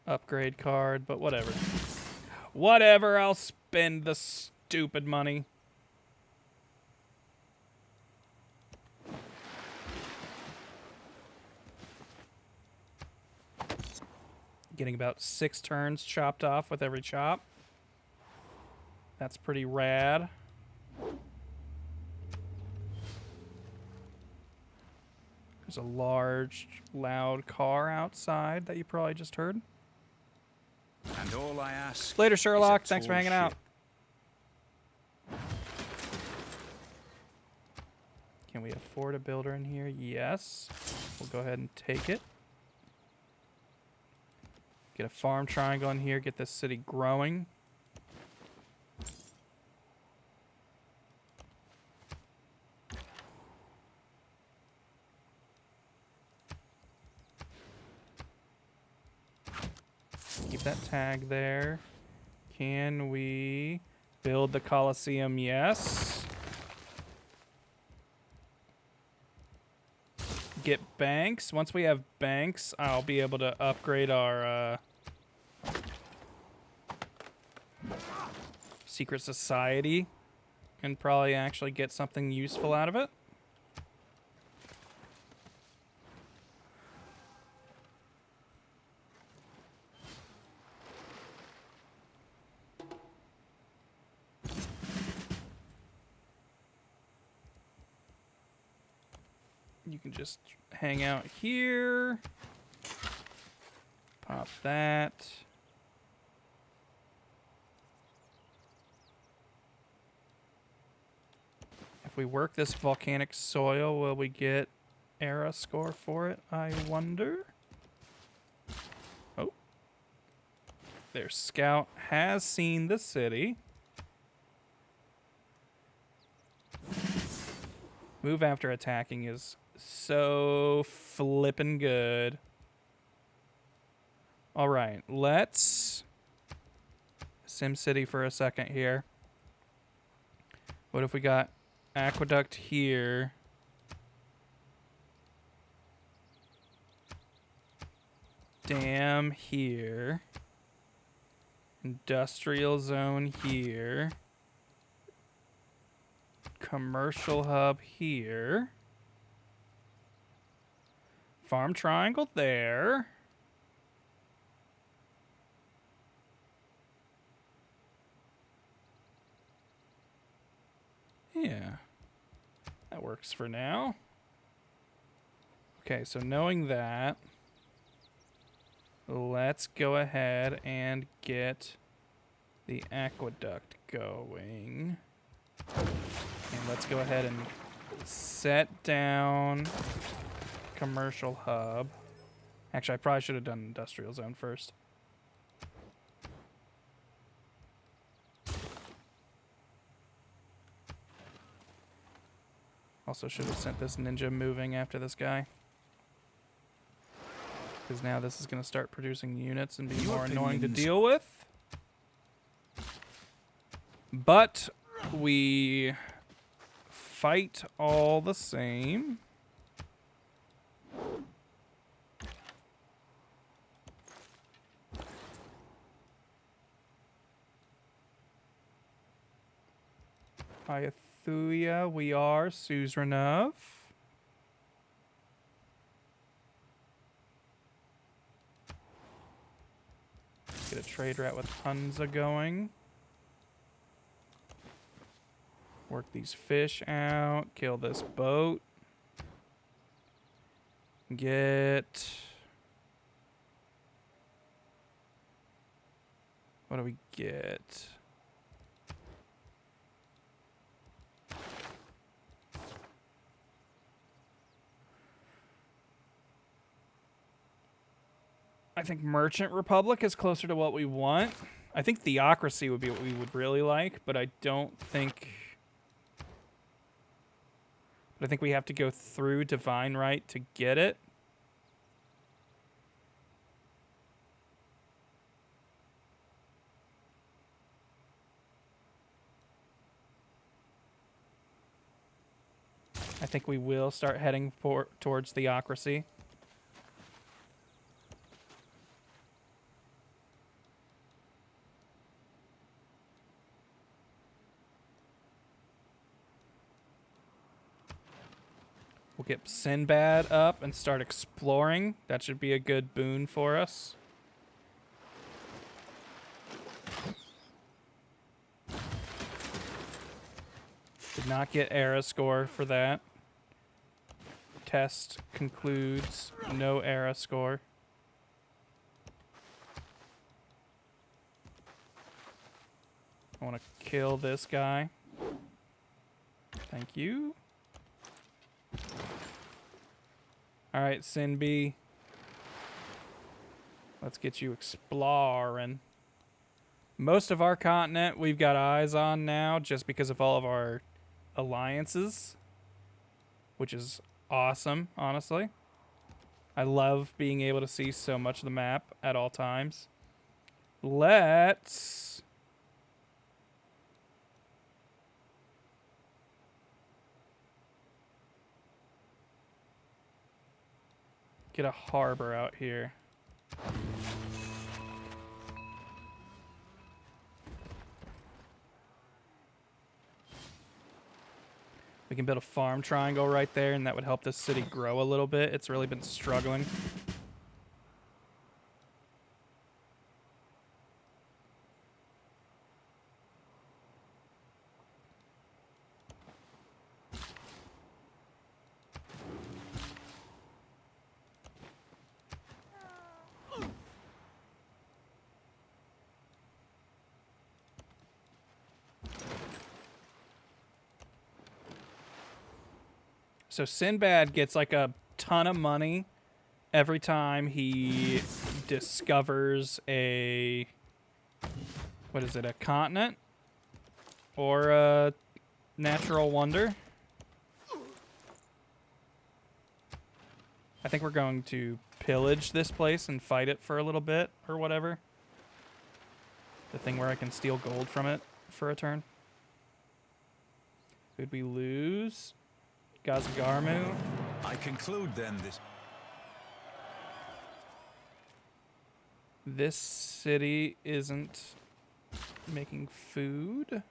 upgrade card, but whatever. Whatever, I'll spend the stupid money. Getting about 6 turns chopped off with every chop. That's pretty rad. There's a large, loud car outside that you probably just heard. And all I ask Later, is a Sherlock. Thanks for tall hanging out. ship. Can we afford a builder in here? Yes. We'll go ahead and take it. Get a farm triangle in here. Get this city growing. Keep that tag there. Can we build the Colosseum? Yes. Get banks. Once we have banks, I'll be able to upgrade our secret society and probably actually get something useful out of it. You can just hang out here. Pop that. If we work this volcanic soil, will we get era score for it, I wonder? Oh. Their scout has seen the city. Move after attacking is so flippin' good. All right, let's SimCity for a second here. What if we got aqueduct here? Dam here. Industrial zone here. Commercial hub here. Farm triangle there. Yeah. That works for now. Okay, so knowing that, let's go ahead and get the aqueduct going. And let's go ahead and set down commercial hub. Actually, I probably should have done industrial zone first. Also should have sent this ninja moving after this guy. Because now this is going to start producing units and be more annoying to deal with. But we fight all the same. Hyathuia, we are Suzerainov. Get a trade route with Hunza going. Work these fish out. Kill this boat. Get... What do we get? I think Merchant Republic is closer to what we want. I think Theocracy would be what we would really like, but I don't think... But I think we have to go through Divine Right to get it. I think we will start heading towards Theocracy. We'll get Sinbad up and start exploring. That should be a good boon for us. Did not get era score for that. Test concludes no era score. I want to kill this guy. Thank you. All right, Sinby. Let's get you exploring. Most of our continent we've got eyes on now just because of all of our alliances, which is awesome, honestly. I love being able to see so much of the map at all times. Let's get a harbor out here. We can build a farm triangle right there, and that would help this city grow a little bit. It's really been struggling. So Sinbad gets like a ton of money every time he discovers a, what is it, a continent or a natural wonder. I think we're going to pillage this place and fight it for a little bit or whatever. The thing where I can steal gold from it for a turn. Could we lose? Gazgarmu. I conclude then This city isn't making food.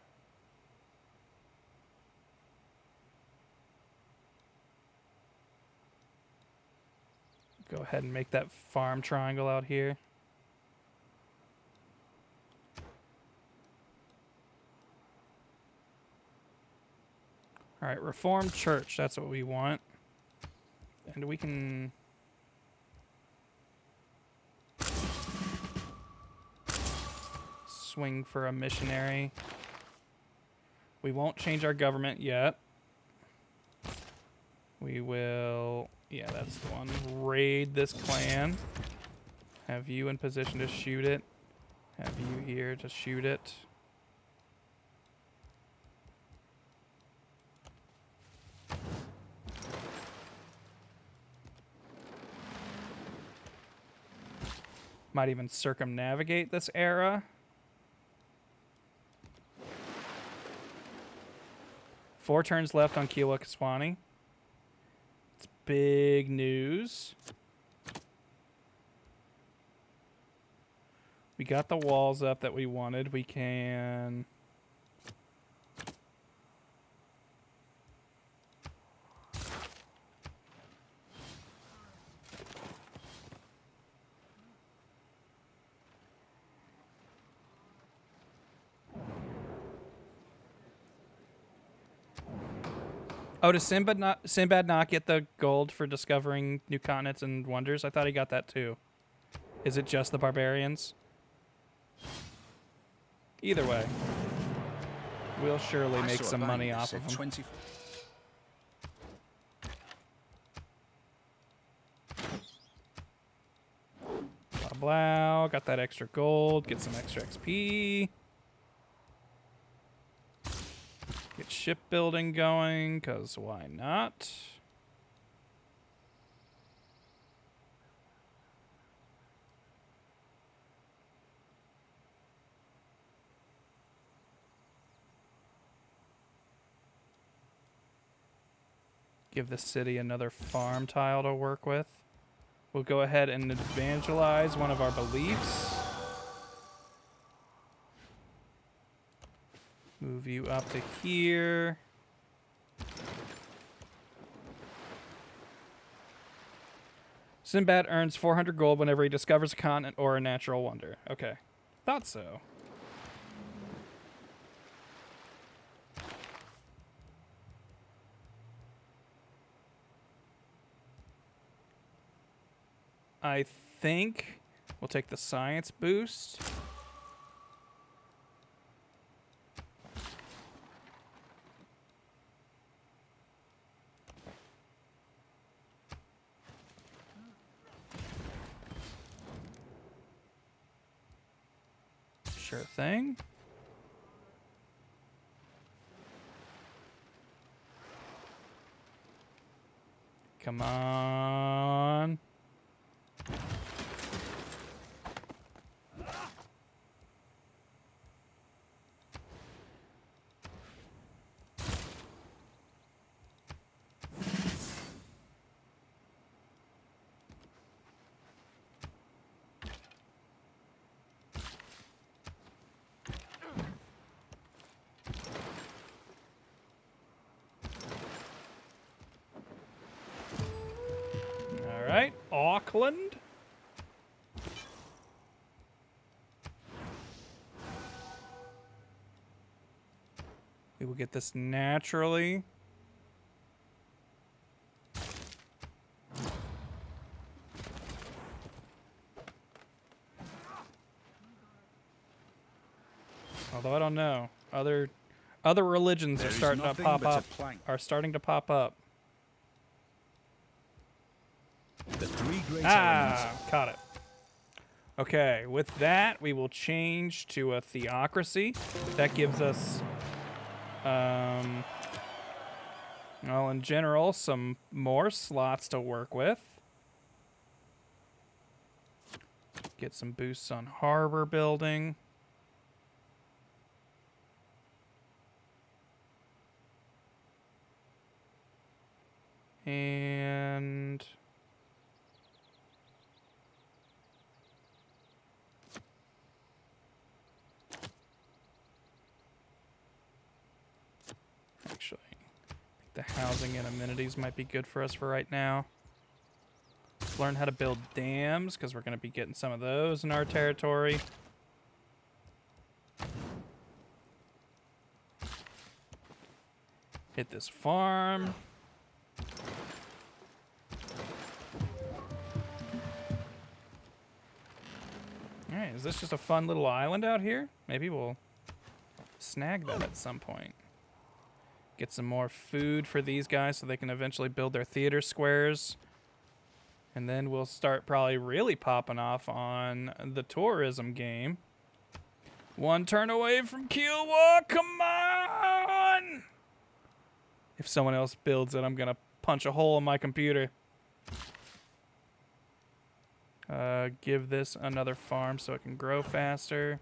Go ahead and make that farm triangle out here. All right, Reformed Church, that's what we want. And we can swing for a missionary. We won't change our government yet. We will, yeah, that's the one. Raid this clan. Have you in position to shoot it. Have you here to shoot it. Might even circumnavigate this era. Four turns left on Kiowa Kiswani. It's big news. We got the walls up that we wanted. We can... Oh, does Sinbad not get the gold for discovering new continents and wonders? I thought he got that too. Is it just the barbarians? Either way, we'll surely make some money off of them. Blah, blah. Got that extra gold. Get some extra XP. Get get shipbuilding going, because why not? Give the city another farm tile to work with. We'll go ahead and evangelize one of our beliefs. Move you up to here. Sinbad earns 400 gold whenever he discovers a continent or a natural wonder. Okay. Thought so. I think we'll take the science boost. Sure thing. Come on. All right, Auckland. We will get this naturally. Although I don't know. Other religions There are is starting to nothing pop but a up. plank. Are starting to pop up. The three great Ah, elements. caught it. Okay, with that, we will change to a theocracy. That gives us, well, in general, some more slots to work with. Get some boosts on harbor building. And actually, I think the housing and amenities might be good for us for right now. Let's learn how to build dams, because we're going to be getting some of those in our territory. Hit this farm. Alright, is this just a fun little island out here? Maybe we'll snag that at some point. Get some more food for these guys so they can eventually build their theater squares. And then we'll start probably really popping off on the tourism game. One turn away from Kiowa, come on! If someone else builds it, I'm gonna punch a hole in my computer. Give this another farm so it can grow faster.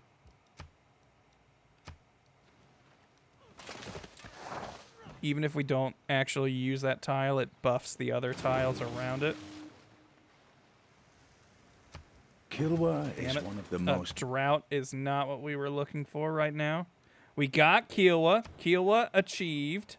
Even if we don't actually use that tile, it buffs the other tiles around it. Kilwa Damn is it. one of the most. Drought is not what we were looking for right now. We got Kiowa. Kiowa achieved.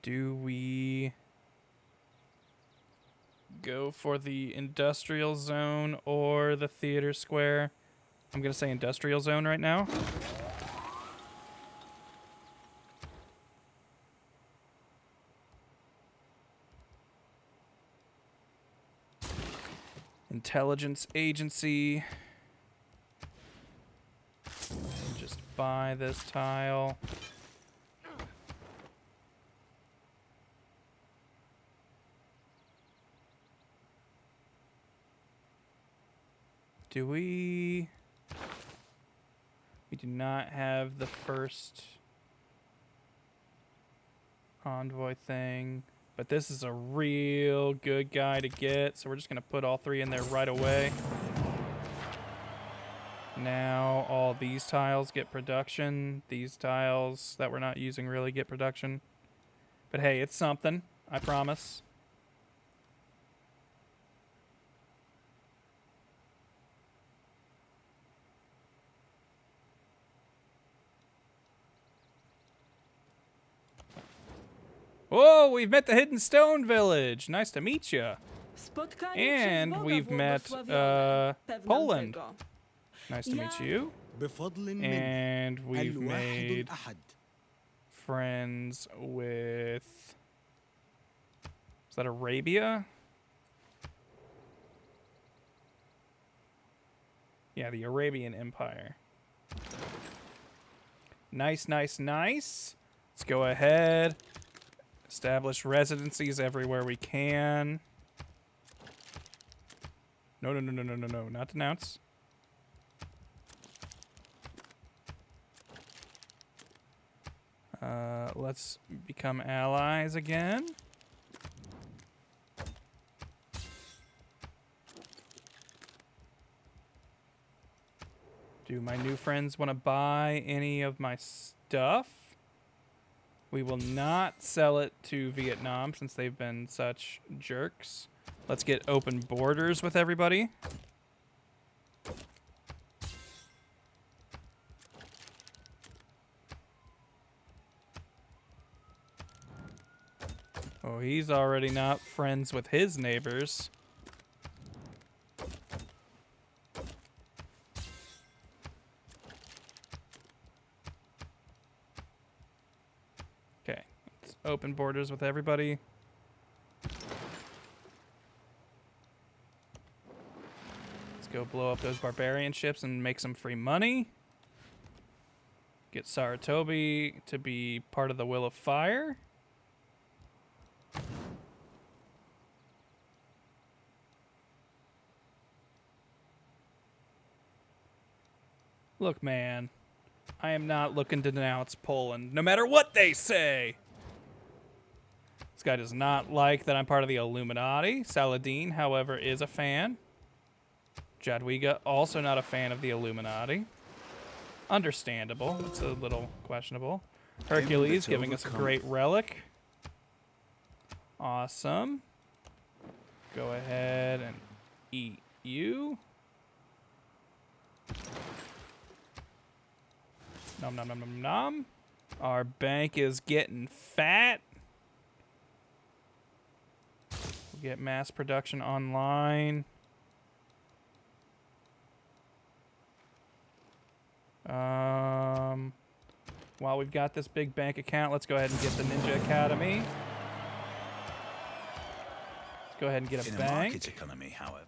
Do we go for the industrial zone or the theater square? I'm going to say industrial zone right now. Intelligence agency. Just buy this tile. Do we... We do not have the first envoy thing. But this is a real good guy to get. So we're just going to put all 3 in there right away. Now all these tiles get production. These tiles that we're not using really get production. But hey, it's something. I promise. Whoa, we've met the Hidden Stone Village. Nice to meet you. And we've met Poland. Nice to meet you. And we've made friends with... Is that Arabia? Yeah, the Arabian Empire. Nice, nice, nice. Let's go ahead. Establish residencies everywhere we can. No, no, no, no, no, no, no. Not denounce. Let's become allies again. Do my new friends want to buy any of my stuff? We will not sell it to Vietnam since they've been such jerks. Let's get open borders with everybody. Oh, he's already not friends with his neighbors. Okay, let's open borders with everybody. Let's go blow up those barbarian ships and make some free money. Get Saratobi to be part of the Will of Fire. Look, man, I am not looking to denounce Poland, no matter what they say. This guy does not like that I'm part of the Illuminati. Saladin, however, is a fan. Jadwiga, also not a fan of the Illuminati. Understandable. It's a little questionable. Hercules giving us a great relic. Awesome. Go ahead and eat you. Nom nom nom nom nom. Our bank is getting fat. We'll get mass production online. While we've got this big bank account, let's go ahead and get the Ninja Academy. Let's go ahead and get a bank. Market economy, however.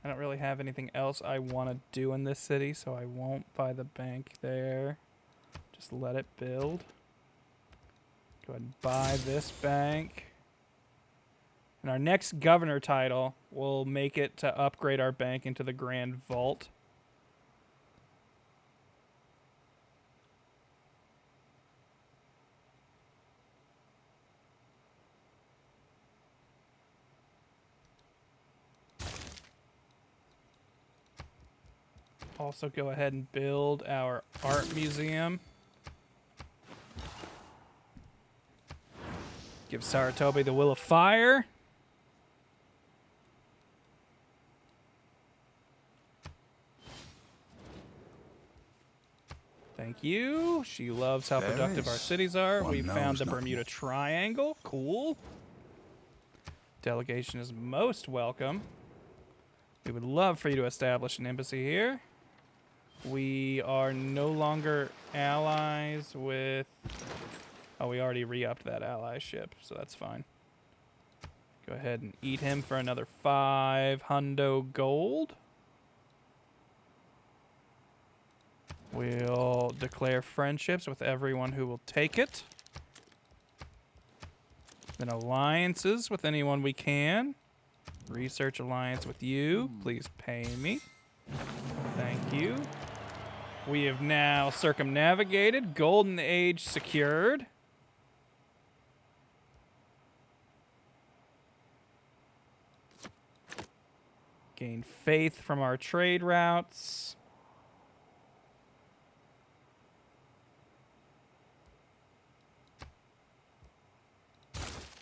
I don't really have anything else I want to do in this city, so I won't buy the bank there. Just let it build. Go ahead and buy this bank. And our next governor title will make it to upgrade our bank into the Grand Vault. Also go ahead and build our art museum. Give Saratobi the Will of Fire. Thank you. She loves how productive our cities are. We found the Bermuda Triangle. Cool. Delegation is most welcome. We would love for you to establish an embassy here. We are no longer allies with... Oh, we already re-upped that allyship, so that's fine. Go ahead and eat him for another 500 gold. We'll declare friendships with everyone who will take it. Then alliances with anyone we can. Research alliance with you. Please pay me. Thank you. We have now circumnavigated. Golden Age secured. Gain faith from our trade routes.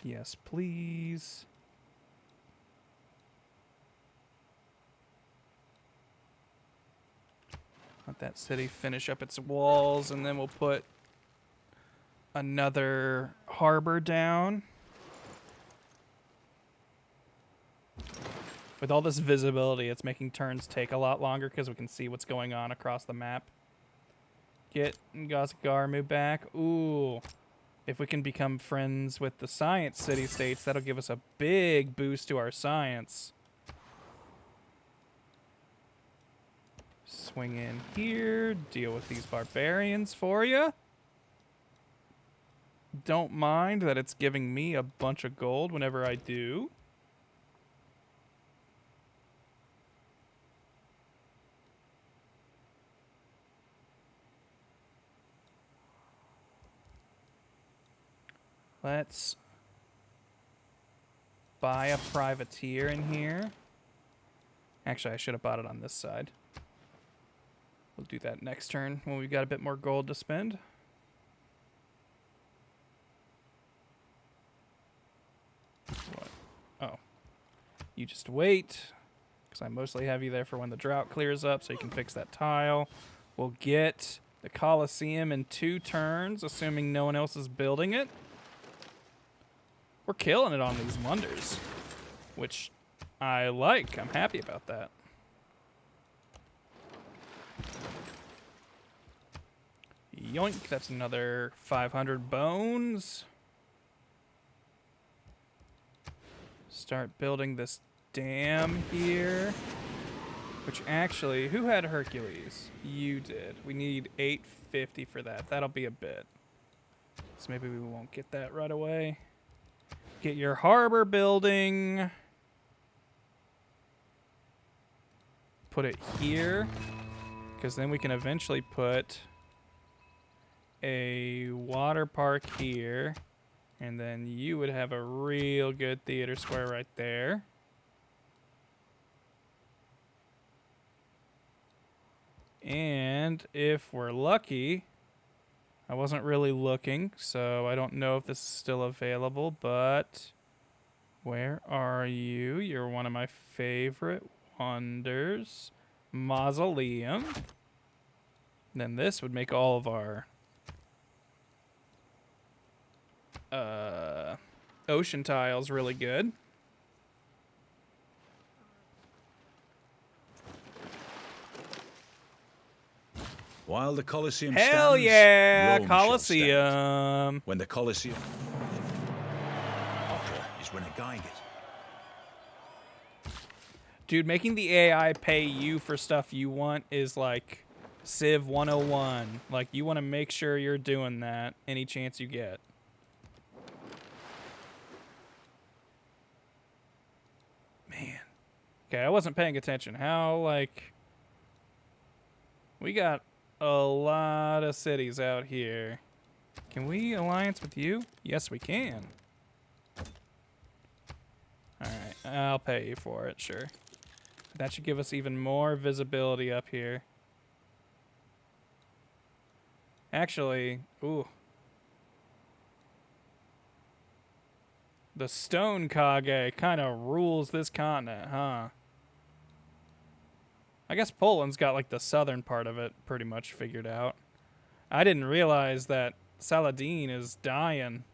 Yes, please. Let that city finish up its walls, and then we'll put another harbor down. With all this visibility, it's making turns take a lot longer because we can see what's going on across the map. Get Ngazgarmu back. Ooh. If we can become friends with the science city-states, that'll give us a big boost to our science. Swing in here. Deal with these barbarians for you. Don't mind that it's giving me a bunch of gold whenever I do. Let's buy a privateer in here. Actually, I should have bought it on this side. We'll do that next turn when we've got a bit more gold to spend. What? Oh. You just wait, because I mostly have you there for when the drought clears up so you can fix that tile. We'll get the Colosseum in 2 turns, assuming no one else is building it. We're killing it on these wonders, which I like. I'm happy about that. Yoink, that's another 500 bones. Start building this dam here. Which actually, who had Hercules? You did. We need 850 for that. That'll be a bit. So maybe we won't get that right away. Get your harbor building. Put it here. Because then we can eventually put a water park here. And then you would have a real good theater square right there. And if we're lucky, I wasn't really looking, so I don't know if this is still available, but where are you? You're one of my favorite wonders. Mausoleum. Then this would make all of our ocean tiles really good. While the Colosseum Hell stands, yeah, Rome shall stand. Colosseum. When the Colosseum... Otter is when a guy gets... Dude, making the AI pay you for stuff you want is like Civ 101. Like, you want to make sure you're doing that any chance you get. Man. Okay, I wasn't paying attention. How, like... We got a lot of cities out here. Can we alliance with you? Yes, we can. Alright, I'll pay you for it, sure. That should give us even more visibility up here. Actually, ooh. The Stone Kage kind of rules this continent, huh? I guess Poland's got like the southern part of it pretty much figured out. I didn't realize that Saladin is dying.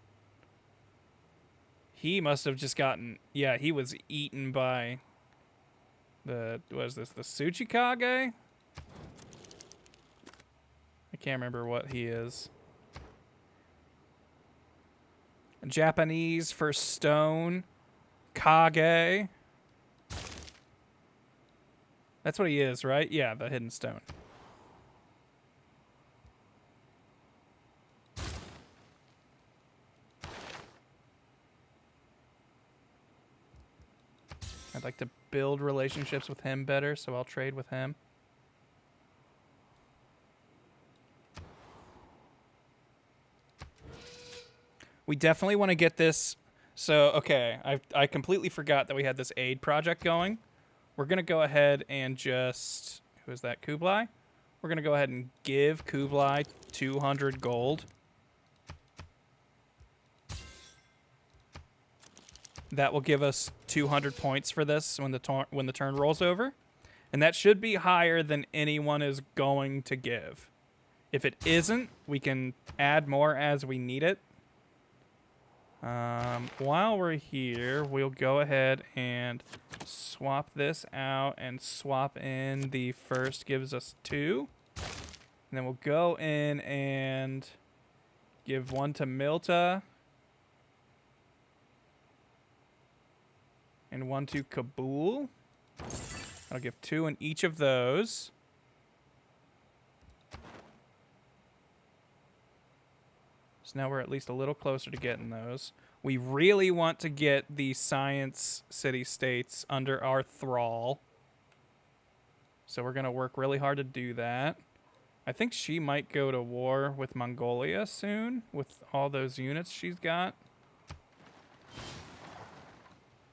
He must have just gotten... Yeah, he was eaten by the... What is this? The Tsuchikage? I can't remember what he is. Japanese for stone. Kage. That's what he is, right? Yeah, the hidden stone. I'd like to build relationships with him better, so I'll trade with him. We definitely want to get this. So, okay, I completely forgot that we had this aid project going. We're going to go ahead and just... Who is that? Kublai? We're going to go ahead and give Kublai 200 gold. That will give us 200 points for this when the turn rolls over. And that should be higher than anyone is going to give. If it isn't, we can add more as we need it. While we're here, we'll go ahead and swap this out and swap in the first gives us 2. And then we'll go in and give 1 to Milta. And 1 to Kabul. I'll give 2 in each of those. So now we're at least a little closer to getting those. We really want to get the science city-states under our thrall. So we're going to work really hard to do that. I think she might go to war with Mongolia soon with all those units she's got.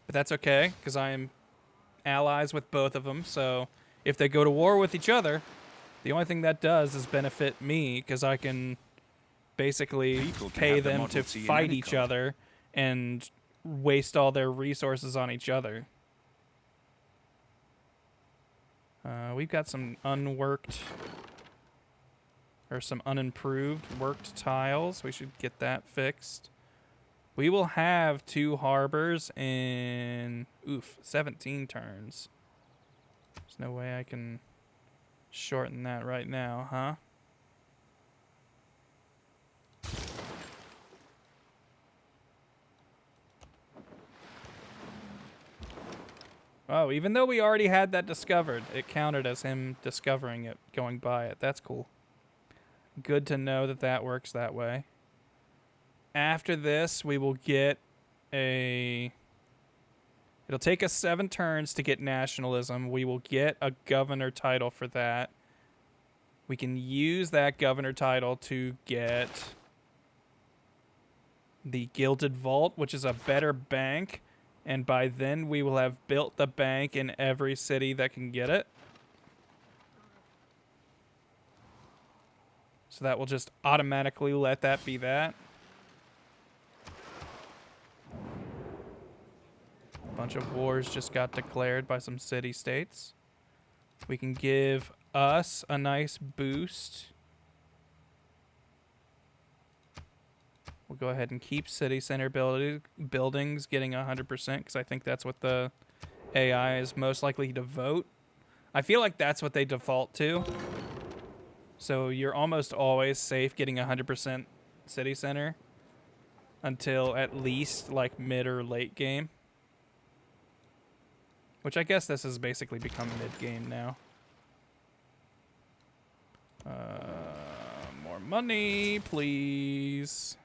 But that's okay, because I am allies with both of them. So if they go to war with each other, the only thing that does is benefit me, because I can basically pay them to fight each other and waste all their resources on each other. We've got some unworked, or some unimproved worked tiles. We should get that fixed. We will have 2 harbors in, 17 turns. There's no way I can shorten that right now, huh? Oh, even though we already had that discovered, it counted as him discovering it, going by it. That's cool. Good to know that that works that way. After this, we will get a... It'll take us 7 turns to get nationalism. We will get a governor title for that. We can use that governor title to get the Gilded Vault, which is a better bank. And by then, we will have built the bank in every city that can get it. So that will just automatically let that be that. A bunch of wars just got declared by some city-states. We can give us a nice boost. We'll go ahead and keep city center buildings getting 100%, because I think that's what the AI is most likely to vote. I feel like that's what they default to. So you're almost always safe getting 100% city center until at least like mid or late game. Which I guess this has basically become mid game now. More money, please.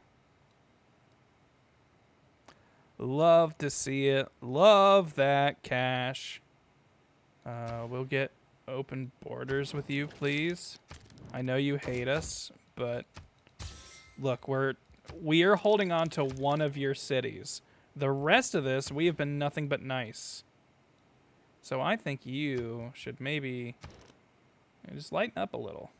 Love to see it. Love that cash. We'll get open borders with you, please. I know you hate us, but look, we are holding on to one of your cities. The rest of this, we have been nothing but nice. So I think you should maybe just lighten up a little.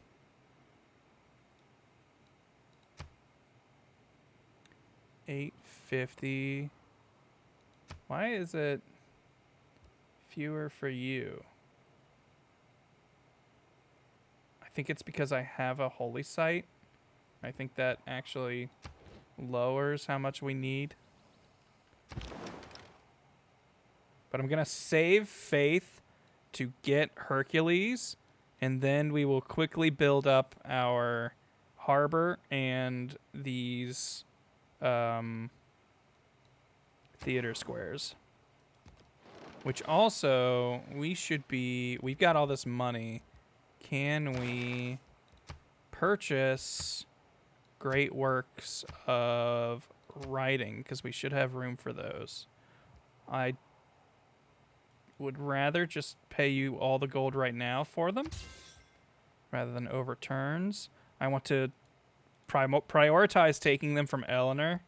$850. Why is it fewer for you? I think it's because I have a holy site. I think that actually lowers how much we need. But I'm going to save faith to get Hercules, and then we will quickly build up our harbor and these theater squares. Which also, we've got all this money. Can we purchase great works of writing? Because we should have room for those. I would rather just pay you all the gold right now for them rather than overturns. I want to prioritize taking them from Eleanor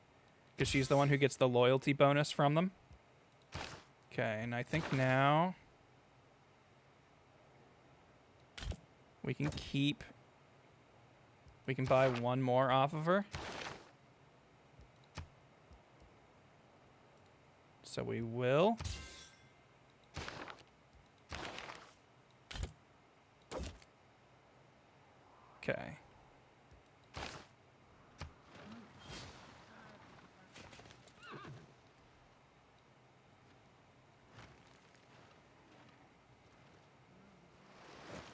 because she's the one who gets the loyalty bonus from them. Okay, and I think now we can buy one more off of her. So we will. Okay.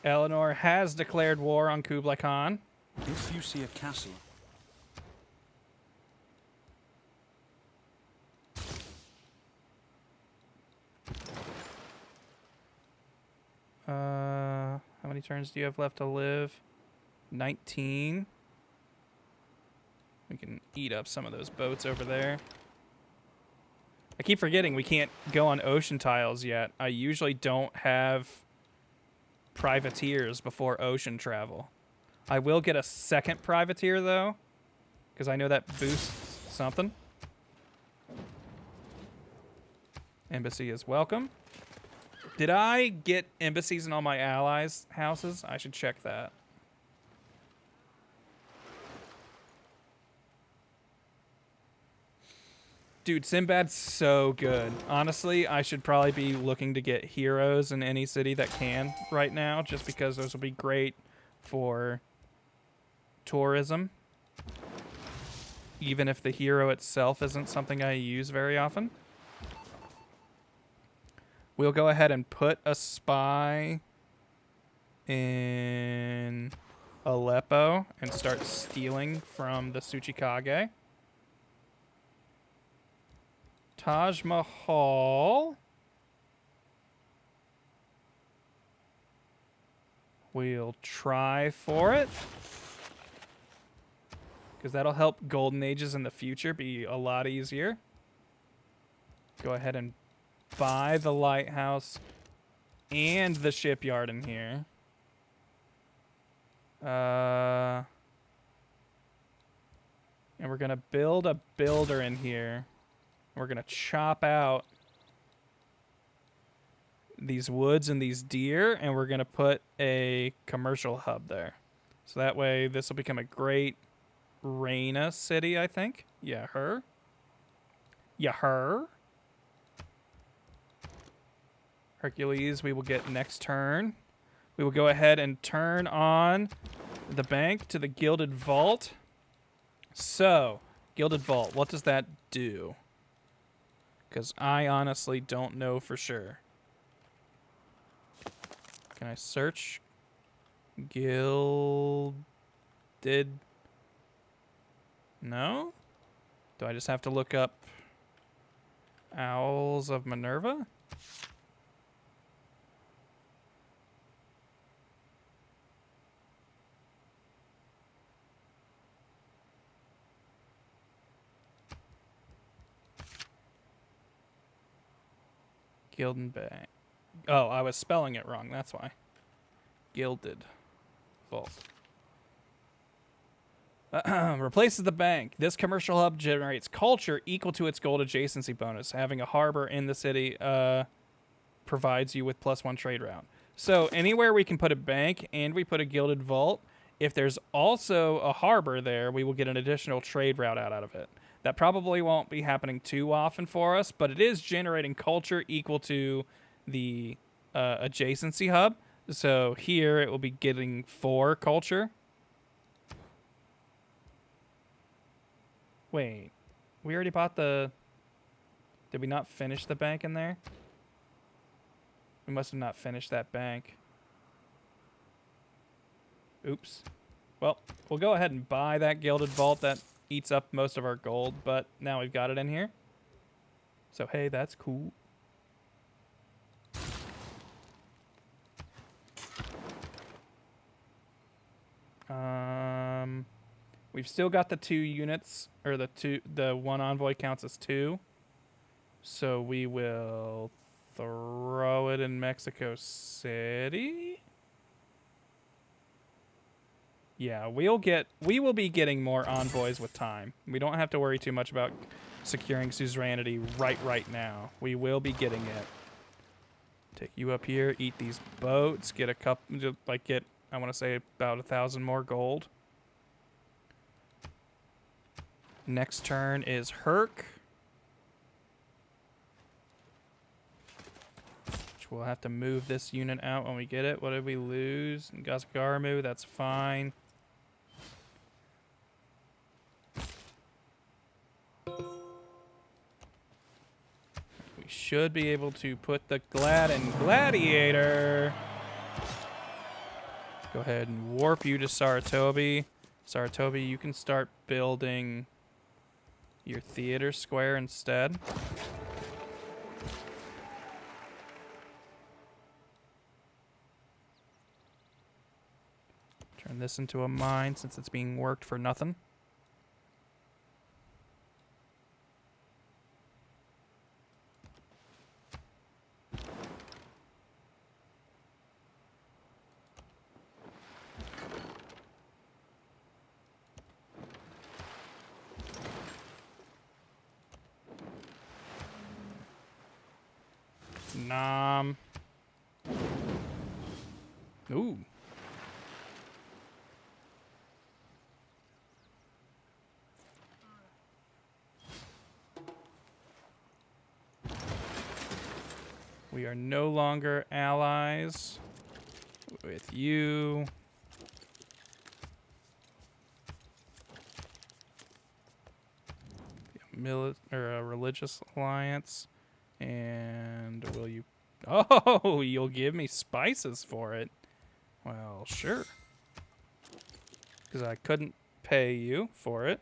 Eleanor has declared war on Kublai Khan. If you see a castle, How many turns do you have left to live? 19. We can eat up some of those boats over there. I keep forgetting we can't go on ocean tiles yet. I usually don't have privateers before ocean travel. I will get a second privateer, though, because I know that boosts something. Embassy is welcome. Did I get embassies in all my allies' houses? I should check that. Dude, Sinbad's so good. Honestly, I should probably be looking to get heroes in any city that can right now, just because those will be great for tourism. Even if the hero itself isn't something I use very often. We'll go ahead and put a spy in Aleppo and start stealing from the Tsuchikage. Taj Mahal. We'll try for it. Because that'll help Golden Ages in the future be a lot easier. Go ahead and buy the lighthouse and the shipyard in here. And we're going to build a builder in here. We're going to chop out these woods and these deer, and we're going to put a commercial hub there. So that way this will become a great Reina city, I think. Yeah, her. Yeah, her. Hercules, we will get next turn. We will go ahead and turn on the bank to the Gilded Vault. So, Gilded Vault, what does that do? Because I honestly don't know for sure. Can I search? Gilded... No? Do I just have to look up Owls of Minerva? Gilded Bank. Oh, I was spelling it wrong. That's why. Gilded Vault. Replaces the bank. This commercial hub generates culture equal to its gold adjacency bonus. Having a harbor in the city provides you with +1 trade route. So anywhere we can put a bank and we put a Gilded Vault, if there's also a harbor there, we will get an additional trade route out of it. That probably won't be happening too often for us, but it is generating culture equal to the adjacency hub. So here it will be getting 4 culture. Wait, we already bought the... Did we not finish the bank in there? We must have not finished that bank. Oops. Well, we'll go ahead and buy that Gilded Vault. That eats up most of our gold, but now we've got it in here. So, hey, that's cool. We've still got the 2 units, or the 1 envoy counts as 2. So we will throw it in Mexico City. Yeah, we will be getting more envoys with time. We don't have to worry too much about securing suzerainty right now. We will be getting it. Take you up here, eat these boats, get a couple, get, I want to say about 1,000 more gold. Next turn is Herc. Which we'll have to move this unit out when we get it. What did we lose? Gasgarmu, that's fine. We should be able to put the Gladiator. Go ahead and warp you to Saratobi. Saratobi, you can start building your theater square instead. Turn this into a mine since it's being worked for nothing. Nom. Ooh. We are no longer allies with you. A religious alliance. And will you... Oh, you'll give me spices for it. Well, sure. Because I couldn't pay you for it.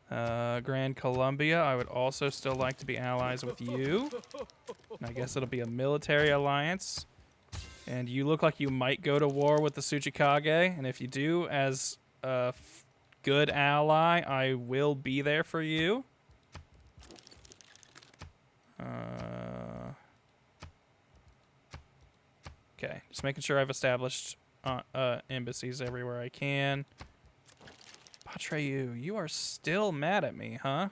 Grand Columbia, I would also still like to be allies with you. And I guess it'll be a military alliance. And you look like you might go to war with the Tsuchikage. And if you do, as a good ally, I will be there for you. Okay, just making sure I've established embassies everywhere I can. Patreyu, you are still mad at me, huh?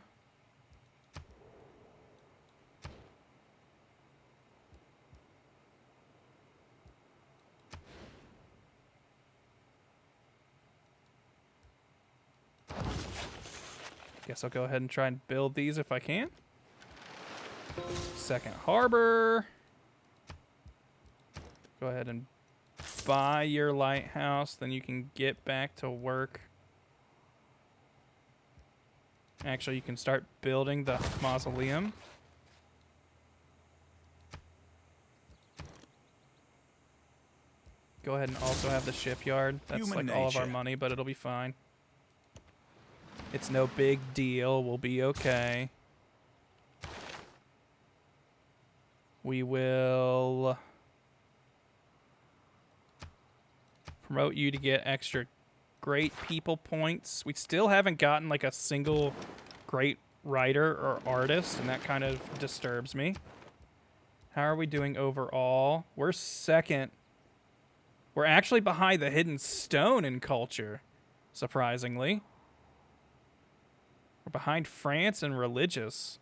Guess I'll go ahead and try and build these if I can. Second harbor. Go ahead and buy your lighthouse, then you can get back to work. Actually, you can start building the mausoleum. Go ahead and also have the shipyard. That's Human like all of our nature. money, but it'll be fine. It's no big deal. We'll be okay. We will promote you to get extra great people points. We still haven't gotten like a single great writer or artist, and that kind of disturbs me. How are we doing overall? We're second. We're actually behind the Hidden Stone in culture, surprisingly. We're behind France in religious.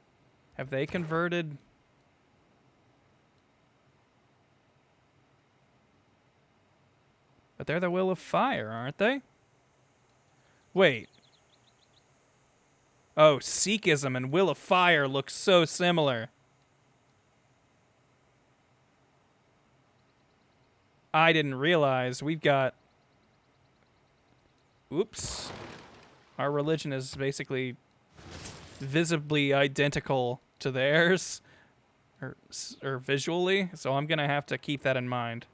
Have they converted? But they're the Will of Fire, aren't they? Wait. Oh, Sikhism and Will of Fire look so similar. I didn't realize we've got... Oops. Our religion is basically visibly identical to theirs. Or visually. So I'm going to have to keep that in mind.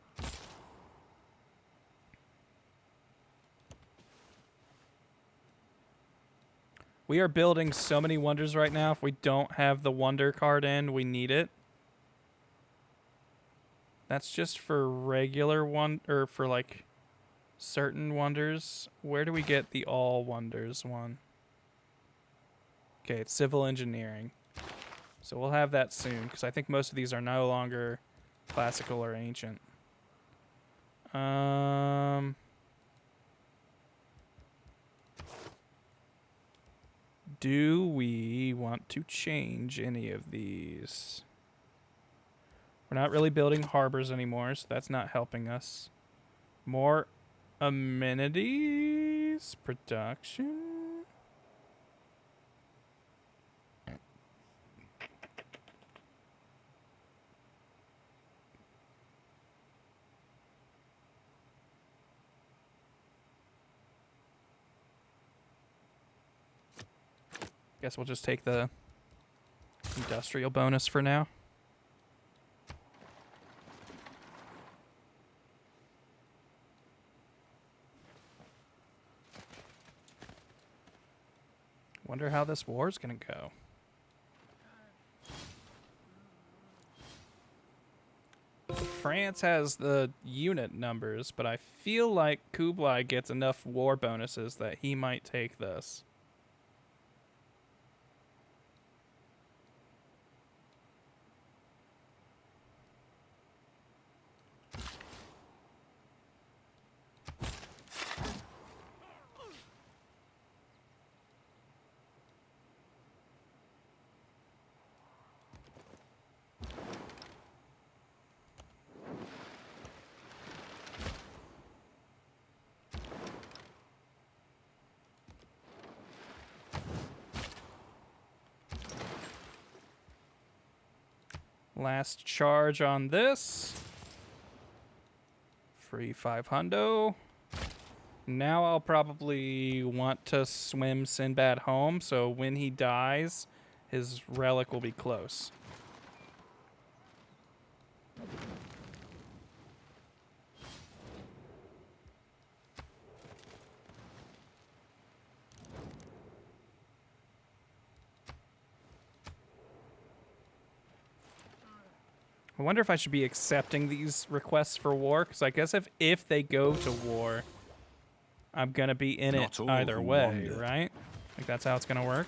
We are building so many wonders right now. If we don't have the wonder card in, we need it. That's just for regular one, or for like certain wonders. Where do we get the all wonders one? Okay, it's civil engineering. So we'll have that soon, because I think most of these are no longer classical or ancient. Do we want to change any of these? We're not really building harbors anymore, so that's not helping us. More amenities? Production? Guess we'll just take the industrial bonus for now. Wonder how this war's gonna go. France has the unit numbers, but I feel like Kublai gets enough war bonuses that he might take this. Last charge on this. Free 500. Now I'll probably want to swim Sinbad home, so when he dies, his relic will be close. I wonder if I should be accepting these requests for war, because I guess if they go to war, I'm going to be in it either way, right? Like that's how it's going to work.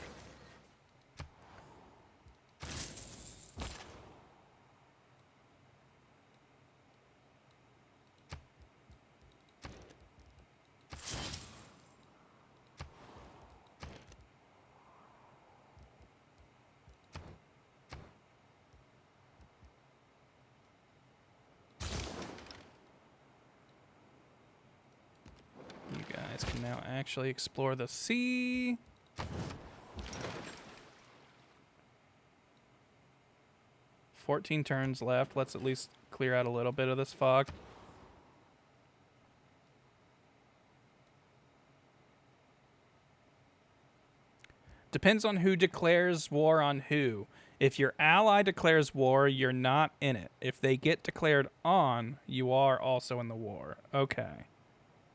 Now actually explore the sea. "14 turns left. Let's at least clear out a little bit of this fog. Depends on who declares war on who. If your ally declares war, you're not in it. If they get declared on, you are also in the war. Okay.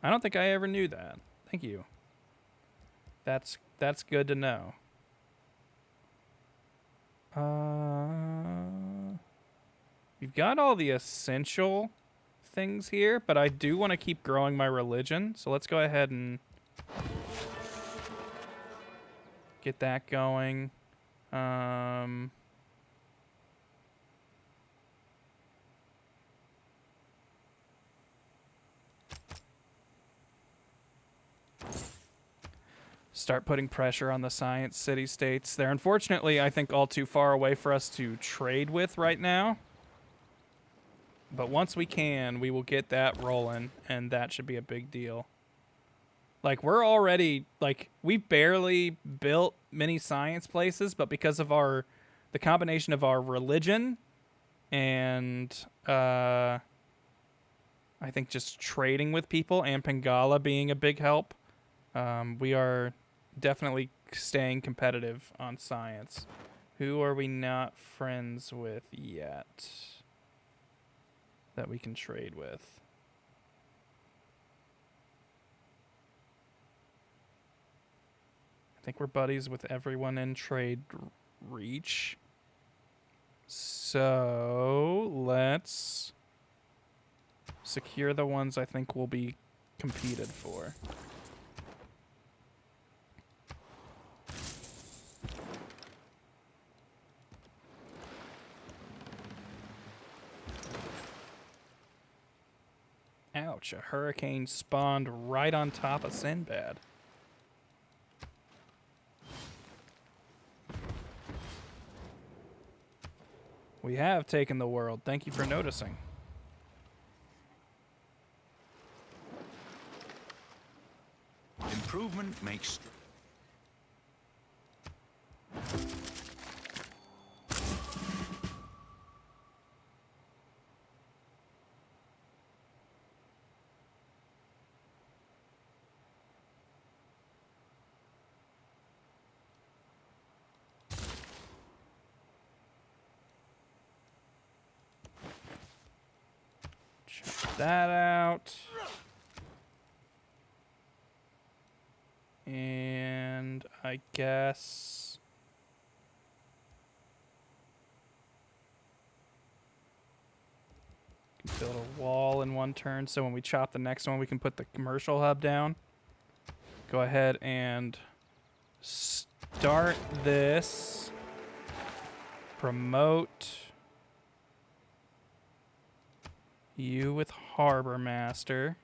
I don't think I ever knew that. Thank you. That's good to know. We've got all the essential things here, but I do want to keep growing my religion. So let's go ahead and get that going. Start putting pressure on the science city-states. They're unfortunately, I think, all too far away for us to trade with right now. But once we can, we will get that rolling, and that should be a big deal. Like, we're already, like, we've barely built many science places, but because of the combination of our religion and, I think just trading with people and Pingala being a big help, we are definitely staying competitive on science. Who are we not friends with yet that we can trade with? I think we're buddies with everyone in trade reach. So let's secure the ones I think will be competed for. Ouch, a hurricane spawned right on top of Sinbad. We have taken the world. Thank you for noticing. Improvement makes... Check that out. And I guess... build a wall in one turn, so when we chop the next one, we can put the commercial hub down. Go ahead and start this. Promote you with Harbor Master.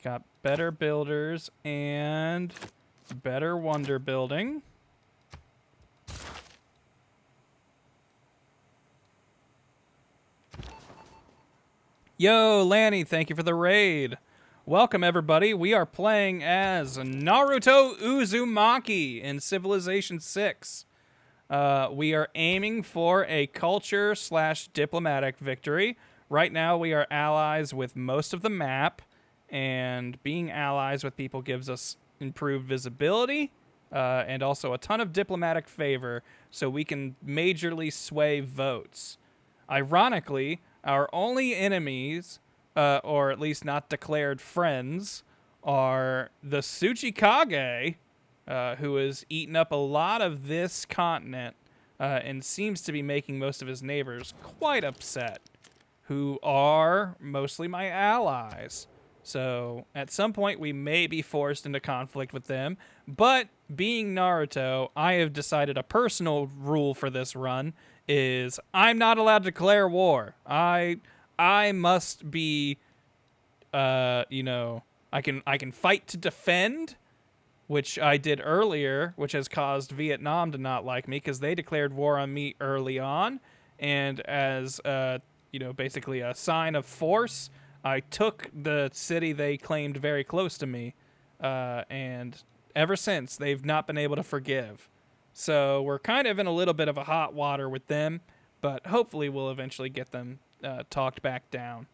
Got better builders and better wonder building. Yo, Lanny, thank you for the raid. Welcome, everybody. We are playing as Naruto Uzumaki in Civilization 6. We are aiming for a culture/diplomatic victory. Right now, we are allies with most of the map, and being allies with people gives us improved visibility and also a ton of diplomatic favor, so we can majorly sway votes. Ironically, our only enemies, or at least not declared friends, are the Tsuchikage, who has eaten up a lot of this continent and seems to be making most of his neighbors quite upset, who are mostly my allies. So at some point we may be forced into conflict with them, but being Naruto, I have decided a personal rule for this run is I'm not allowed to declare war. I must be, you know, I can fight to defend, which I did earlier, which has caused Vietnam to not like me because they declared war on me early on, and as you know, basically a sign of force, I took the city they claimed very close to me, and ever since they've not been able to forgive. So we're kind of in a little bit of a hot water with them, but hopefully we'll eventually get them talked back down.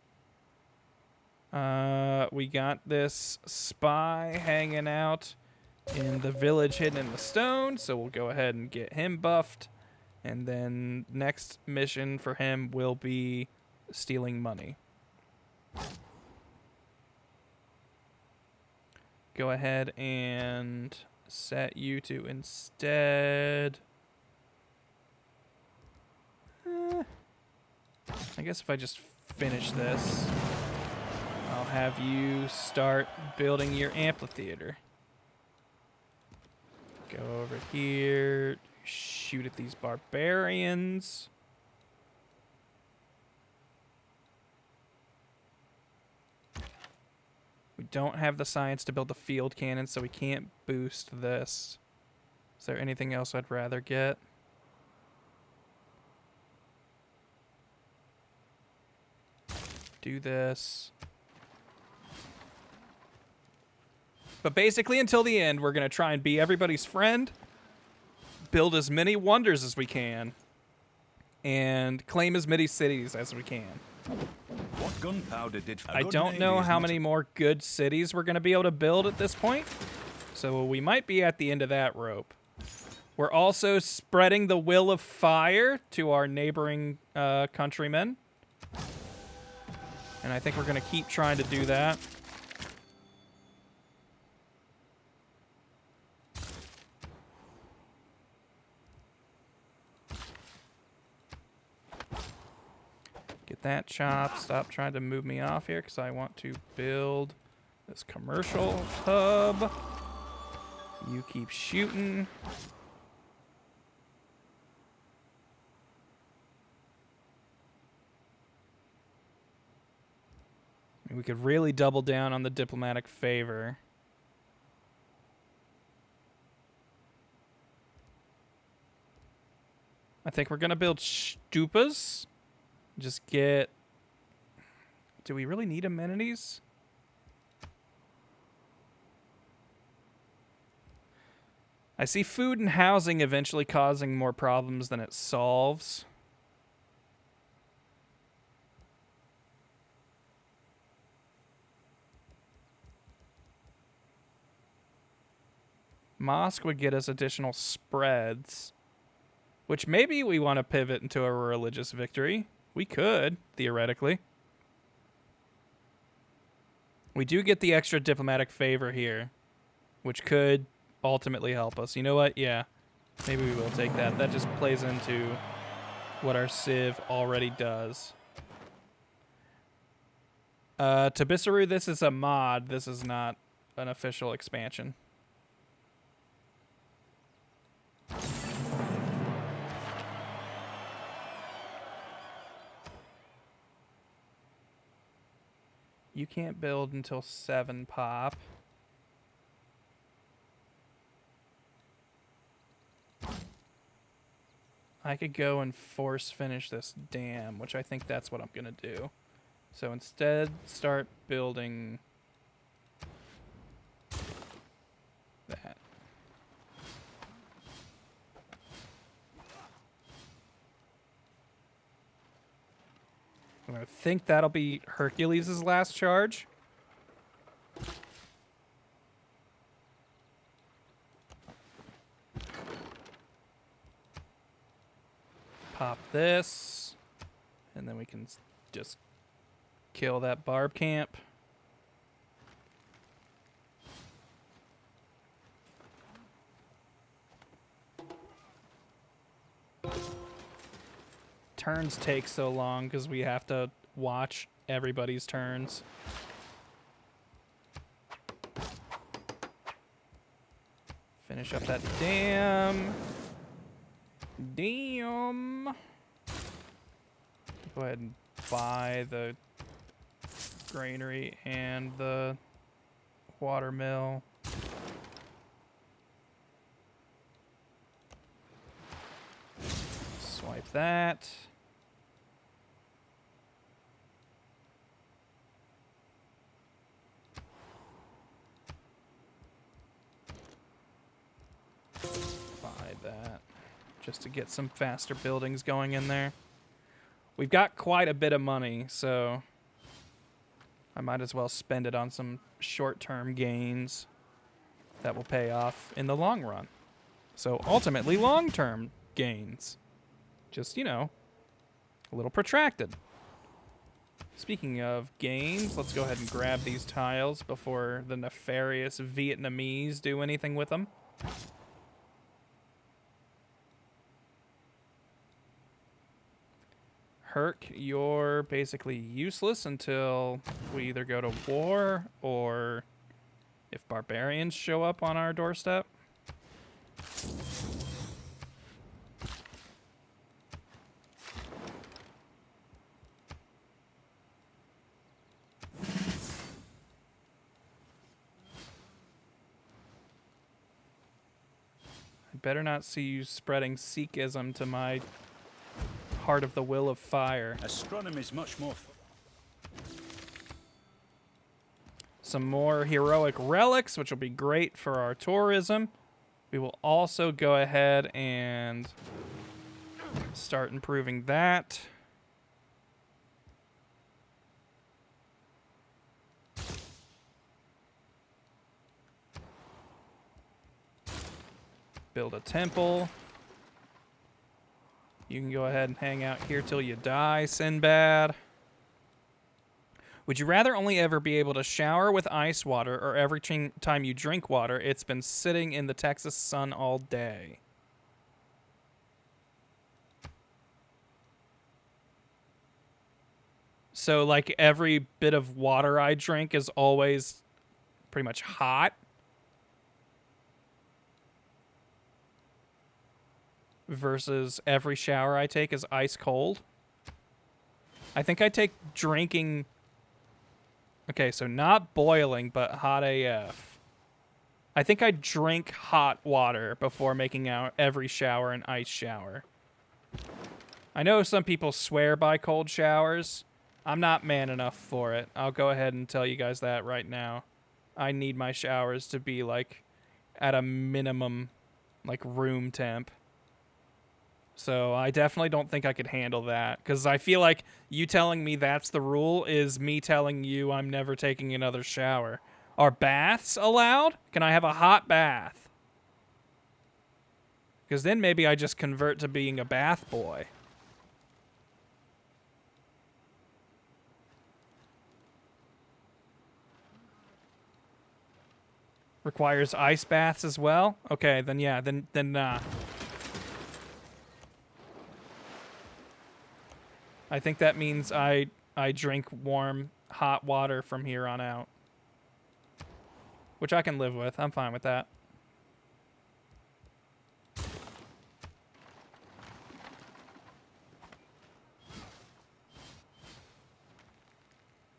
We got this spy hanging out in the village hidden in the stone, so we'll go ahead and get him buffed. And then next mission for him will be stealing money. Go ahead and set you to instead. I guess if I just finish this, I'll have you start building your amphitheater. Go over here, shoot at these barbarians. We don't have the science to build the field cannon, so we can't boost this. Is there anything else I'd rather get? Do this. But basically, until the end, we're going to try and be everybody's friend, build as many wonders as we can, and claim as many cities as we can. What gunpowder did I don't know how many more good cities we're going to be able to build at this point, so we might be at the end of that rope. We're also spreading the will of fire to our neighboring countrymen, and I think we're going to keep trying to do that. Get that chopped. Stop trying to move me off here because I want to build this commercial hub. You keep shooting. We could really double down on the diplomatic favor. I think we're going to build stupas. Just get... Do we really need amenities? I see food and housing eventually causing more problems than it solves. Mosque would get us additional spreads, which maybe we want to pivot into a religious victory. We could, theoretically. We do get the extra diplomatic favor here, which could ultimately help us. You know what? Yeah, maybe we will take that. That just plays into what our Civ already does. Tabisaru, this is a mod. This is not an official expansion. You can't build until 7 pop. I could go and force finish this dam, which I think that's what I'm going to do. So instead, start building that. I think that'll be Hercules' last charge. Pop this, and then we can just kill that barb camp. Turns take so long because we have to watch everybody's turns. Finish up that dam. Damn. Go ahead and buy the granary and the watermill. Swipe that. Buy that. Just to get some faster buildings going in there. We've got quite a bit of money, so I might as well spend it on some short-term gains that will pay off in the long run. So ultimately, long-term gains. Just, you know, a little protracted. Speaking of gains, let's go ahead and grab these tiles before the nefarious Vietnamese do anything with them. Herc, you're basically useless until we either go to war or if barbarians show up on our doorstep. I better not see you spreading Sikhism to my Heart of the Will of Fire. Astronomy is much more. Some more heroic relics, which will be great for our tourism. We will also go ahead and start improving that. Build a temple. You can go ahead and hang out here till you die, Sinbad. Would you rather only ever be able to shower with ice water, or every time you drink water, it's been sitting in the Texas sun all day? So, like, every bit of water I drink is always pretty much hot? Versus every shower I take is ice cold? I think I take drinking Okay, so not boiling, but hot AF. I think I drink hot water before making out every shower an ice shower. I know some people swear by cold showers. I'm not man enough for it. I'll go ahead and tell you guys that right now. I need my showers to be, like, at a minimum, like, room temp. So I definitely don't think I could handle that. Because I feel like you telling me that's the rule is me telling you I'm never taking another shower. Are baths allowed? Can I have a hot bath? Because then maybe I just convert to being a bath boy. Requires ice baths as well? Okay, then yeah, then I think that means I drink warm, hot water from here on out. Which I can live with. I'm fine with that.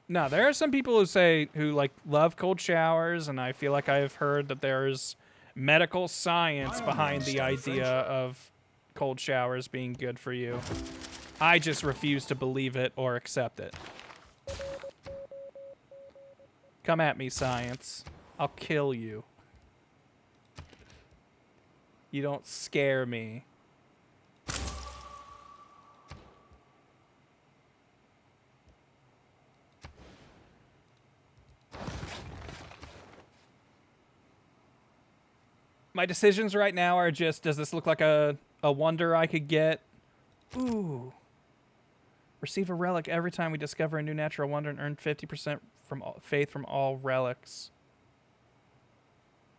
No, there are some people who like love cold showers, and I feel like I've heard that there's medical science behind the idea of cold showers being good for you. I just refuse to believe it or accept it. Come at me, science. I'll kill you. You don't scare me. My decisions right now are just, does this look like a wonder I could get? Ooh. Receive a relic every time we discover a new natural wonder and earn 50% from faith from all relics.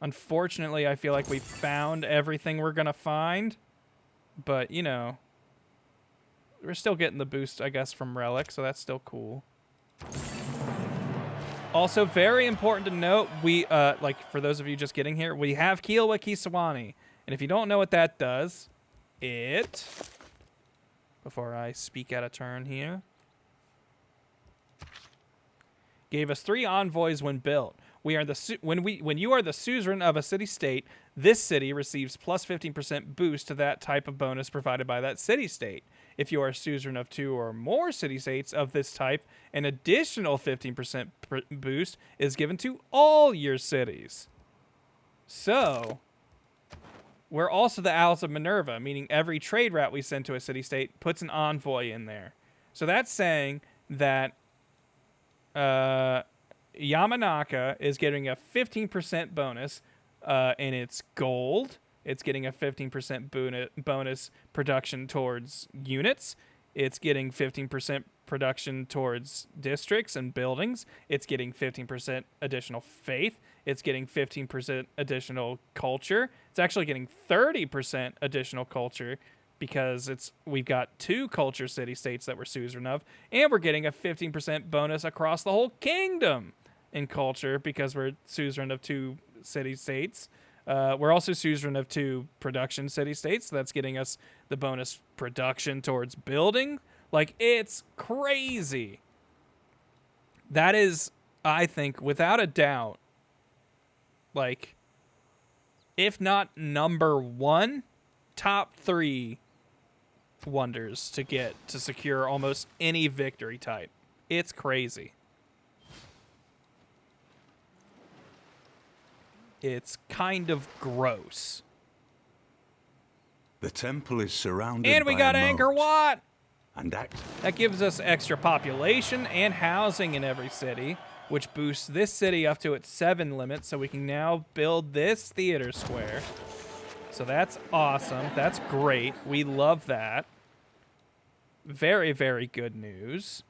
Unfortunately, I feel like we found everything we're going to find. But, you know, we're still getting the boost, I guess, from relics, so that's still cool. Also, very important to note, we, like, for those of you just getting here, we have Kiowa Kisawani. And if you don't know what that does, it... Before I speak out of turn here. Gave us 3 envoys when built. We are the when you are the suzerain of a city-state, this city receives plus 15% boost to that type of bonus provided by that city-state. If you are suzerain of 2 or more city-states of this type, an additional 15% boost is given to all your cities. So, we're also the Owls of Minerva, meaning every trade route we send to a city-state puts an envoy in there. So that's saying that Yamanaka is getting a 15% bonus in its gold. It's getting a 15% bonus production towards units. It's getting 15% production towards districts and buildings. It's getting 15% additional faith. It's getting 15% additional culture. It's actually getting 30% additional culture because we've got 2 culture city-states that we're suzerain of, and we're getting a 15% bonus across the whole kingdom in culture because we're suzerain of 2 city-states. We're also suzerain of 2 production city-states, so that's getting us the bonus production towards building. Like, it's crazy. That is, I think, without a doubt, like, if not number 1, top 3 wonders to get to secure almost any victory type. It's crazy. It's kind of gross. The temple is surrounded and we by got a Angkor moat, Wat. and That gives us extra population and housing in every city, which boosts this city up to its 7 limit, so we can now build this theater square. So that's awesome. That's great. We love that. Very, very good news.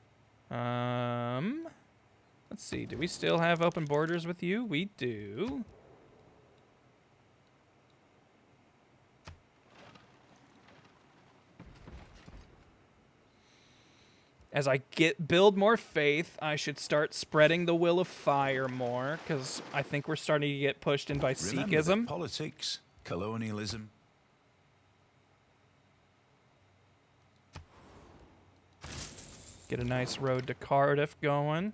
Let's see. Do we still have open borders with you? We do. As I build more faith, I should start spreading the will of fire more, because I think we're starting to get pushed in by remember Sikhism. that politics, colonialism. Get a nice road to Cardiff going.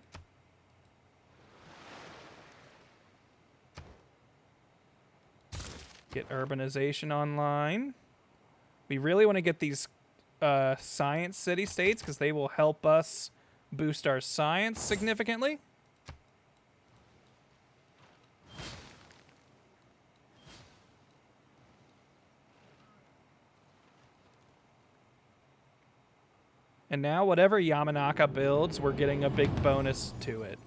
Get urbanization online. We really want to get these science city-states because they will help us boost our science significantly. And now whatever Yamanaka builds, we're getting a big bonus to it.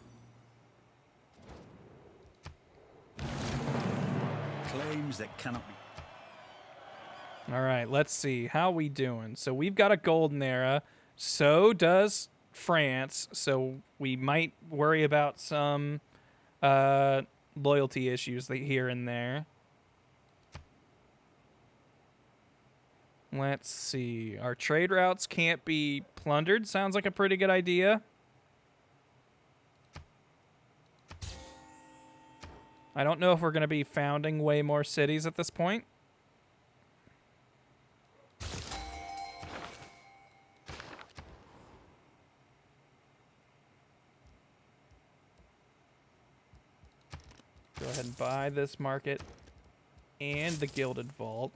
Claims that cannot be. All right, let's see. How we doing? So we've got a golden era. So does France. So we might worry about some loyalty issues here and there. Let's see. Our trade routes can't be plundered. Sounds like a pretty good idea. I don't know if we're going to be founding way more cities at this point. Go ahead and buy this market and the Gilded Vault.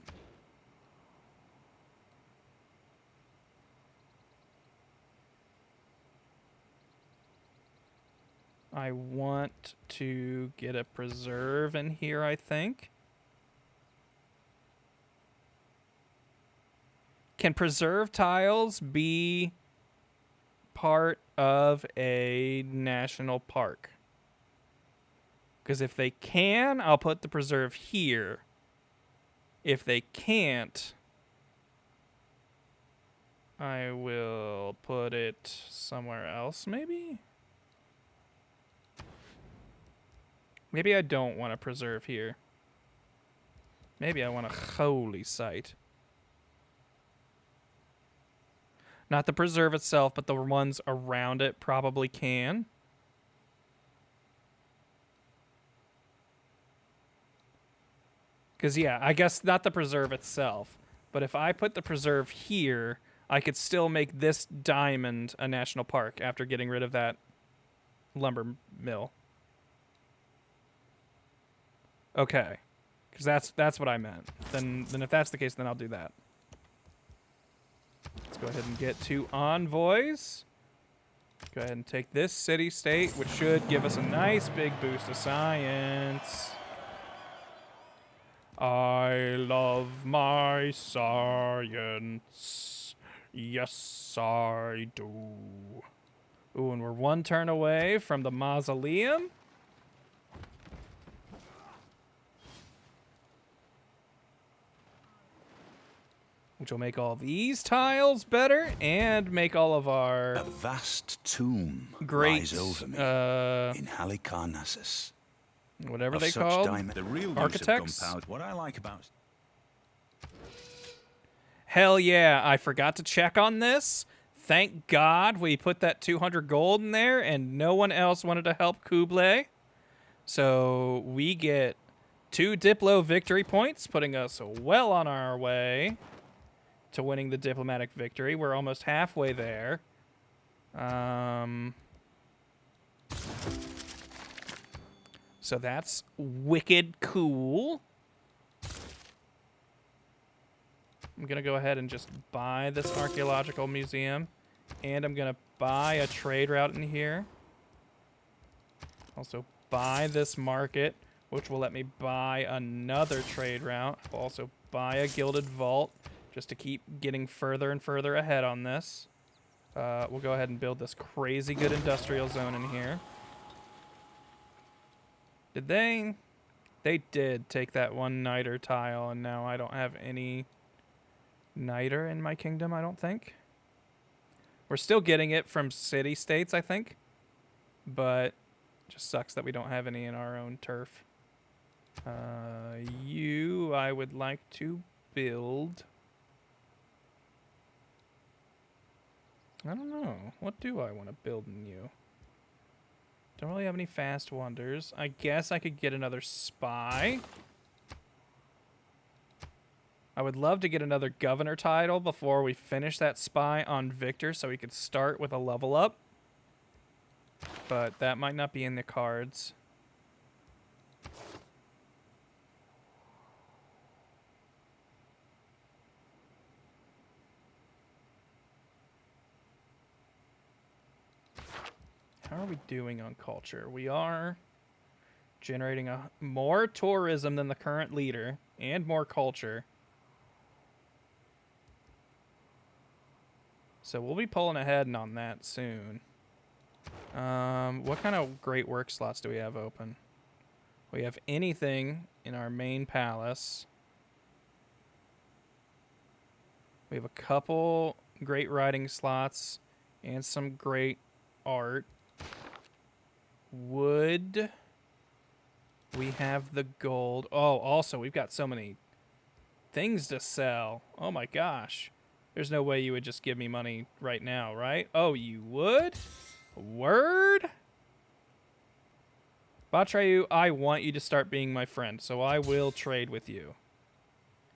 I want to get a preserve in here, I think. Can preserve tiles be part of a national park? Because if they can, I'll put the preserve here. If they can't, I will put it somewhere else, maybe? Maybe I don't want to preserve here. Maybe I want a holy site. Not the preserve itself, but the ones around it probably can. Because, yeah, I guess not the preserve itself. But if I put the preserve here, I could still make this diamond a national park after getting rid of that lumber mill. Okay. Because that's what I meant. Then if that's the case, then I'll do that. Let's go ahead and get 2 envoys. Go ahead and take this city-state, which should give us a nice big boost of science. I love my science. Yes, I do. Ooh, and we're 1 turn away from the mausoleum. Which will make all these tiles better and make all of our A vast tomb great lies over me in Halicarnassus. whatever Of they such call the real use architects. of gunpowder. What I like about Hell yeah, I forgot to check on this. Thank God we put that 200 gold in there and no one else wanted to help Kublai. So we get 2 Diplo victory points, putting us well on our way to winning the diplomatic victory. We're almost halfway there. So that's wicked cool. I'm going to go ahead and just buy this archaeological museum. And I'm going to buy a trade route in here. Also buy this market, which will let me buy another trade route. I'll also buy a gilded vault just to keep getting further and further ahead on this. We'll go ahead and build this crazy good industrial zone in here. Did they? They did take that 1 niter tile, and now I don't have any niter in my kingdom, I don't think. We're still getting it from city-states, I think. But it just sucks that we don't have any in our own turf. You, I would like to build. I don't know. What do I want to build in you? Don't really have any fast wonders. I guess I could get another spy. I would love to get another governor title before we finish that spy on Victor so we could start with a level up. But that might not be in the cards. How are we doing on culture? We are generating more tourism than the current leader and more culture. So we'll be pulling ahead on that soon. What kind of great work slots do we have open? We have anything in our main palace. We have a couple great writing slots and some great art. Wood. We have the gold. Oh, also, we've got so many things to sell. Oh my gosh. There's no way you would just give me money right now, right? Oh, you would? Word? Batreyu, I want you to start being my friend, so I will trade with you.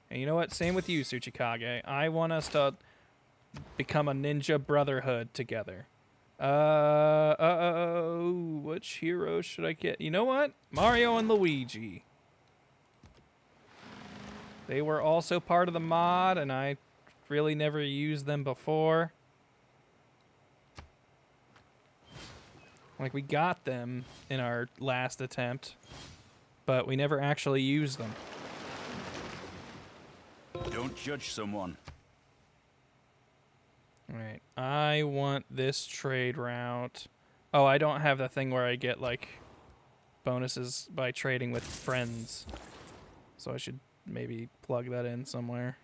And you know what? Same with you, Tsuchikage. I want us to become a ninja brotherhood together. Which hero should I get? You know what? Mario and Luigi. They were also part of the mod, and I really never used them before. Like, we got them in our last attempt, but we never actually used them. Don't judge someone. Alright, I want this trade route. Oh, I don't have the thing where I get, like, bonuses by trading with friends. So I should maybe plug that in somewhere.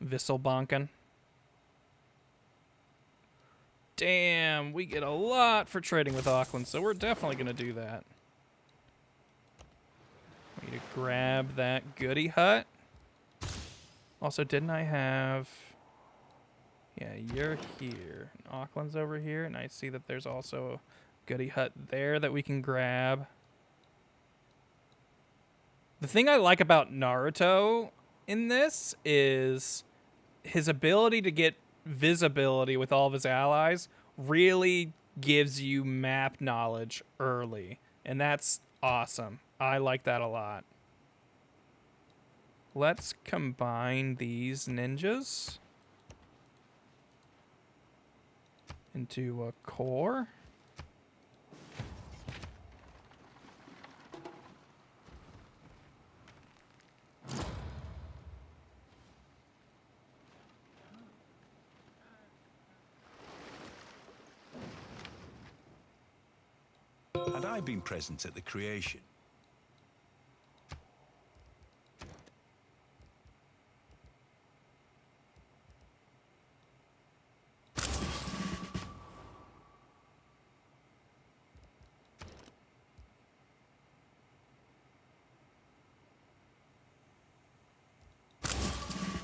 Visselbanken. Damn, we get a lot for trading with Auckland, so we're definitely going to do that. We need to grab that goody hut. Also, didn't I have... Yeah, you're here. Auckland's over here, and I see that there's also a goody hut there that we can grab. The thing I like about Naruto in this is his ability to get visibility with all of his allies really gives you map knowledge early, and that's awesome. I like that a lot. Let's combine these ninjas into a core. Had I been present at the creation,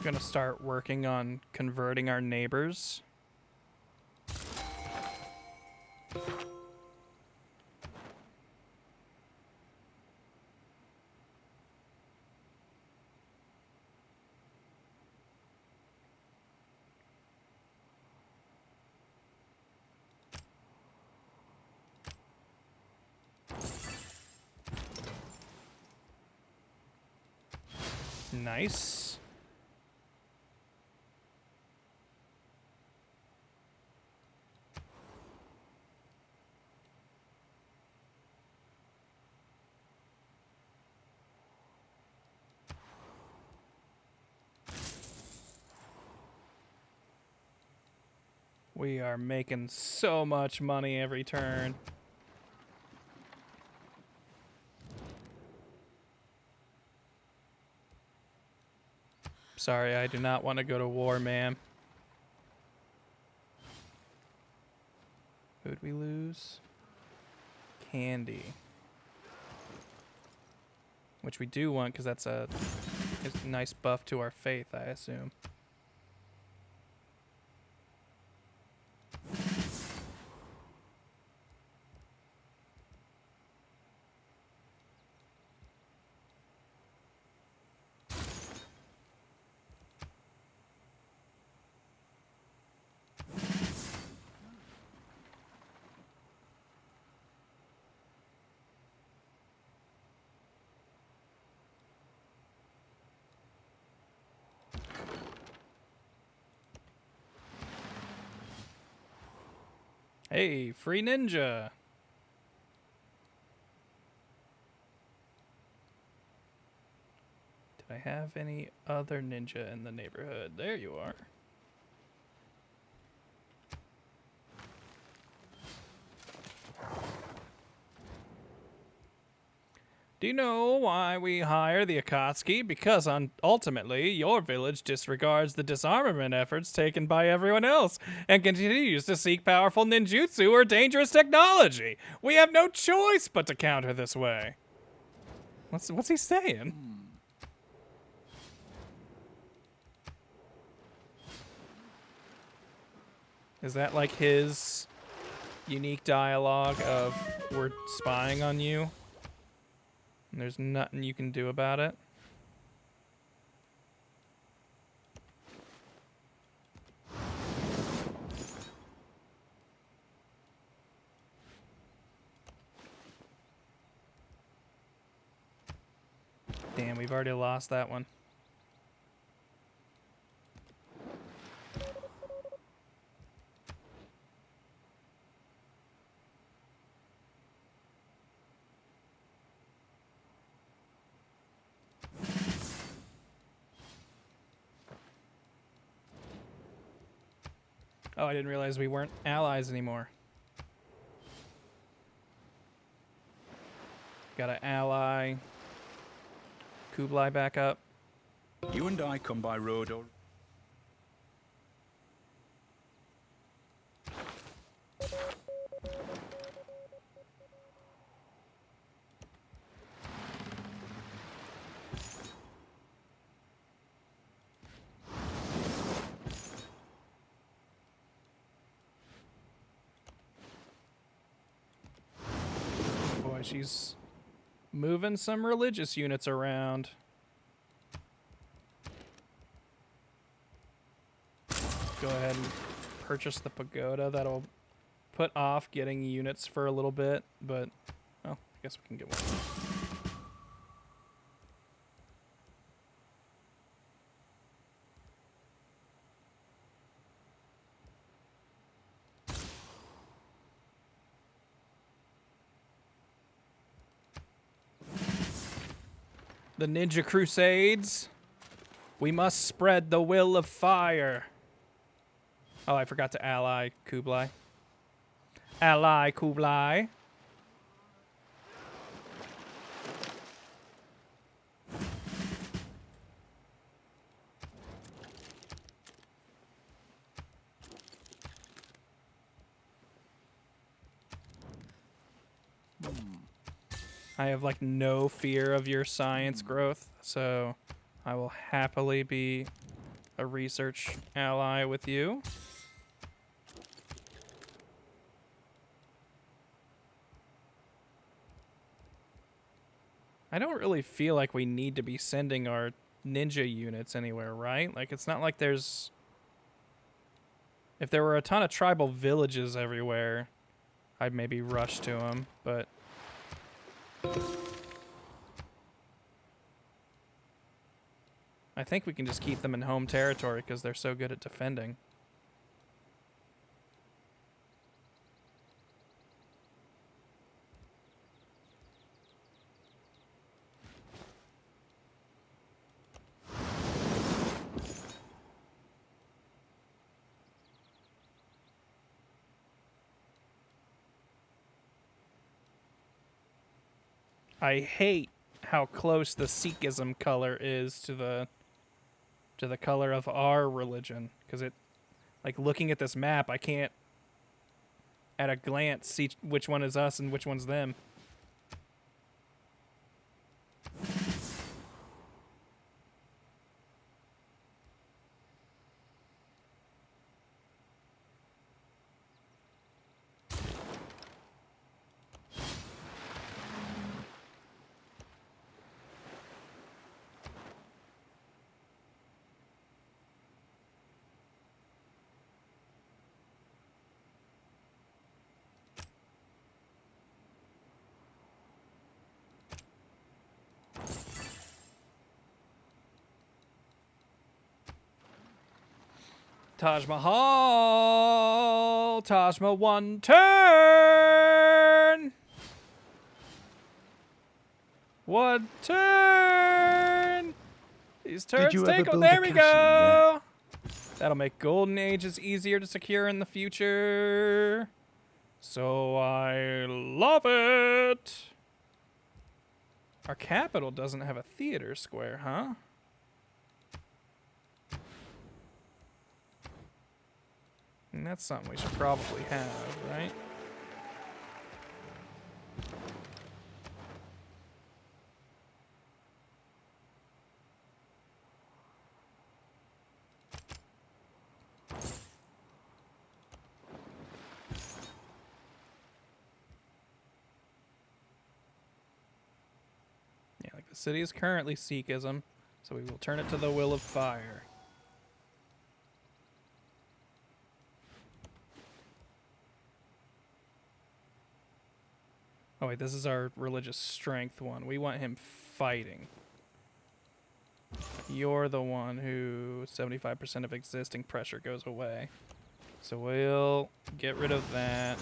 Gonna start working on converting our neighbors. Nice. We are making so much money every turn. Sorry, I do not want to go to war, ma'am. Who'd we lose? Candy. Which we do want, because that's a nice buff to our faith, I assume. Hey, free ninja. Did I have any other ninja in the neighborhood? There you are. Do you know why we hire the Akatsuki? Because ultimately, your village disregards the disarmament efforts taken by everyone else and continues to seek powerful ninjutsu or dangerous technology. We have no choice but to counter this way. What's he saying? Is that like his unique dialogue of we're spying on you? And there's nothing you can do about it. Damn, we've already lost that one. Oh, I didn't realize we weren't allies anymore. Gotta ally Kublai back up. You and I come by road or... Boy, she's moving some religious units around. Go ahead and purchase the pagoda. That'll put off getting units for a little bit, but, well, I guess we can get one. The Ninja Crusades. We must spread the will of fire. Oh, I forgot to ally Kublai. Ally Kublai. I have like no fear of your science growth, so I will happily be a research ally with you. I don't really feel like we need to be sending our ninja units anywhere, right? Like, it's not like there's... If there were a ton of tribal villages everywhere, I'd maybe rush to them, but... I think we can just keep them in home territory because they're so good at defending. I hate how close the Sikhism color is to the color of our religion, because it, like, looking at this map, I can't at a glance see which one is us and which one's them. Taj Mahal. Well, Tajma, one turn. One turn. These turns you take. ever Oh, build there a we castle in go. That'll make golden ages easier to secure in the future. So I love it. Our capital doesn't have a theater square, huh? And that's something we should probably have, right? Yeah, like the city is currently Sikhism, so we will turn it to the will of fire. Oh wait, this is our religious strength one. We want him fighting. You're the one who 75% of existing pressure goes away. So we'll get rid of that.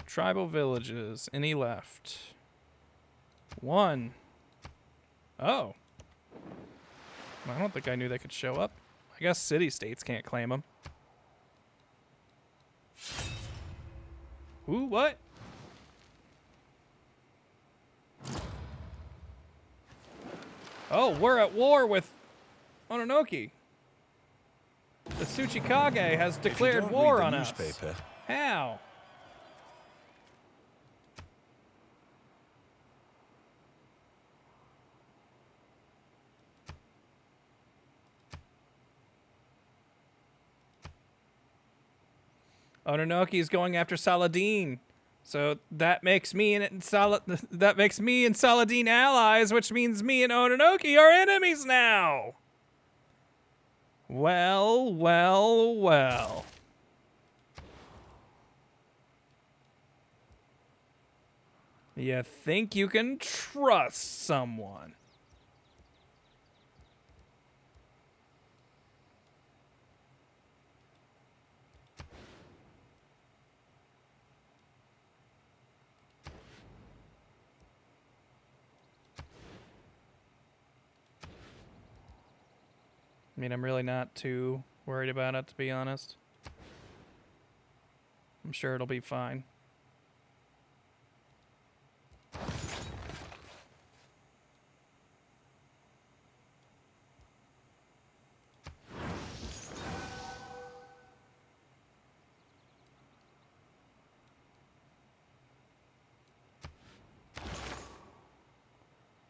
Tribal villages. Any left? One. Oh. I don't think I knew they could show up. I guess city-states can't claim them. Ooh, what? Oh, we're at war with Ononoki. The Tsuchikage has declared war on us. How? Ononoki is going after Saladin. So that makes me and Saladin allies, which means me and Ononoki are enemies now. Well, well, well. You think you can trust someone? I mean, I'm really not too worried about it, to be honest. I'm sure it'll be fine.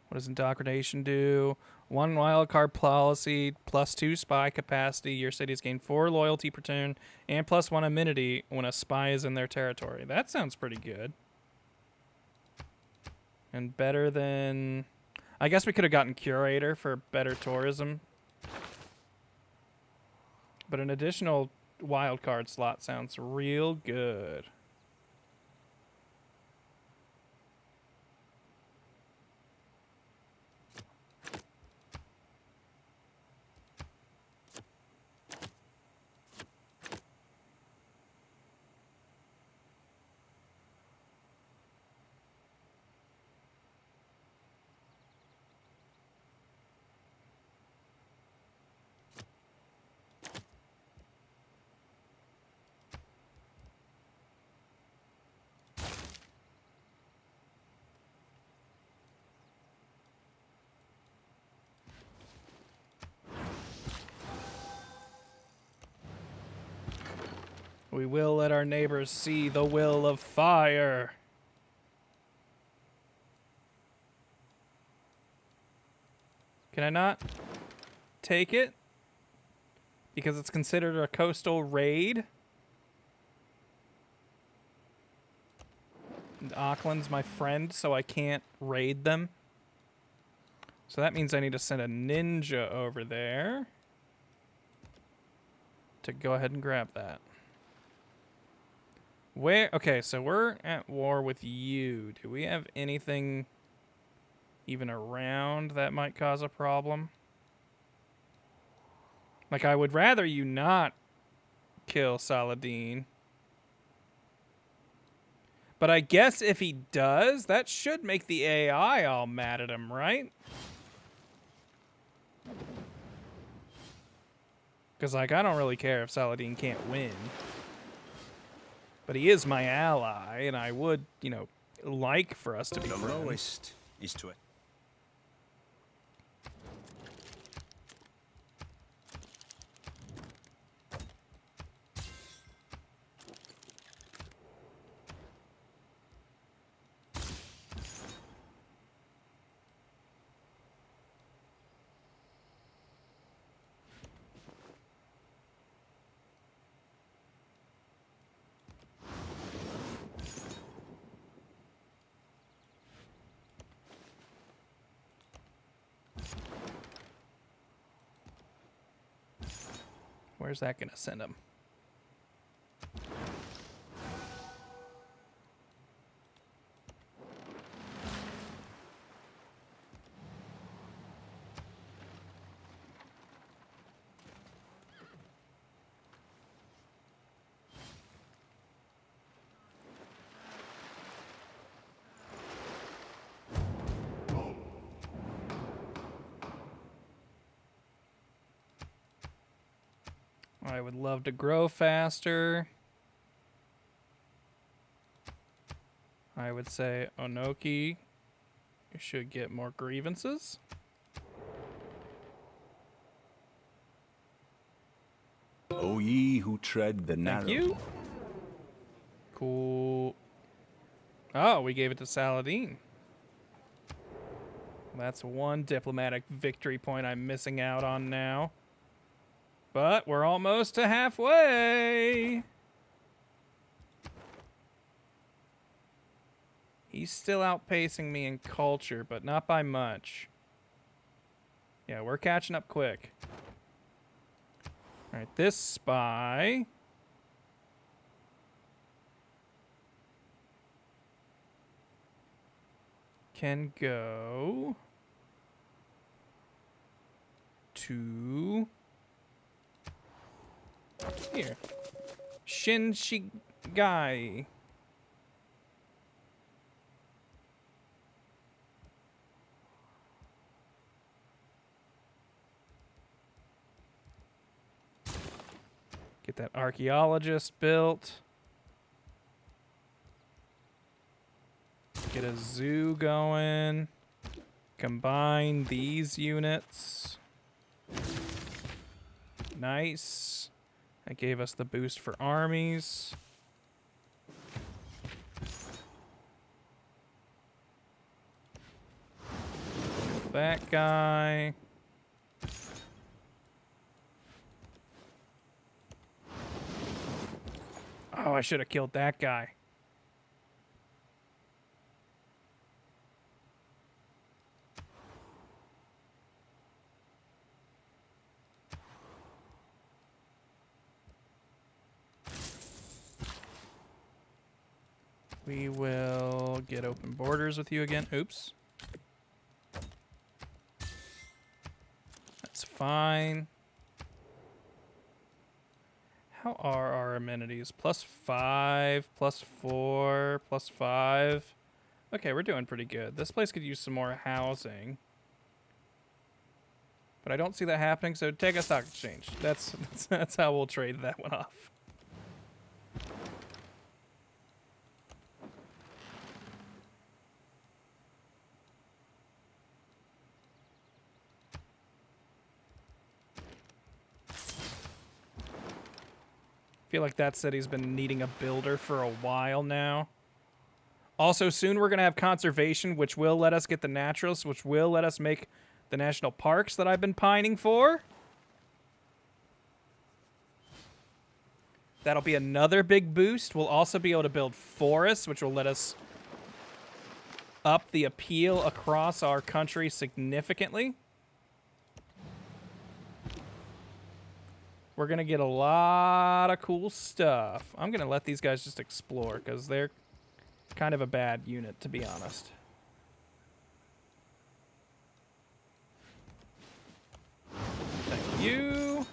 What does indoctrination do? 1 wildcard policy, +2 spy capacity. Your cities gain 4 loyalty per turn, and +1 amenity when a spy is in their territory. That sounds pretty good. And better than... I guess we could have gotten Curator for better tourism. But an additional wildcard slot sounds real good. We will let our neighbors see the will of fire. Can I not take it? Because it's considered a coastal raid? And Auckland's my friend, so I can't raid them. So that means I need to send a ninja over there to go ahead and grab that. Where? Okay, so we're at war with you. Do we have anything even around that might cause a problem. Like, I would rather you not kill Saladin. But I guess if he does, that should make the AI all mad at him, right? Because, like, I don't really care if Saladin can't win. But he is my ally, and I would, you know, like for us to be The friends. lowest is to it. Where's that going to send him? I would love to grow faster. I would say Onoki should get more grievances. O ye who tread the narrow. Thank you. Cool. Oh, we gave it to Saladin. That's one diplomatic victory point I'm missing out on now. But we're almost to halfway. He's still outpacing me in culture, but not by much. Yeah, we're catching up quick. All right, this spy can go to here. Shinshigai. Get that archaeologist built. Get a zoo going. Combine these units. Nice. That gave us the boost for armies. That guy. Oh, I should have killed that guy. We will get open borders with you again. Oops. That's fine. How are our amenities? +5, +4, +5. Okay, we're doing pretty good. This place could use some more housing. But I don't see that happening, so take a stock exchange. That's how we'll trade that one off. I feel like that city's been needing a builder for a while now. Also, soon we're going to have conservation, which will let us get the naturals, which will let us make the national parks that I've been pining for. That'll be another big boost. We'll also be able to build forests, which will let us up the appeal across our country significantly. We're going to get a lot of cool stuff. I'm going to let these guys just explore because they're kind of a bad unit, to be honest. you.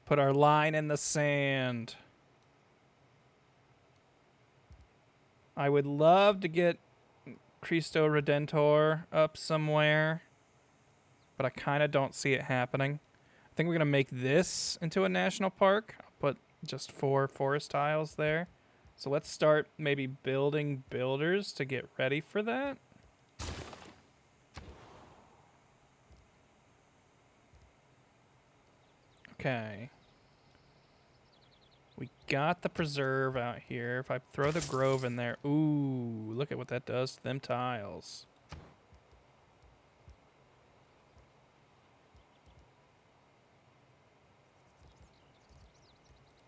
Put our line in the sand. I would love to get Cristo Redentor up somewhere, but I kind of don't see it happening. I think we're going to make this into a national park. I'll put just 4 forest tiles there. So let's start maybe building builders to get ready for that. Okay. We got the preserve out here. If I throw the grove in there, ooh, look at what that does to them tiles.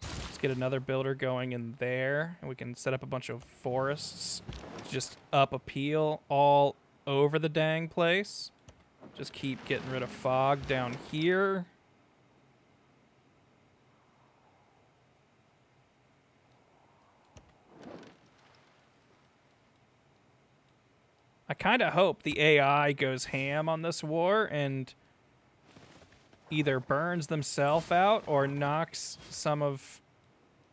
Let's get another builder going in there, and we can set up a bunch of forests. Just up appeal all over the dang place. Just keep getting rid of fog down here. I kind of hope the AI goes ham on this war and either burns themselves out or knocks some of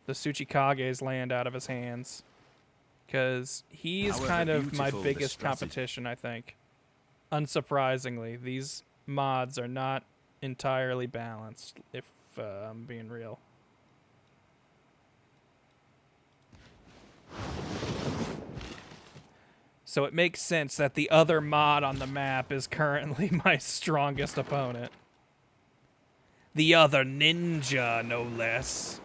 the Tsuchikage's land out of his hands. Because he's However kind of my beautiful this biggest strategy- competition, I think. Unsurprisingly, these mods are not entirely balanced, if I'm being real. So it makes sense that the other mod on the map is currently my strongest opponent. The other ninja, no less.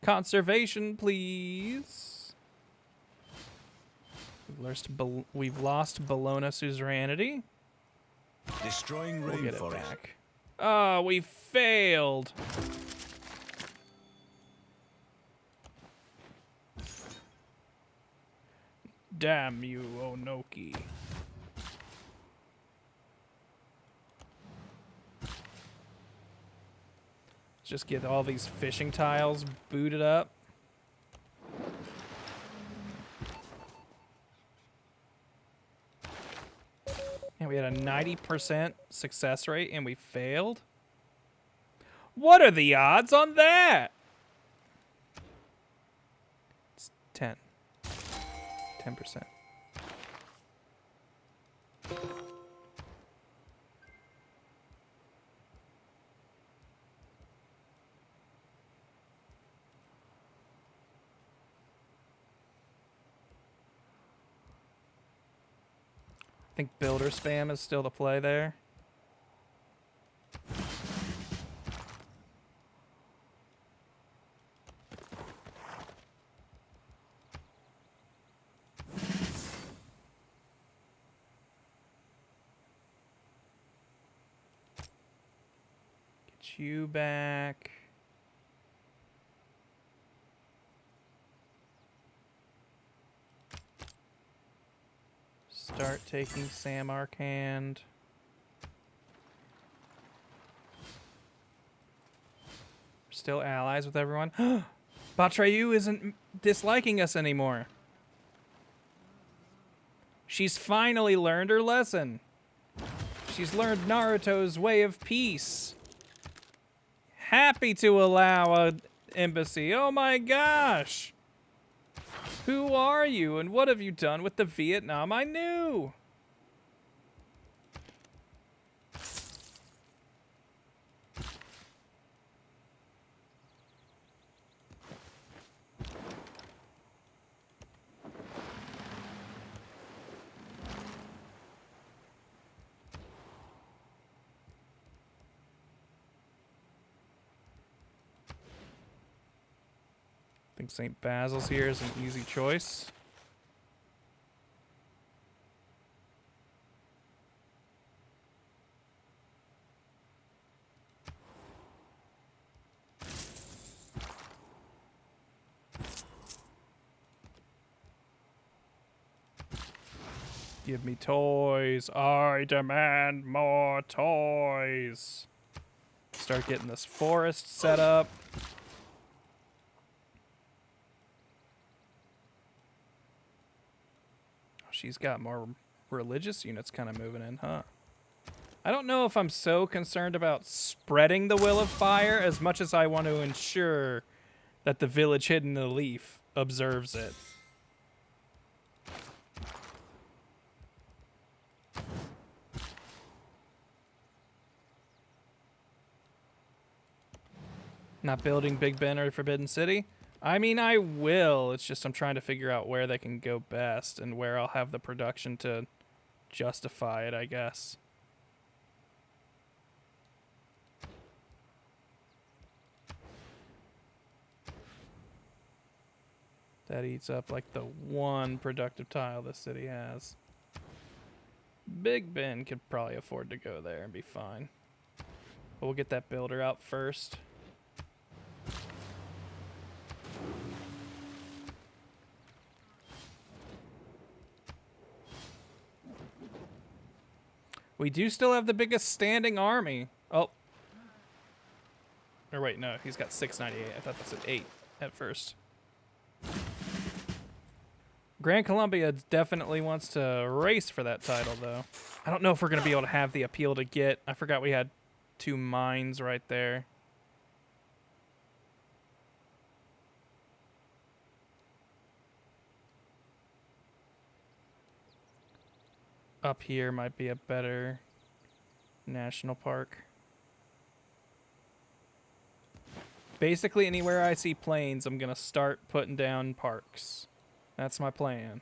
Conservation, please. We've lost Bologna suzerainty. Destroying We'll get it rainforest. back. Oh, we failed. Damn you, Onoki. Just get all these fishing tiles booted up. And we had a 90% success rate and we failed? What are the odds on that? It's 10. 10%. I think builder spam is still the play there. Get you back. Start taking Samarkand. Still allies with everyone. Batrayu isn't disliking us anymore. She's finally learned her lesson. She's learned Naruto's way of peace. Happy to allow an embassy. Oh my gosh. Who are you and what have you done with the Vietnam I knew? think St. Basil's here is an easy choice. Give me toys. I demand more toys. Start getting this forest set up. She's got more religious units kind of moving in, huh? I don't know if I'm so concerned about spreading the will of fire as much as I want to ensure that the village hidden in the leaf observes it. Not building Big Ben or Forbidden City? I mean, I will. It's just I'm trying to figure out where they can go best and where I'll have the production to justify it, I guess. That eats up like the one productive tile this city has. Big Ben could probably afford to go there and be fine. But we'll get that builder out first. We do still have the biggest standing army. Oh. Or wait, no, he's got 698. I thought that said 8 at first. Grand Columbia definitely wants to race for that title, though. I don't know if we're going to be able to have the appeal to get... I forgot we had 2 mines right there. Up here might be a better national park. Basically, anywhere I see plains, I'm going to start putting down parks. That's my plan.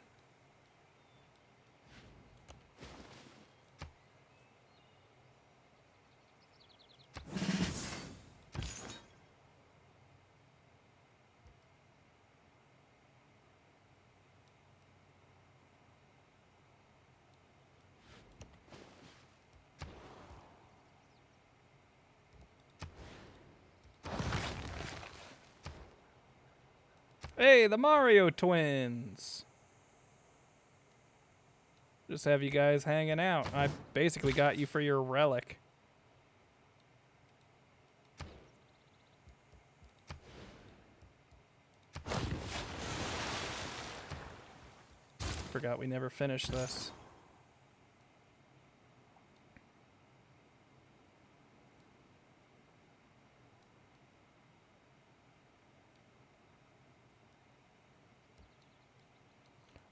Hey, the Mario twins! Just have you guys hanging out. I basically got you for your relic. Forgot we never finished this.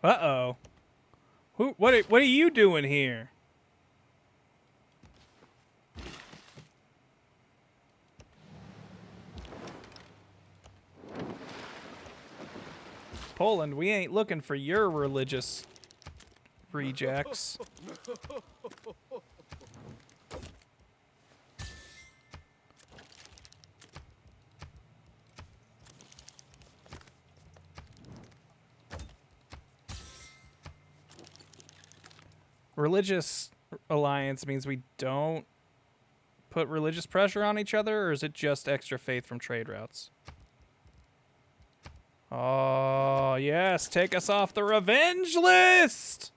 Uh-oh. What are you doing here? Poland, we ain't looking for your religious rejects. Religious alliance means we don't put religious pressure on each other, or is it just extra faith from trade routes? Oh, yes, take us off the revenge list!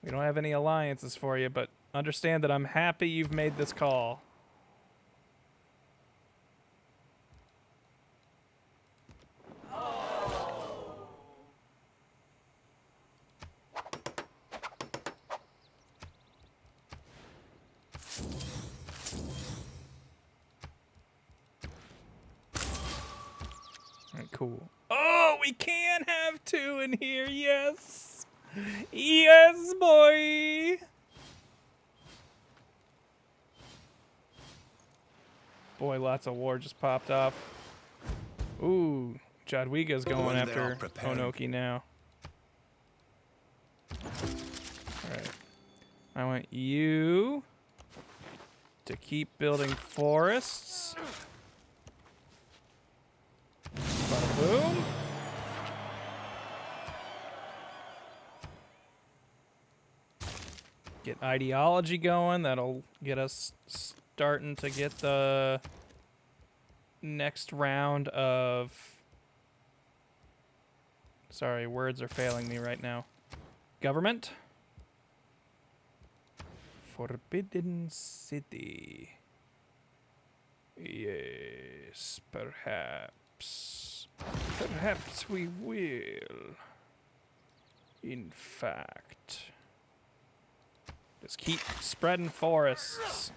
We don't have any alliances for you, but understand that I'm happy you've made this call. Cool. Oh, we can have 2 in here. Yes. Yes, boy. Boy, lots of war just popped off. Ooh, Jadwiga's going after Onoki now. All right. I want you to keep building forests. Get ideology going. That'll get us starting to get the next round of... Sorry, words are failing me right now. Government. Forbidden City. Yes, perhaps. Perhaps we will. In fact. Just keep spreading forests.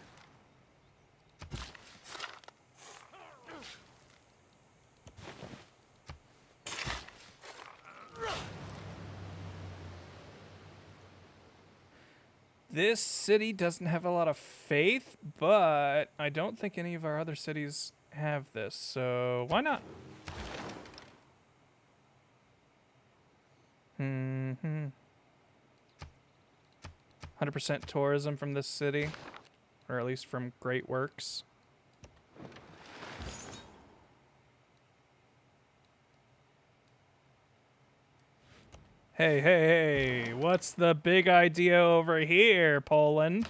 This city doesn't have a lot of faith, but I don't think any of our other cities have this, so why not? 100% tourism from this city, or at least from Great Works. Hey, hey, hey, what's the big idea over here, Poland?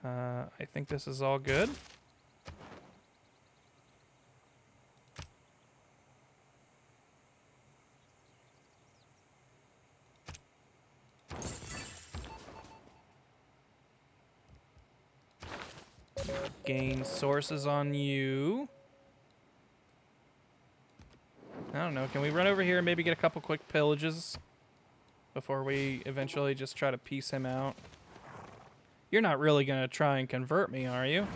I think this is all good. Gain sources on you. I don't know. Can we run over here and maybe get a couple quick pillages before we eventually just try to piece him out? You're not really going to try and convert me, are you?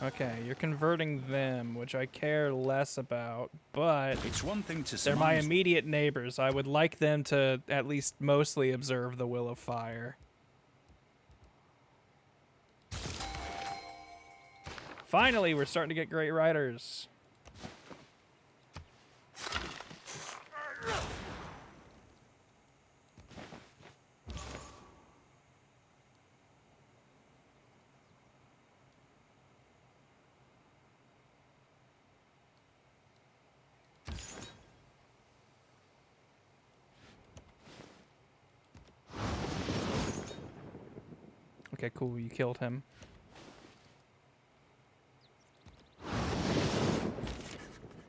Okay, you're converting them, which I care less about, but It's one thing to they're my surmise- immediate neighbors. I would like them to at least mostly observe the will of fire. Finally, we're starting to get great writers. Okay, cool. You killed him.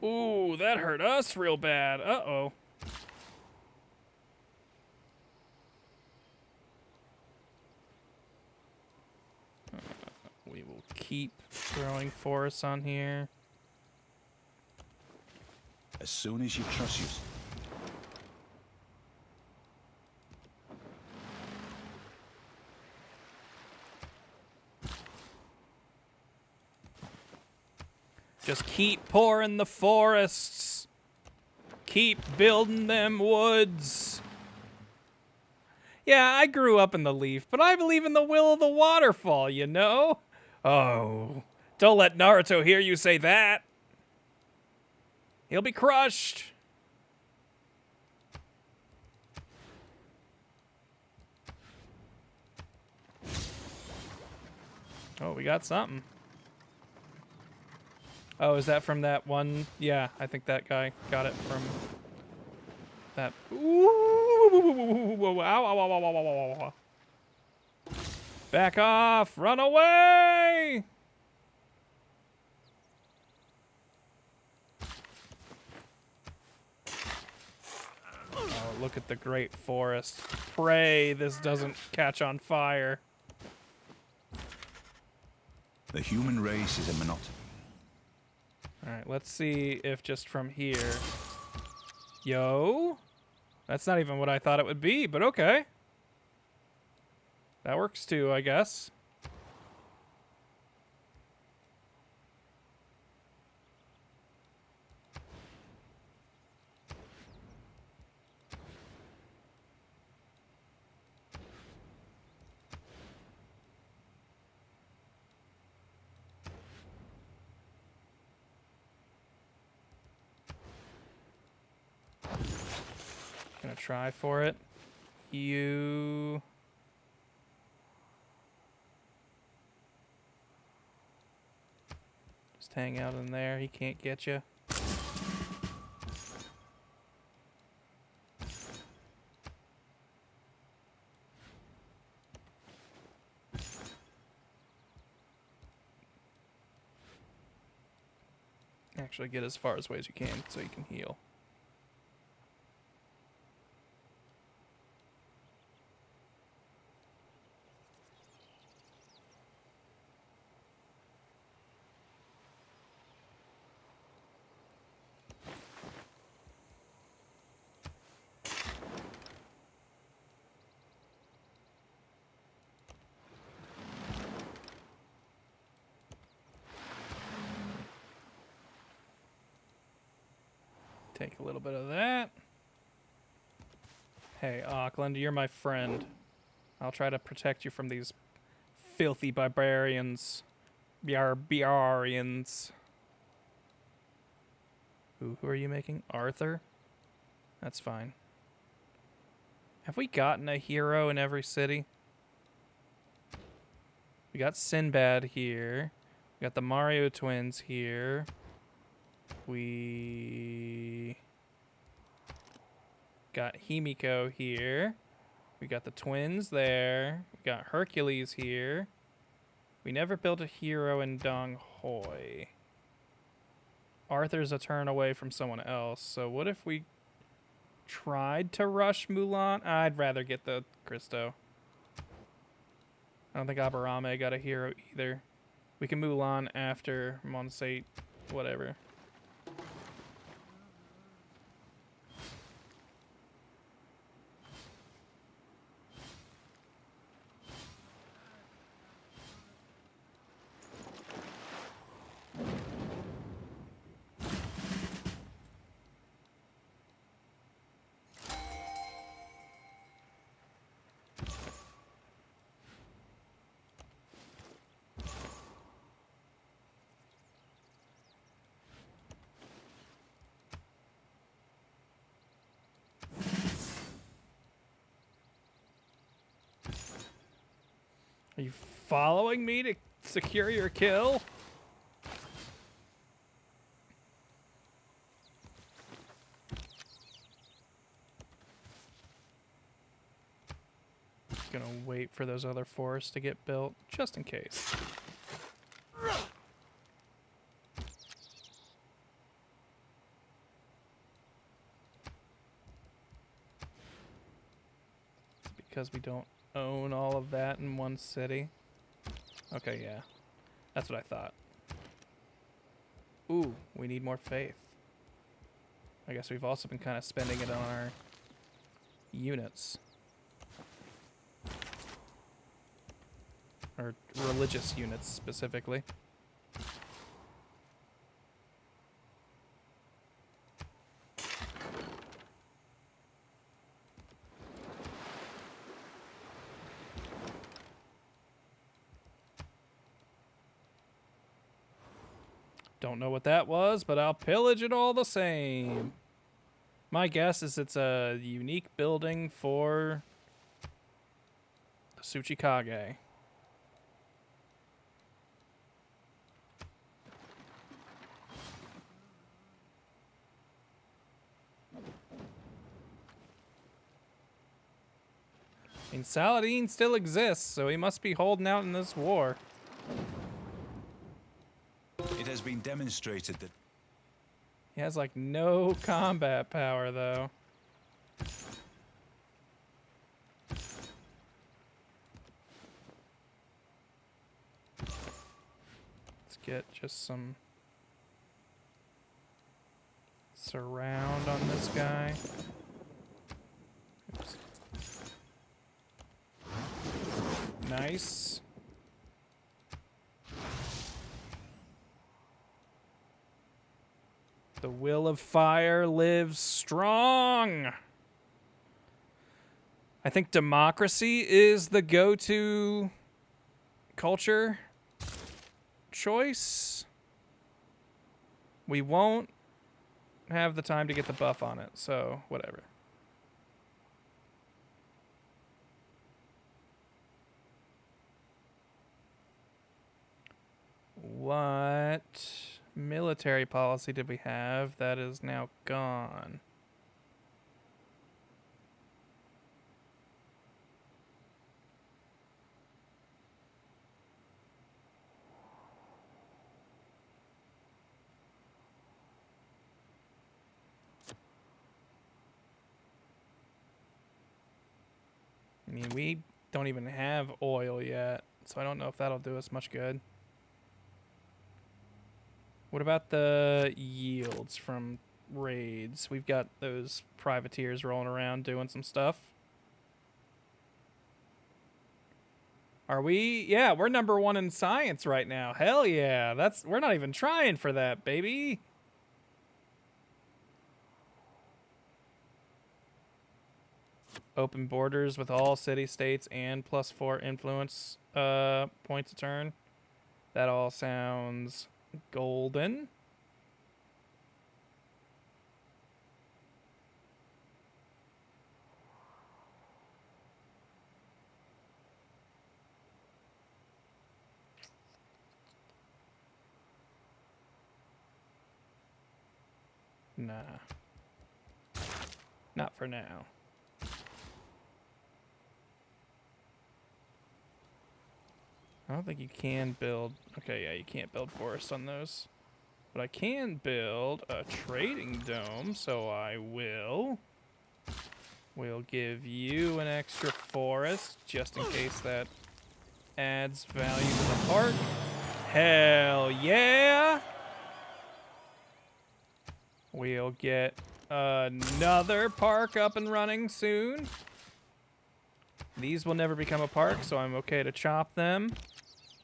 Ooh, that hurt us real bad. Uh-oh. We will keep throwing forests on here. As soon as you trust you. Just keep pouring the forests. Keep building them woods. Yeah, I grew up in the leaf, but I believe in the will of the waterfall, you know? Oh, don't let Naruto hear you say that. He'll be crushed. Oh, we got something. Oh, is that from that one? Yeah, I think that guy got it from that. Ooh, ow, ow, ow, ow, ow, ow, ow. Back off! Run away! Oh, look at the great forest. Pray this doesn't catch on fire. The human race is a monotony. Alright, let's see if just from here... Yo? That's not even what I thought it would be, but okay. That works too, I guess. Gonna try for it. You... Just hang out in there. He can't get you. Actually, get as far away as you can so you can heal. Take a little bit of that. Hey, Auckland, you're my friend. I'll try to protect you from these filthy barbarians. Barbarians. Who are you making? Arthur? That's fine. Have we gotten a hero in every city? We got Sinbad here. We got the Mario twins here. We got Himiko here. We got the twins there. We got Hercules here. We never built a hero in Dong Hoi. Arthur's a turn away from someone else. So what if we tried to rush Mulan? I'd rather get the Christo. I don't think Aburame got a hero either. We can Mulan after Monsate, whatever. Are you following me to secure your kill? Gonna wait for those other forests to get built, just in case. Because we don't own all of that in one city. Okay, yeah. That's what I thought. Ooh, we need more faith. I guess we've also been kind of spending it on our units. Or religious units, specifically. Don't know what that was, but I'll pillage it all the same. My guess is it's a unique building for the Tsuchikage. I mean, Saladin still exists, so he must be holding out in this war. It has been demonstrated that He has, like, no combat power, though. Let's get just some surround on this guy. Oops. Nice. The will of fire lives strong. I think democracy is the go-to culture choice. We won't have the time to get the buff on it, so whatever. What military policy did we have that is now gone? mean, we don't even have oil yet, so I don't know if that'll do us much good. What about the yields from raids? We've got those privateers rolling around doing some stuff. Are we? Yeah, we're #1 in science right now. Hell yeah. We're not even trying for that, baby. Open borders with all city-states and +4 influence points a turn. That all sounds golden. Nah. Not for now. I don't think you can build... Okay, yeah, you can't build forests on those. But I can build a trading dome, so I will. We'll give you an extra forest, just in case that adds value to the park. Hell yeah! We'll get another park up and running soon. These will never become a park, so I'm okay to chop them.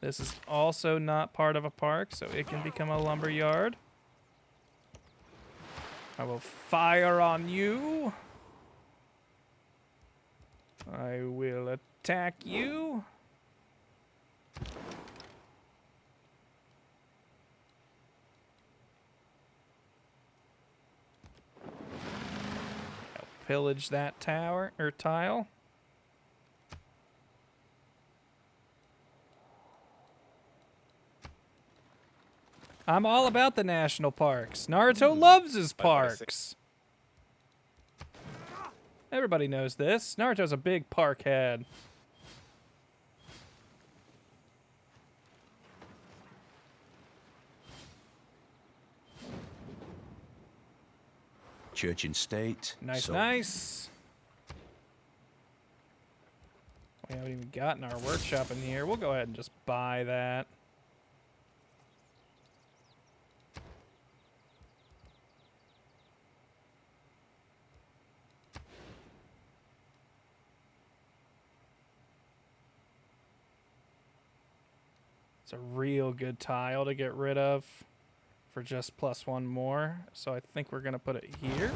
This is also not part of a park, so it can become a lumber yard. I will fire on you. I will attack you. I'll pillage that tower or tile. I'm all about the national parks. Naruto loves his parks. Everybody knows this. Naruto's a big park head. Church and state. Nice, so nice. We haven't even gotten our workshop in here. We'll go ahead and just buy that. It's a real good tile to get rid of for just +1 more. So I think we're going to put it here.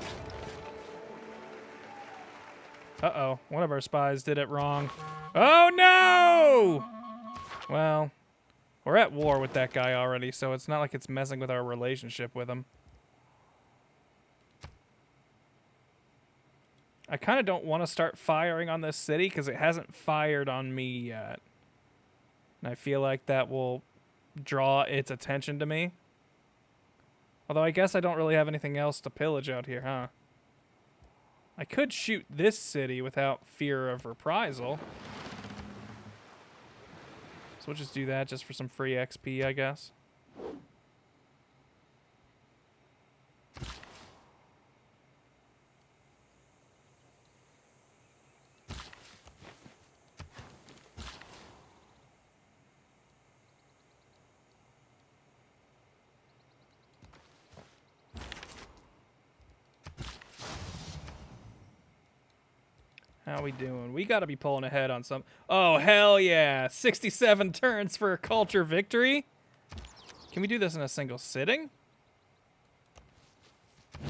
Uh-oh. One of our spies did it wrong. Oh, no! Well, we're at war with that guy already, so it's not like it's messing with our relationship with him. I kind of don't want to start firing on this city because it hasn't fired on me yet. And I feel like that will draw its attention to me. Although I guess I don't really have anything else to pillage out here, huh? I could shoot this city without fear of reprisal. So we'll just do that just for some free XP, I guess. How we doing? We got to be pulling ahead on some... Oh, hell yeah. 67 turns for a culture victory. Can we do this in a single sitting? I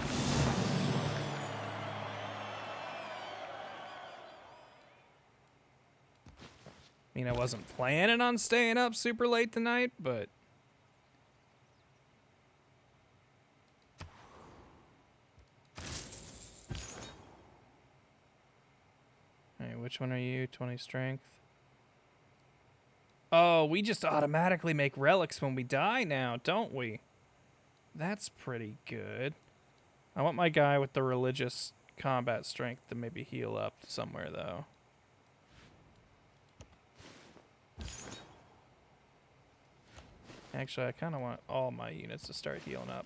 mean, I wasn't planning on staying up super late tonight, but... Alright, which one are you? 20 strength. Oh, we just automatically make relics when we die now, don't we? That's pretty good. I want my guy with the religious combat strength to maybe heal up somewhere, though. Actually, I kind of want all my units to start healing up.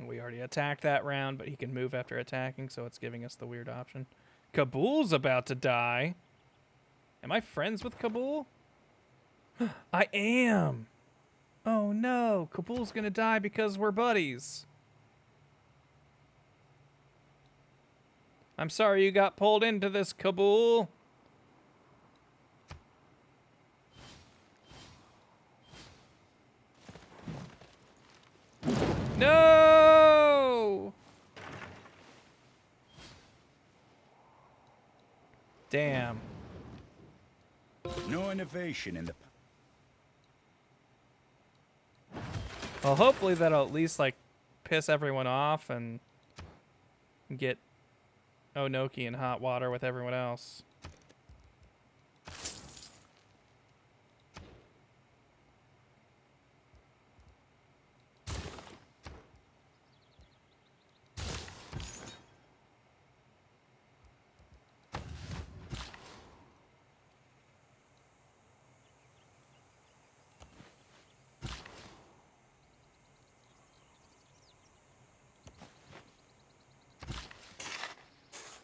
We already attacked that round, but he can move after attacking, so it's giving us the weird option. Kabul's about to die. Am I friends with Kabul? I am. Oh no, Kabul's gonna die because we're buddies. I'm sorry you got pulled into this, Kabul. No! Damn. No innovation in the... Well, hopefully that'll at least, like, piss everyone off and get Onoki in hot water with everyone else.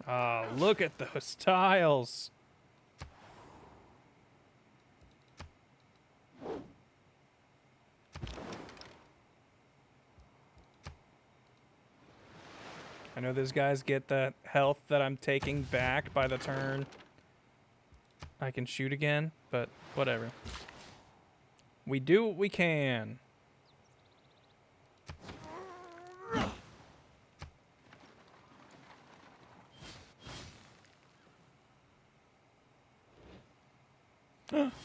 Ah, look at those tiles. I know those guys get that health that I'm taking back by the turn I can shoot again, but whatever. We do what we can.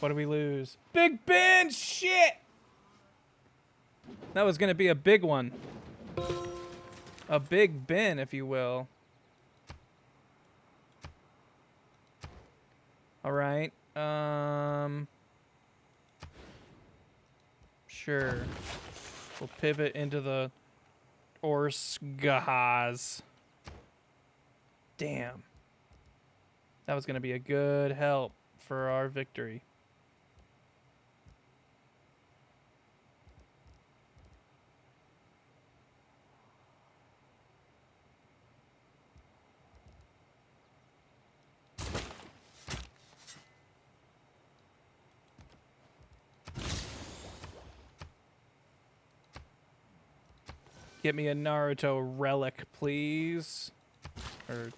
What do we lose? Big Ben! Shit! That was gonna be a big one. A Big Ben, if you will. Alright. Sure. We'll pivot into the Orsgahaz. Damn. That was gonna be a good help for our victory. Get me a Naruto relic, please. Or...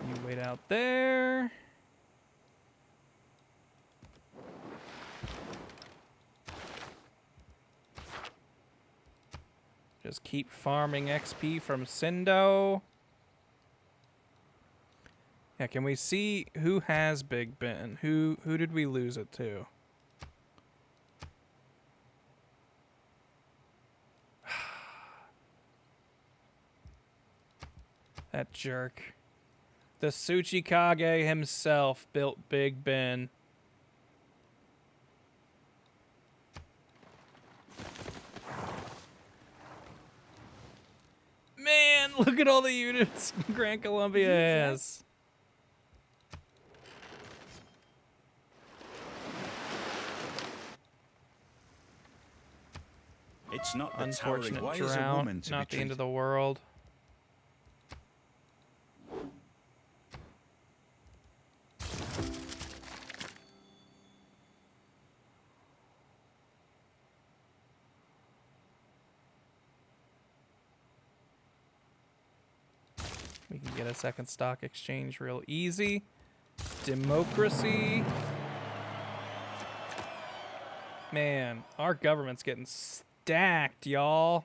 You wait out there. Just keep farming XP from Sindo. Yeah, can we see who has Big Ben? Who did we lose it to? That jerk. The Tsuchikage himself built Big Ben. Man, look at all the units Gran Colombia has. It's not the Unfortunate towering. Why is a drought, woman to not be the end of treated- the world. We can get a second stock exchange real easy. Democracy. Man, our government's getting stacked, y'all.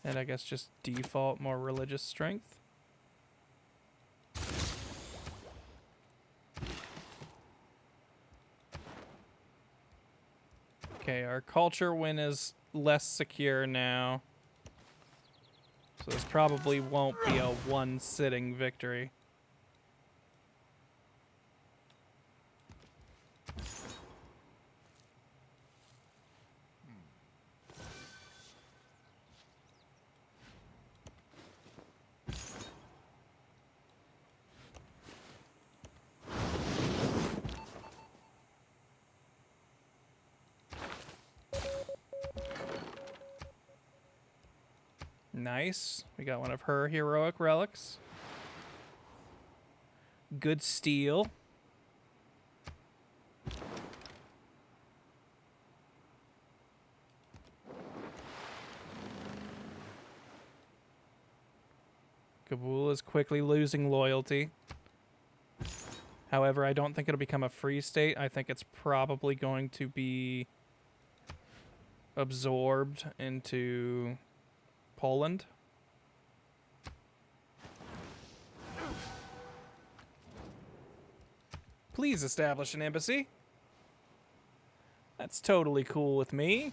And I guess just default more religious strength. Okay, our culture win is less secure now. So this probably won't be a one-sitting victory. Nice. We got one of her heroic relics. Good steal. Kabul is quickly losing loyalty. However, I don't think it'll become a free state. I think it's probably going to be absorbed into Poland. Please establish an embassy. That's totally cool with me.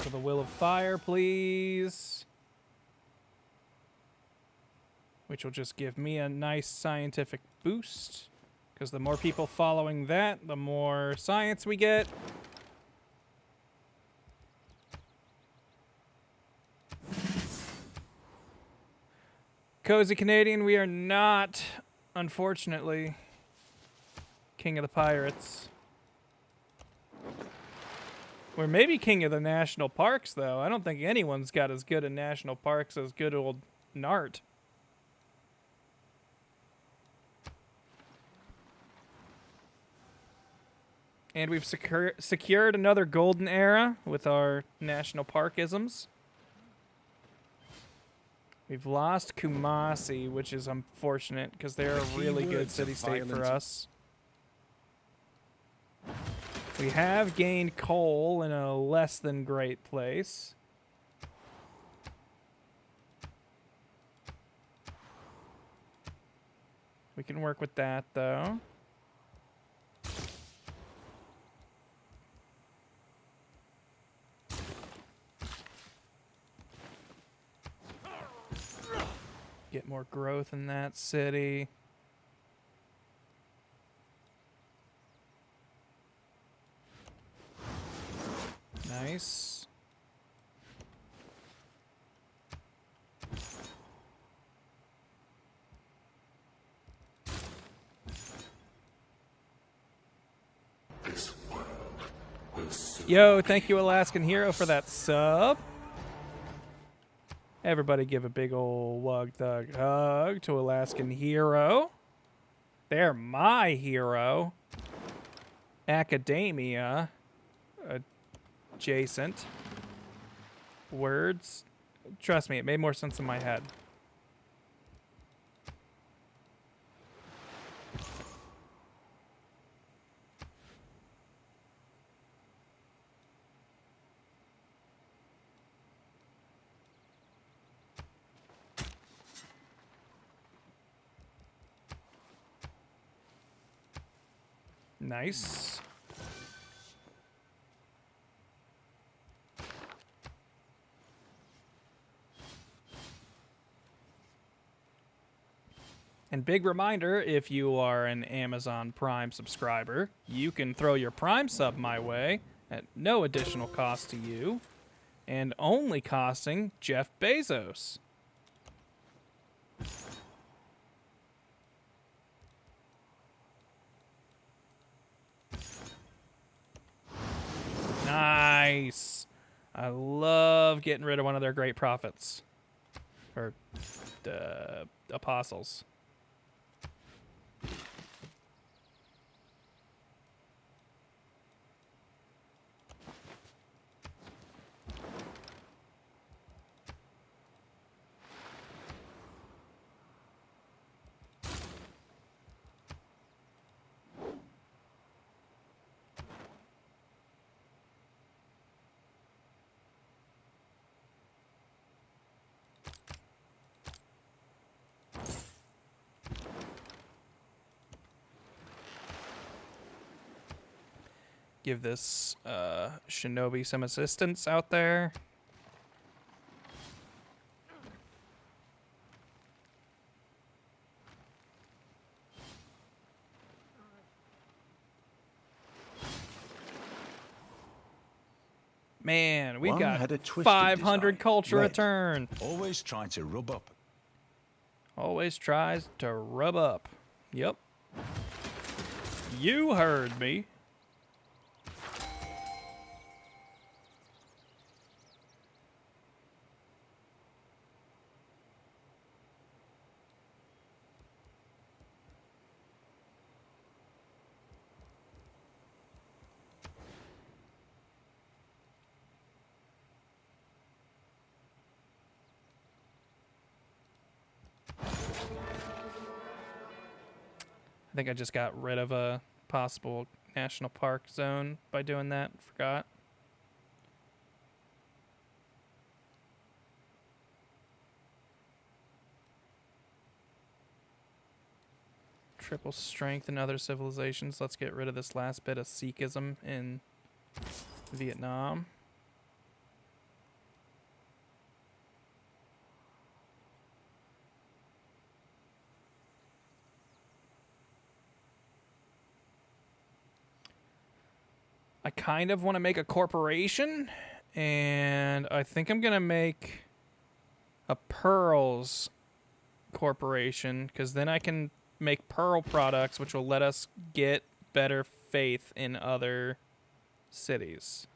To the will of fire, please. Which will just give me a nice scientific boost. Because the more people following that, the more science we get. Cozy Canadian, we are not, unfortunately, king of the pirates. We're maybe king of the national parks, though. I don't think anyone's got as good a national parks as good old Nart. And we've secured another golden era with our national parkisms. We've lost Kumasi, which is unfortunate because they're a really good city-state for us. We have gained coal in a less than great place. We can work with that, though. Get more growth in that city. Nice. Yo, thank you, Alaskan Hero, for that sub. Everybody give a big ol' wug thug hug to Alaskan Hero. They're my hero. Academia. Adjacent. Words. Trust me, it made more sense in my head. Nice. And big reminder, if you are an Amazon Prime subscriber, you can throw your Prime sub my way at no additional cost to you and only costing Jeff Bezos. Nice. I love getting rid of one of their great prophets. Or apostles. Give this shinobi some assistance out there. Man, we One got had a twisted 500 design. culture Red. return. Always trying to rub up. Always tries to rub up. Yep. You heard me. I think I just got rid of a possible national park zone by doing that. Forgot. Triple strength in other civilizations. Let's get rid of this last bit of Sikhism in Vietnam. I kind of want to make a corporation, and I think I'm going to make a pearls corporation, because then I can make pearl products, which will let us get better faith in other cities.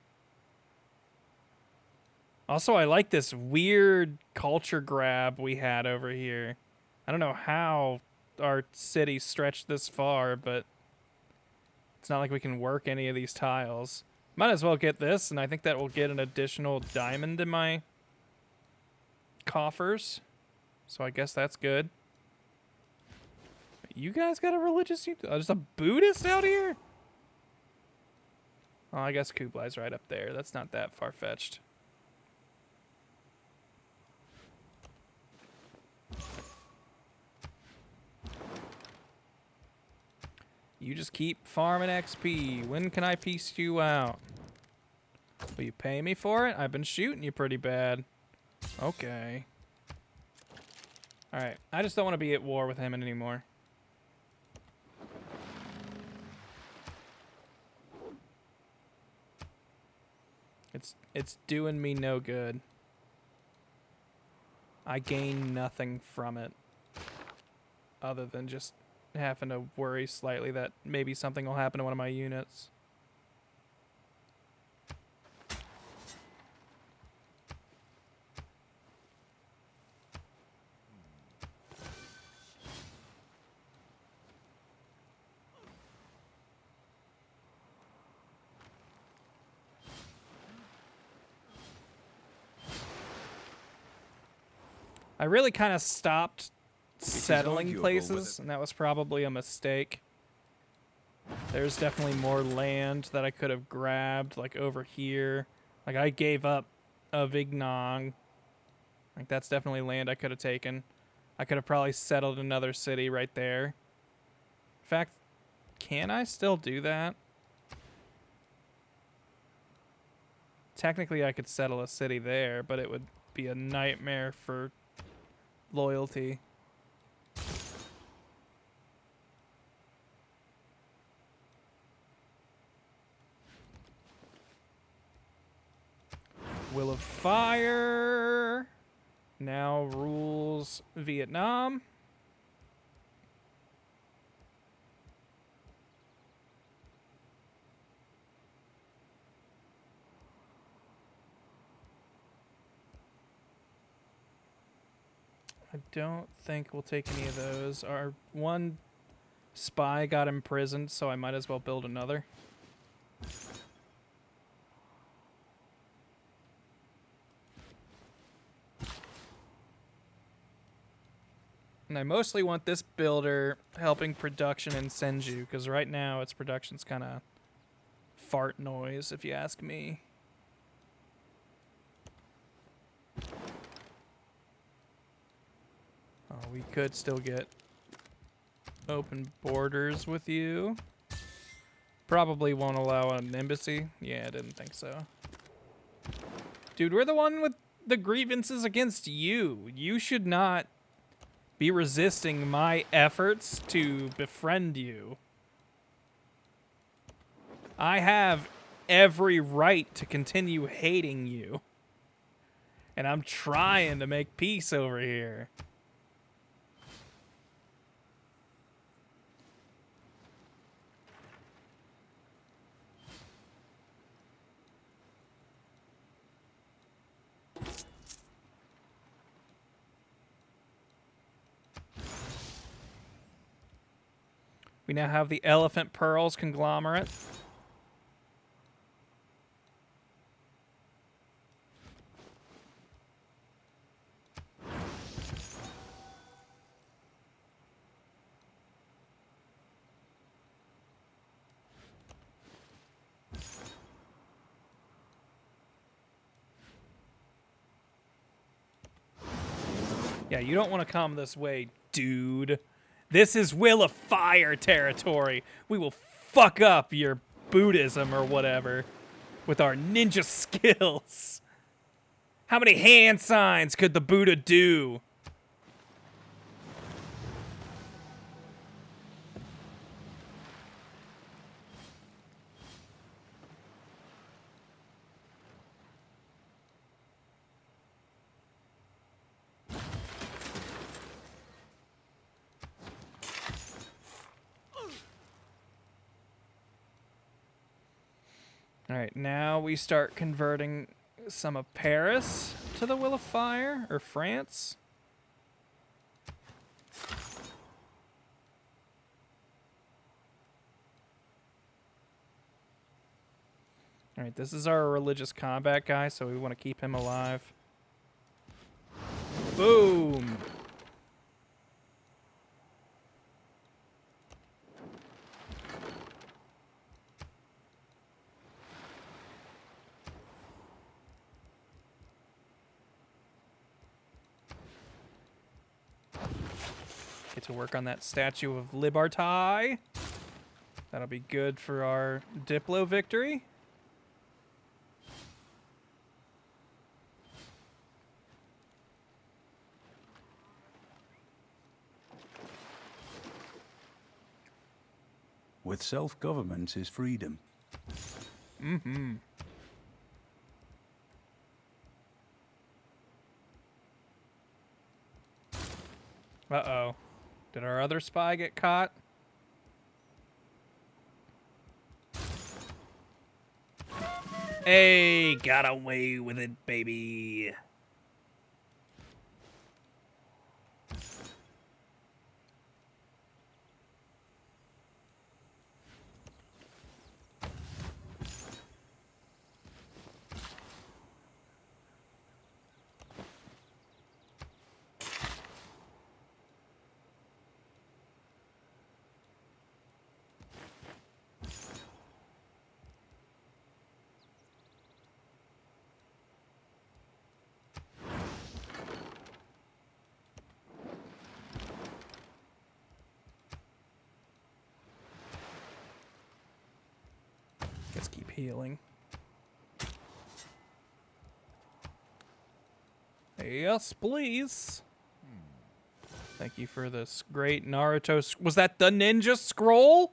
Also, I like this weird culture grab we had over here. I don't know how our city stretched this far, but it's not like we can work any of these tiles. Might as well get this, and I think that will get an additional diamond in my coffers. So I guess that's good. You guys got a religious... There's a Buddhist out here? Oh, I guess Kublai's right up there. That's not that far-fetched. You just keep farming XP. When can I piece you out? Will you pay me for it? I've been shooting you pretty bad. Okay. Alright, I just don't want to be at war with him anymore. It's doing me no good. I gain nothing from it. Other than just having to worry slightly that maybe something will happen to one of my units. I really kind of stopped settling arguable places, and that was probably a mistake. There's definitely more land that I could have grabbed, like over here. Like, I gave up Avignon. Like, that's definitely land I could have taken. I could have probably settled another city right there. In fact, can I still do that? Technically, I could settle a city there, but it would be a nightmare for loyalty. of Fire now rules Vietnam. I don't think we'll take any of those. Our one spy got imprisoned, so I might as well build another. And I mostly want this builder helping production in Senju, because right now its production's kind of fart noise, if you ask me. Oh, we could still get open borders with you. Probably won't allow an embassy. Yeah, I didn't think so. Dude, we're the one with the grievances against you. You should not be resisting my efforts to befriend you. I have every right to continue hating you. And I'm trying to make peace over here. We now have the Elephant Pearls conglomerate. Yeah, you don't want to come this way, dude. This is Will of Fire territory. We will fuck up your Buddhism or whatever with our ninja skills. How many hand signs could the Buddha do? All right, now we start converting some of Paris to the Will of Fire, or France. All right, this is our religious combat guy, so we want to keep him alive. Boom! Get to work on that Statue of Liberté. That'll be good for our Diplo victory. With self-government is freedom. Mm-hmm. Uh-oh. Did our other spy get caught? Hey, got away with it, baby. Let's keep healing. Yes, please. Thank you for this great Naruto. Was that the ninja scroll?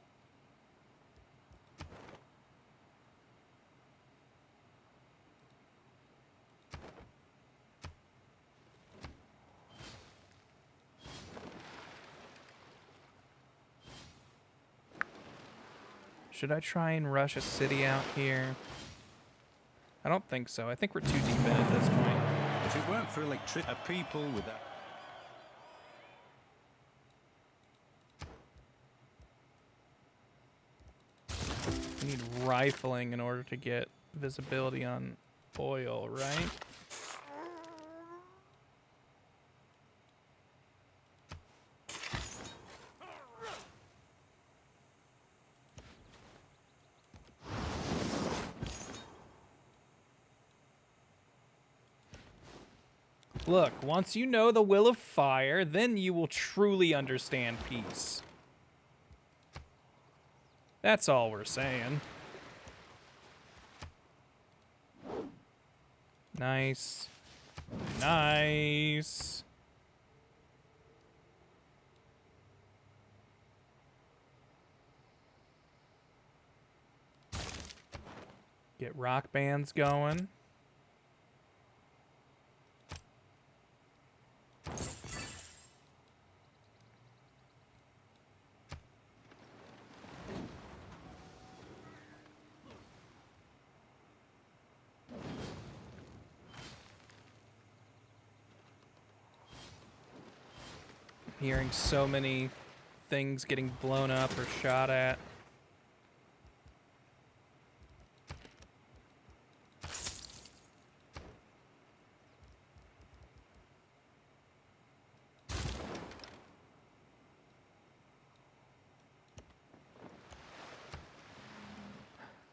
Should I try and rush a city out here? I don't think so. I think we're too deep in at this point. If it weren't for electricity, people with that. We need rifling in order to get visibility on oil, right? Look, once you know the will of fire, then you will truly understand peace. That's all we're saying. Nice. Nice. Get rock bands going. Hearing so many things getting blown up or shot at.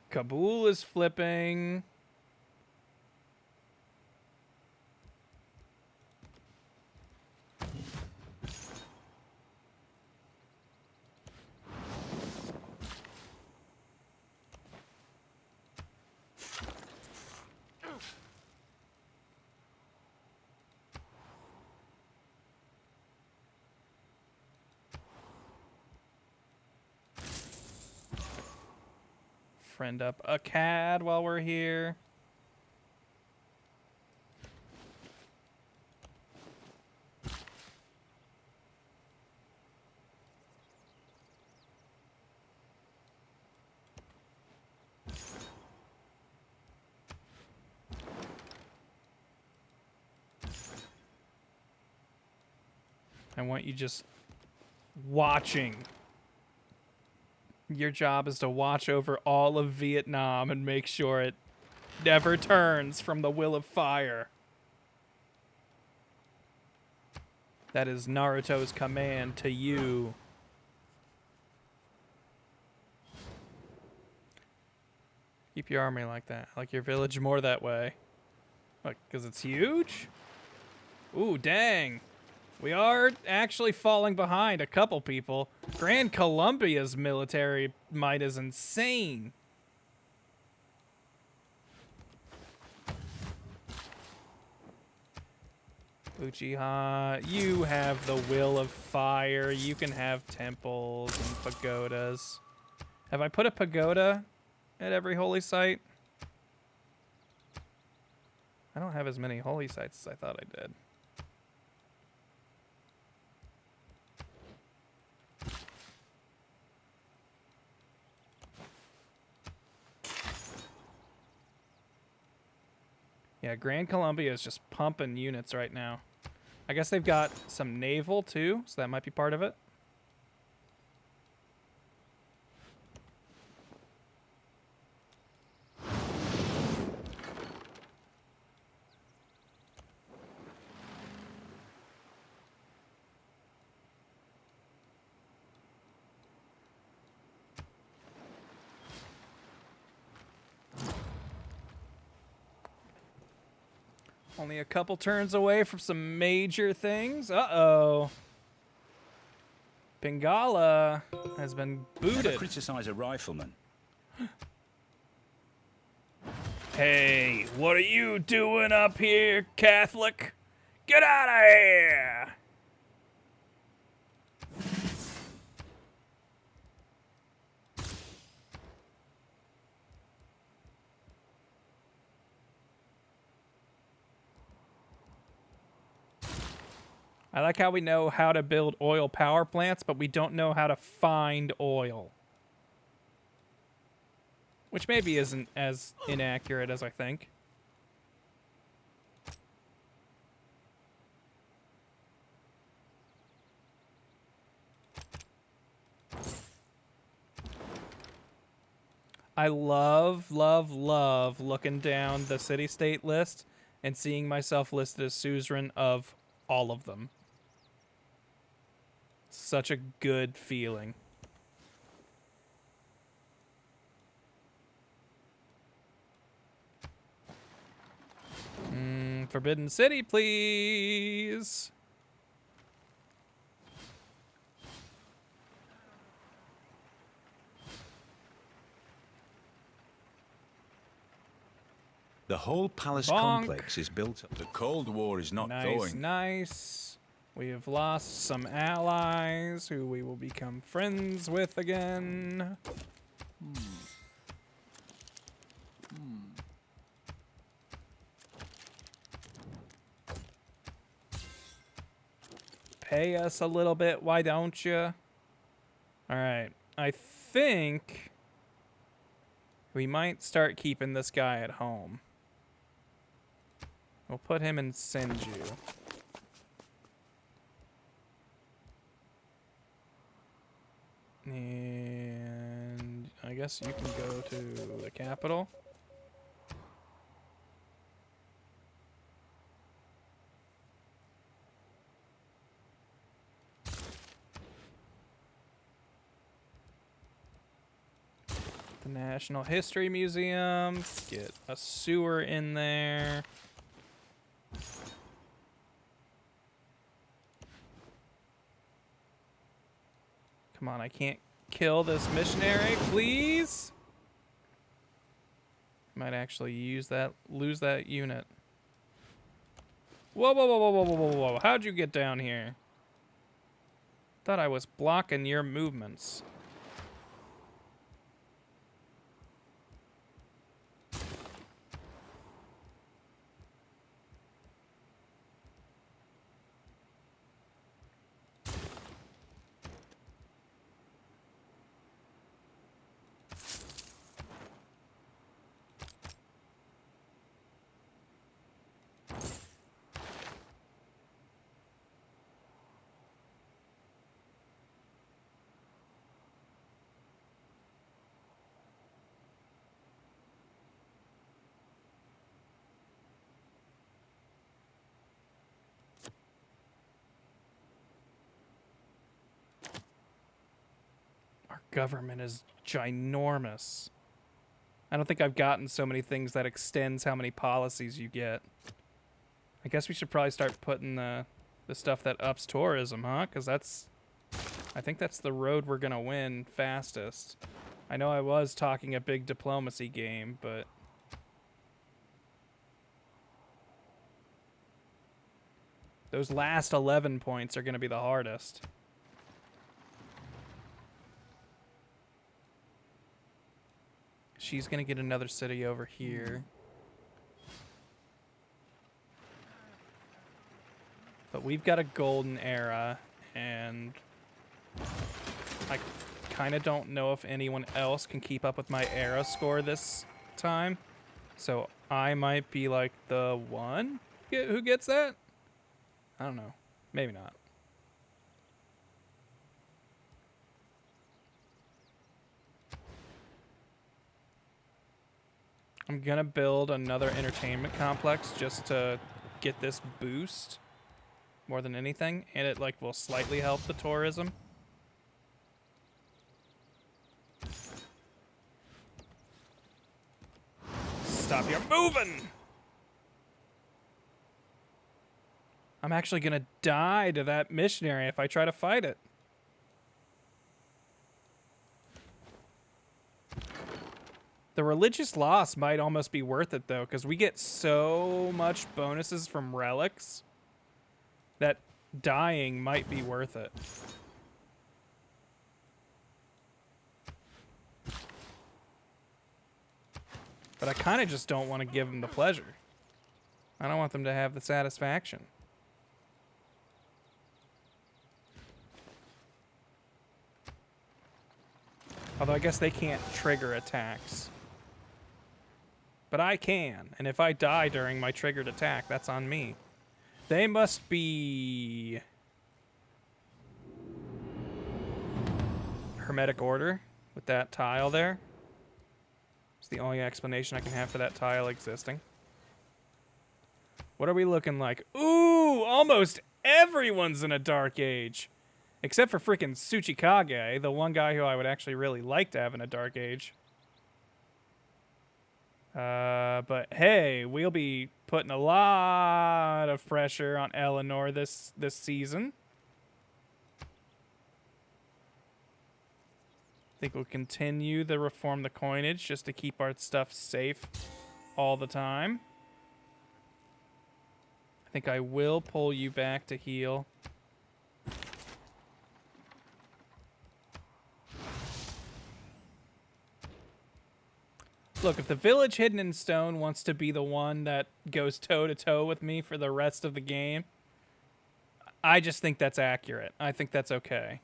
Kabul is flipping. Friend up a CAD while we're here. I want you just watching. Your job is to watch over all of Vietnam and make sure it never turns from the will of fire. That is Naruto's command to you. Keep your army like that. Like your village more that way. Look, because it's huge? Ooh, dang. We are actually falling behind a couple people. Grand Columbia's military might is insane. Uchiha, you have the will of fire. You can have temples and pagodas. Have I put a pagoda at every holy site? I don't have as many holy sites as I thought I did. Yeah, Grand Columbia is just pumping units right now. I guess they've got some naval too, so that might be part of it. Only a couple turns away from some major things. Uh-oh. Bengala has been Never booted. criticize a rifleman. Hey, what are you doing up here, Catholic? Get out of here! I like how we know how to build oil power plants, but we don't know how to find oil. Which maybe isn't as inaccurate as I think. I love, love, love looking down the city-state list and seeing myself listed as suzerain of all of them. Such a good feeling. Forbidden City, please. The whole palace Bonk. complex is built up. The Cold War is not Nice, going. nice. We have lost some allies who we will become friends with again. Pay us a little bit, why don't you? All right, I think we might start keeping this guy at home. We'll put him in Senju. And I guess you can go to the capital. The National History Museum. Get a sewer in there. Come on, I can't kill this missionary, please. Might actually lose that unit. Whoa, whoa, whoa, whoa, whoa, whoa, whoa, whoa. How'd you get down here? Thought I was blocking your movements. Government is ginormous. I don't think I've gotten so many things that extends how many policies you get. I guess we should probably start putting the stuff that ups tourism, huh? Because I think that's the road we're gonna win fastest. I know I was talking a big diplomacy game, but those last 11 points are gonna be the hardest. She's gonna get another city over here. But we've got a golden era, and I kind of don't know if anyone else can keep up with my era score this time. So I might be like the one who gets that? I don't know. Maybe not. I'm gonna build another entertainment complex just to get this boost more than anything, and it like will slightly help the tourism. Stop your moving! I'm actually gonna die to that missionary if I try to fight it. The religious loss might almost be worth it, though, because we get so much bonuses from relics that dying might be worth it. But I kind of just don't want to give them the pleasure. I don't want them to have the satisfaction. Although I guess they can't trigger attacks. But I can, and if I die during my triggered attack, that's on me. They must be... Hermetic Order with that tile there. It's the only explanation I can have for that tile existing. What are we looking like? Ooh, almost everyone's in a Dark Age. Except for freaking Tsuchikage, the one guy who I would actually really like to have in a Dark Age. But hey, we'll be putting a lot of pressure on Eleanor this season. I think we'll continue to reform the coinage just to keep our stuff safe all the time. I think I will pull you back to heal. Look, if the village hidden in stone wants to be the one that goes toe-to-toe with me for the rest of the game, I just think that's accurate. I think that's okay.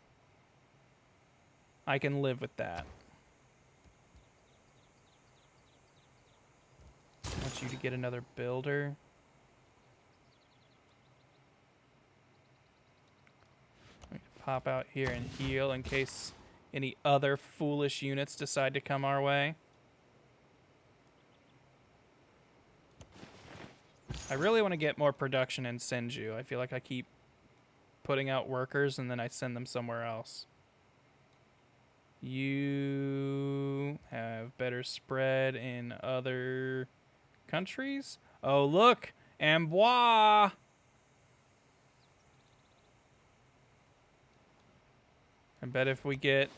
I can live with that. I want you to get another builder. Pop out here and heal in case any other foolish units decide to come our way. I really want to get more production in Senju. I feel like I keep putting out workers and then I send them somewhere else. You have better spread in other countries? Oh, look! Amboise! I bet if we get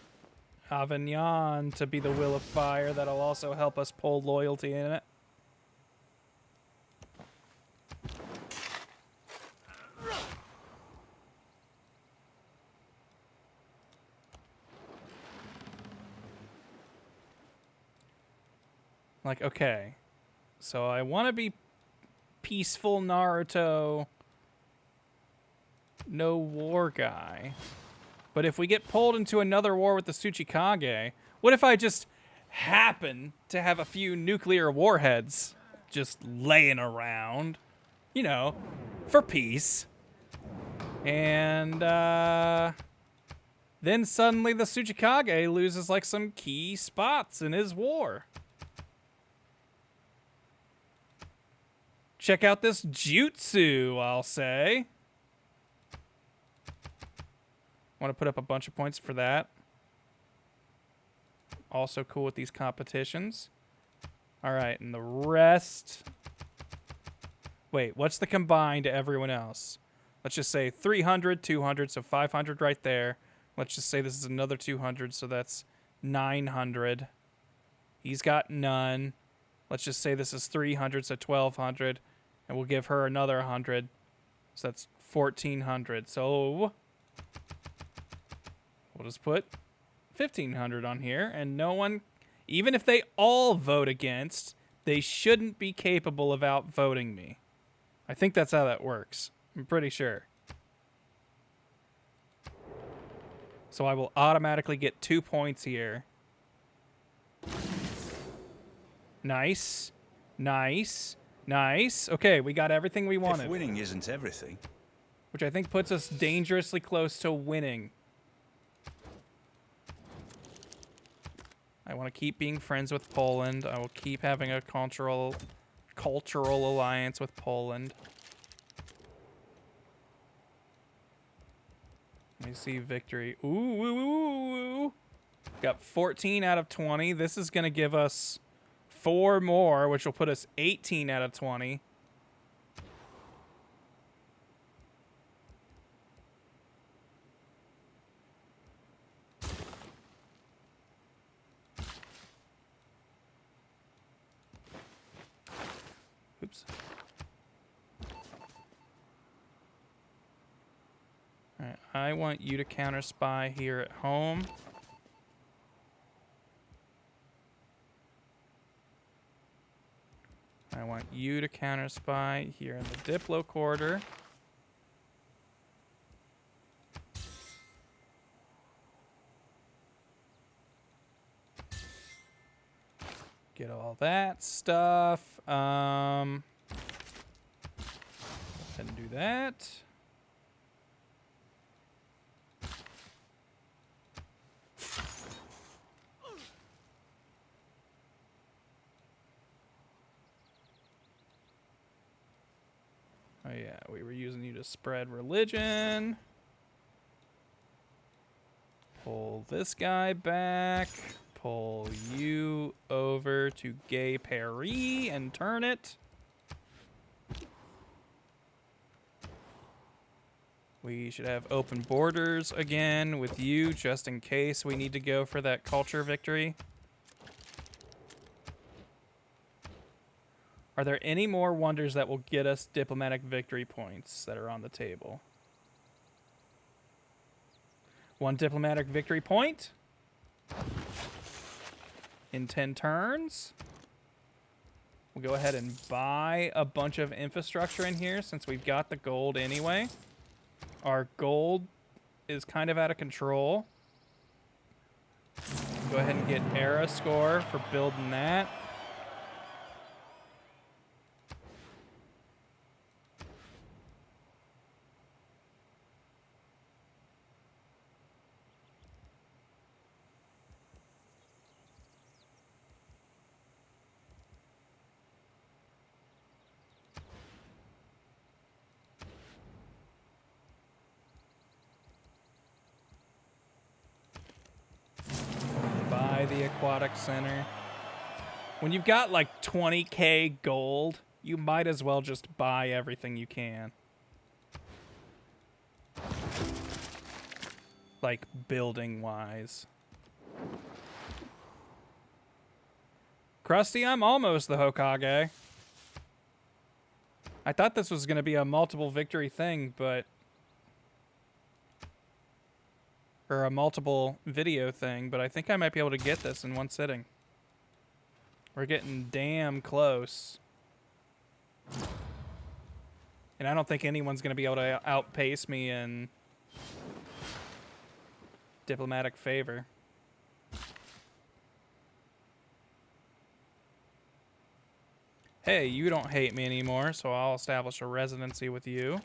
Avignon to be the Will of Fire, that'll also help us pull loyalty in it. Like, okay, so I want to be peaceful Naruto, no war guy. But if we get pulled into another war with the Tsuchikage, what if I just happen to have a few nuclear warheads just laying around, you know, for peace? And then suddenly the Tsuchikage loses like some key spots in his war. Check out this jutsu, I'll say. Want to put up a bunch of points for that. Also cool with these competitions. All right, and the rest... Wait, what's the combined to everyone else? Let's just say 300, 200, so 500 right there. Let's just say this is another 200, so that's 900. He's got none. Let's just say this is 300, so 1,200. And we'll give her another 100. So that's 1,400. So we'll just put 1,500 on here. And no one, even if they all vote against, they shouldn't be capable of outvoting me. I think that's how that works. I'm pretty sure. So I will automatically get 2 points here. Nice. Nice. Nice. Okay, we got everything we wanted. If winning isn't everything. Which I think puts us dangerously close to winning. I want to keep being friends with Poland. I will keep having a cultural alliance with Poland. Let me see victory. Ooh, ooh, ooh, ooh. Got 14 out of 20. This is going to give us 4 more, which will put us 18 out of 20. Oops. All right, I want you to counter spy here at home. I want you to counter spy here in the Diplo quarter. Get all that stuff. Go ahead and do that. Oh yeah, we were using you to spread religion. Pull this guy back. Pull you over to Gay Paris and turn it. We should have open borders again with you just in case we need to go for that culture victory. Are there any more wonders that will get us diplomatic victory points that are on the table? 1 diplomatic victory point in 10 turns. We'll go ahead and buy a bunch of infrastructure in here since we've got the gold anyway. Our gold is kind of out of control. Go ahead and get era score for building that. The aquatic center. When you've got like 20k gold, you might as well just buy everything you can. Like building wise. Krusty, I'm almost the Hokage. I thought this was going to be a multiple victory thing, but or a multiple video thing, but I think I might be able to get this in one sitting. We're getting damn close. And I don't think anyone's going to be able to outpace me in diplomatic favor. Hey, you don't hate me anymore, so I'll establish a residency with you.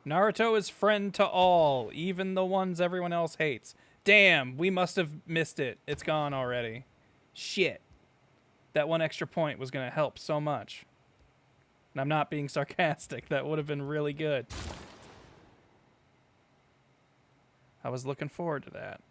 Naruto is friend to all, even the ones everyone else hates. Damn, we must have missed it. It's gone already. Shit. That 1 extra point was going to help so much. And I'm not being sarcastic. That would have been really good. I was looking forward to that.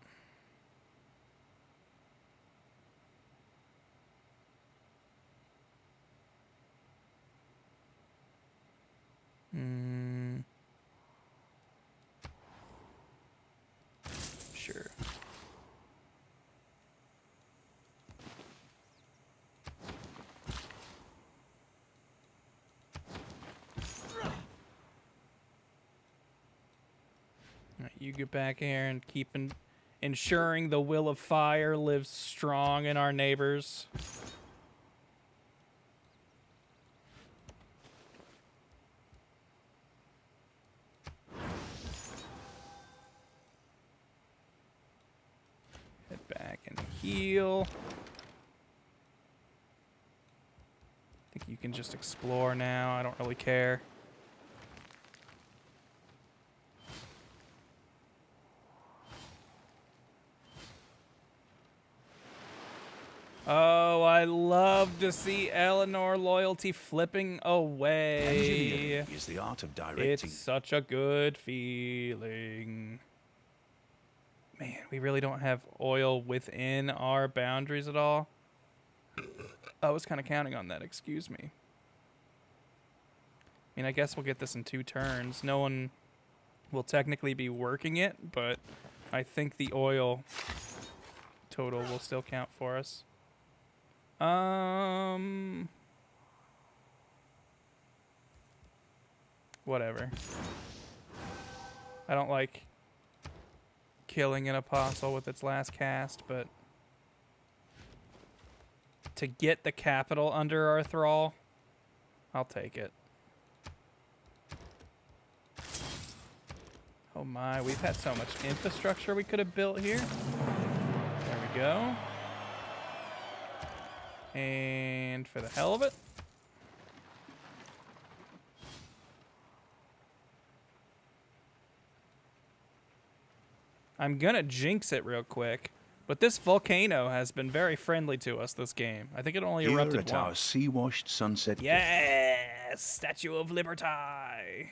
Sure. Right, you get back here and keep ensuring the will of fire lives strong in our neighbors. Head back and heal. I think you can just explore now. I don't really care. Oh, I love to see Eleanor loyalty flipping away. Engineering is the art of directing. It's such a good feeling. Man, we really don't have oil within our boundaries at all. I was kind of counting on that, excuse me. I mean, I guess we'll get this in 2 turns. No one will technically be working it, but I think the oil total will still count for us. Whatever. I don't like killing an apostle with its last cast, but to get the capital under our thrall, I'll take it. Oh my, we've had so much infrastructure we could have built here. There we we go. And for the hell of it. I'm gonna jinx it real quick, but this volcano has been very friendly to us this game. I think it only Here erupted at our once. sea-washed sunset. Yes! Statue of Liberty!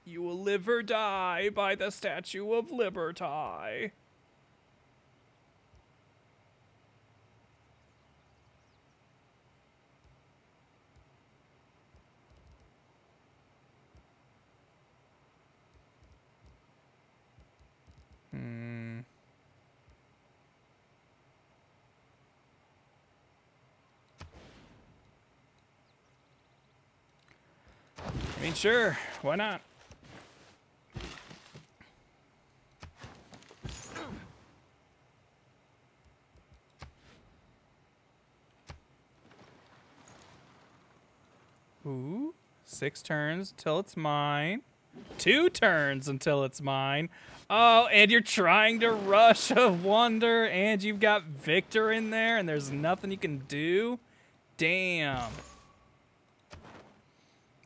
You will live or die by the Statue of Liberty. I mean, sure, why not? Ooh, 6 turns till it's mine. 2 turns until it's mine. Oh, and you're trying to rush a wonder, and you've got Victor in there, and there's nothing you can do? Damn.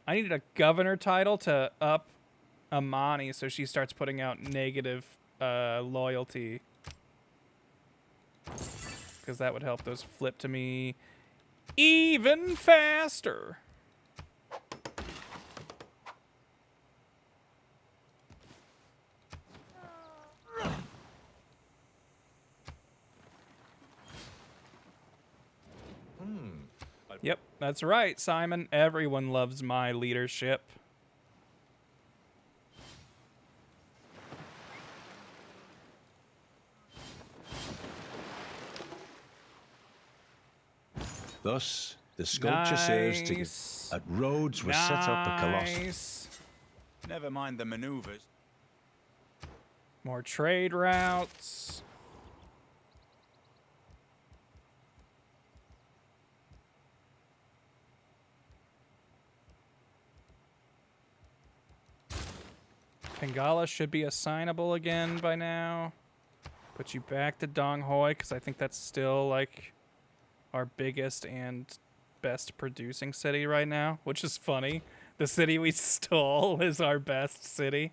I needed a governor title to up Amani so she starts putting out negative loyalty. Because that would help those flip to me even faster. Yep, that's right, Simon. Everyone loves my leadership. Thus, the sculpture serves to Nice. at Rhodes was set up a colossus. Nice. Never mind the maneuvers. More trade routes. Pangala should be assignable again by now. Put you back to Donghoi, because I think that's still, like, our biggest and best producing city right now, which is funny. The city we stole is our best city.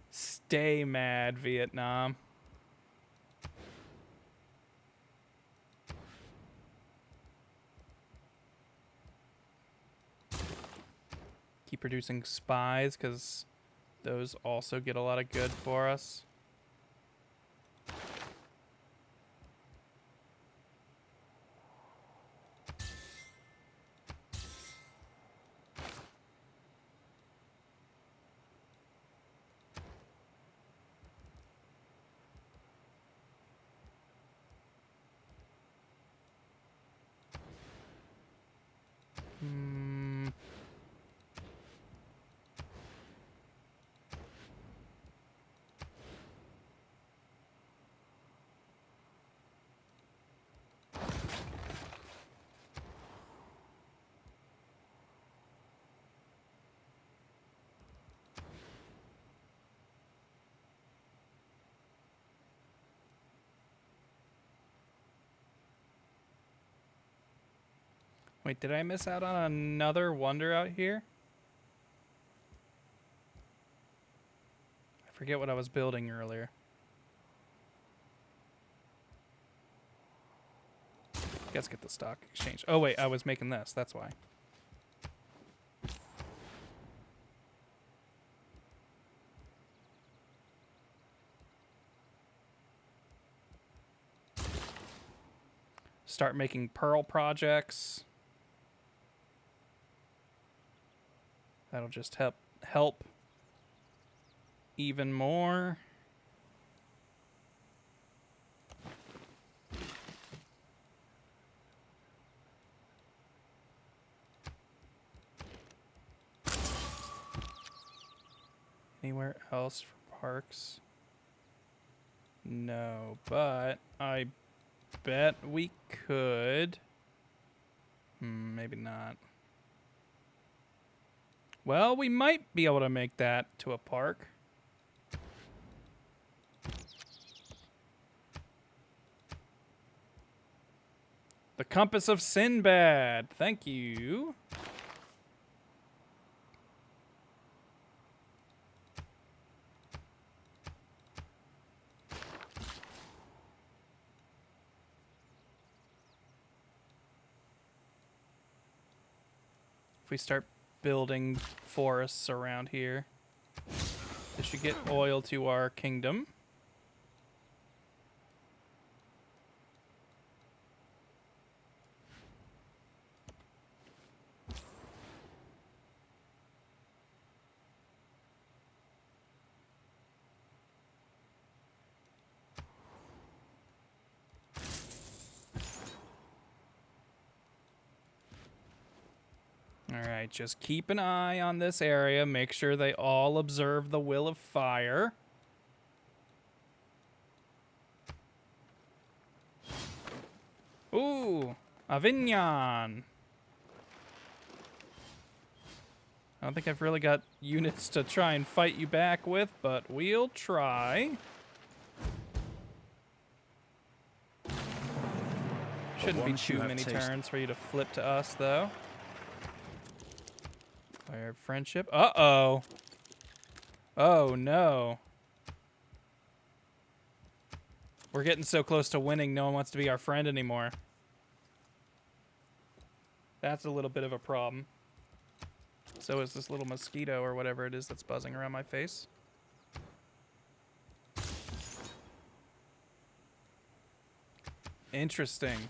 Stay mad, Vietnam. Keep producing spies, because those also get a lot of good for us. Wait, did I miss out on another wonder out here? I forget what I was building earlier. Let's get the stock exchange. Oh wait, I was making this, that's why. Start making pearl projects. That'll just help even more. Anywhere else for parks? No, but I bet we could. Maybe not. Well, we might be able to make that to a park. The Compass of Sinbad. Thank you. If we start building forests around here, this should get oil to our kingdom. Alright, just keep an eye on this area. Make sure they all observe the will of fire. Ooh, Avignon. I don't think I've really got units to try and fight you back with, but we'll try. Shouldn't be too many turns for you to flip to us, though. Fire friendship. Uh-oh. Oh, no. We're getting so close to winning, no one wants to be our friend anymore. That's a little bit of a problem. So is this little mosquito or whatever it is that's buzzing around my face. Interesting.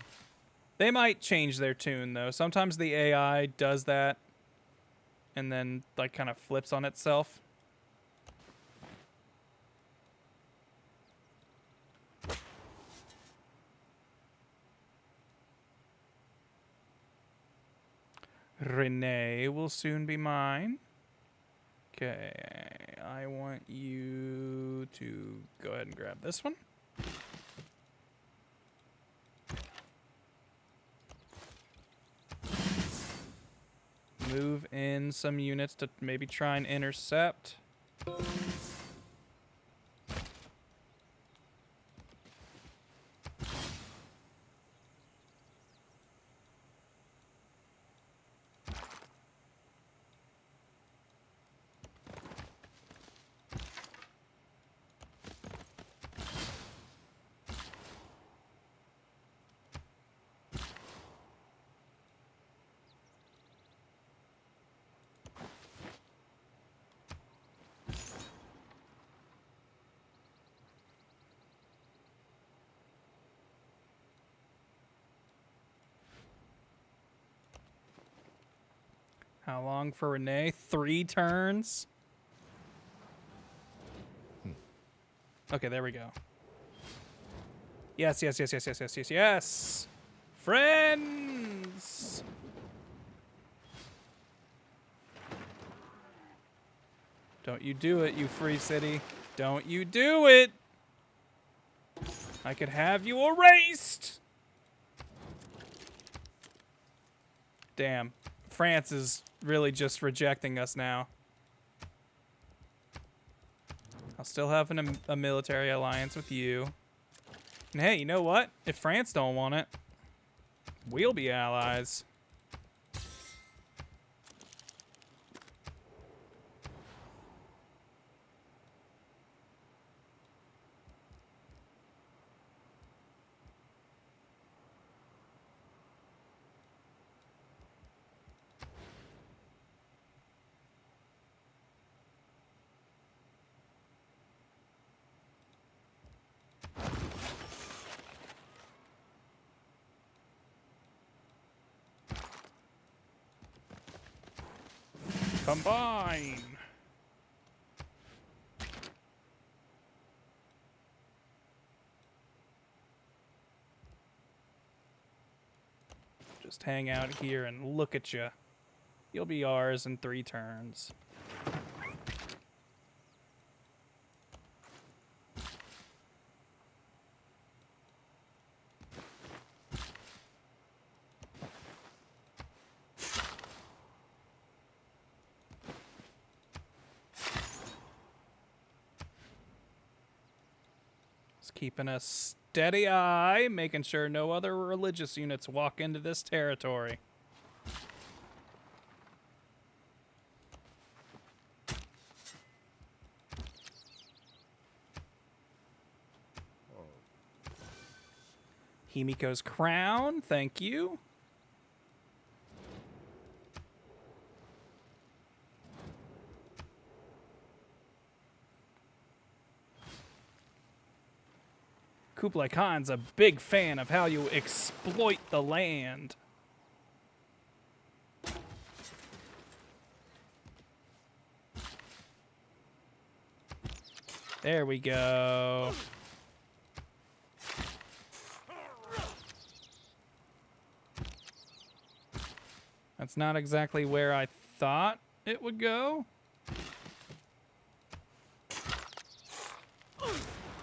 They might change their tune, though. Sometimes the AI does that and then, like, kind of flips on itself. Renee will soon be mine. Okay, I want you to go ahead and grab this one. Move in some units to maybe try and intercept. How long for Renee? 3 turns? Okay, there we go. Yes, yes, yes, yes, yes, yes, yes, yes. Friends! Don't you do it, you free city. Don't you do it! I could have you erased! Damn. France is really just rejecting us now. I'll still have a military alliance with you. And hey, you know what? If France don't want it, we'll be allies. Combine! Just hang out here and look at you. You'll be ours in 3 turns. Keeping us steady eye, making sure no other religious units walk into this territory. Himiko's crown, thank you. Kublai Khan's a big fan of how you exploit the land. There we go. That's not exactly where I thought it would go.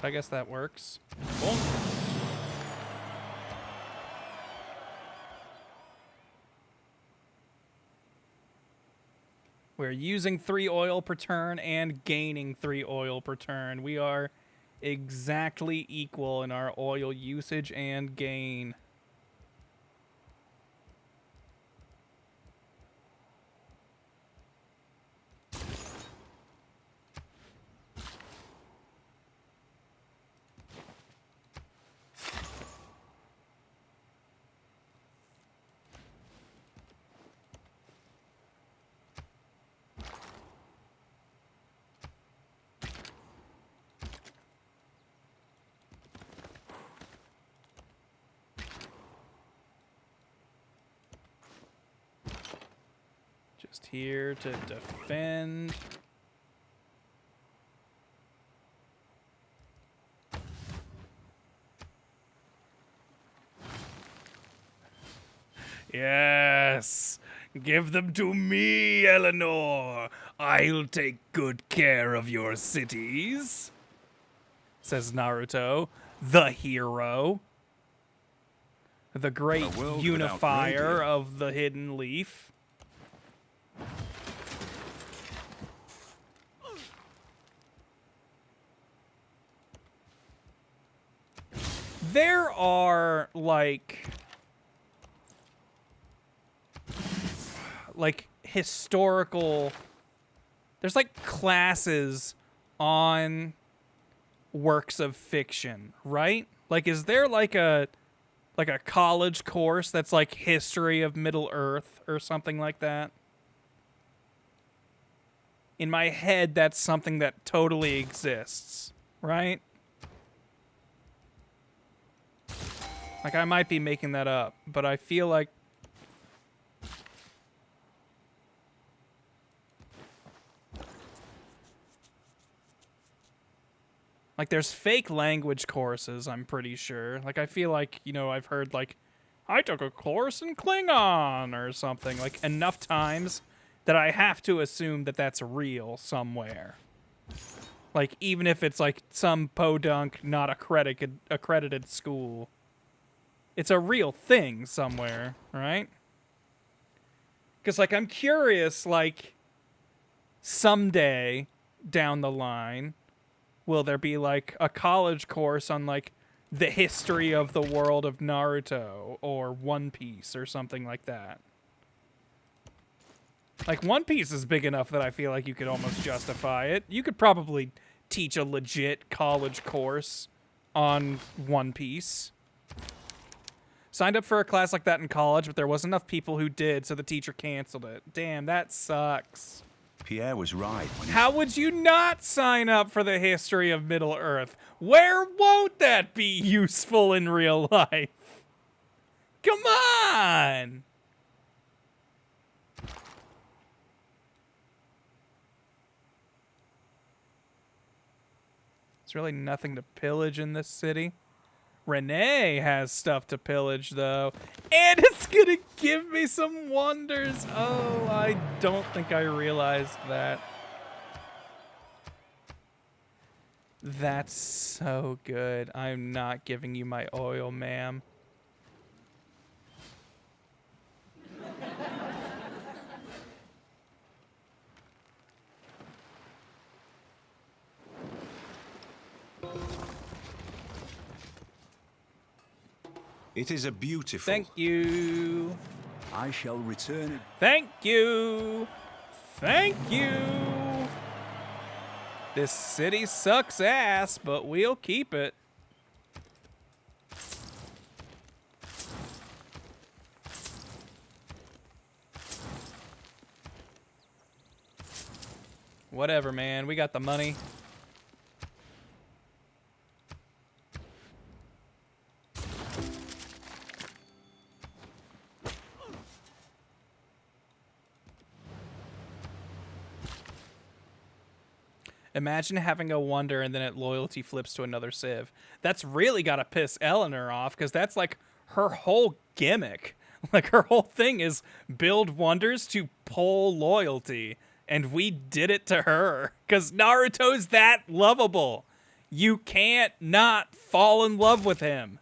I guess that works. Cool. We're using 3 oil per turn and gaining 3 oil per turn. We are exactly equal in our oil usage and gain. Just here to defend. Yes! Give them to me, Eleanor! I'll take good care of your cities, says Naruto, the hero. The great unifier of the Hidden Leaf. There are, like historical, there's like classes on works of fiction, right? Like, is there like a college course that's like history of Middle Earth or something like that? In my head, that's something that totally exists, right? Like, I might be making that up, but I feel like there's fake language courses, I'm pretty sure. Like, I feel like, you know, I've heard, like, I took a course in Klingon or something, like, enough times that I have to assume that that's real somewhere. Like, even if it's, like, some podunk, not accredited school. It's a real thing somewhere, right? Because, like, I'm curious, like, someday down the line, will there be, like, a college course on, like, the history of the world of Naruto or One Piece or something like that? Like, One Piece is big enough that I feel like you could almost justify it. You could probably teach a legit college course on One Piece. Signed up for a class like that in college, but there wasn't enough people who did, so the teacher canceled it. Damn, that sucks. Pierre was right. How would you not sign up for the history of Middle Earth? Where won't that be useful in real life? Come on! There's really nothing to pillage in this city. Renee has stuff to pillage, though. And it's gonna give me some wonders. Oh, I don't think I realized that. That's so good. I'm not giving you my oil, ma'am. It is a beautiful. Thank you. I shall return it. Thank you. Thank you. This city sucks ass, but we'll keep it. Whatever, man. We got the money. Imagine having a wonder and then it loyalty flips to another civ. That's really got to piss Eleanor off because that's like her whole gimmick. Like her whole thing is build wonders to pull loyalty. And we did it to her because Naruto's that lovable. You can't not fall in love with him.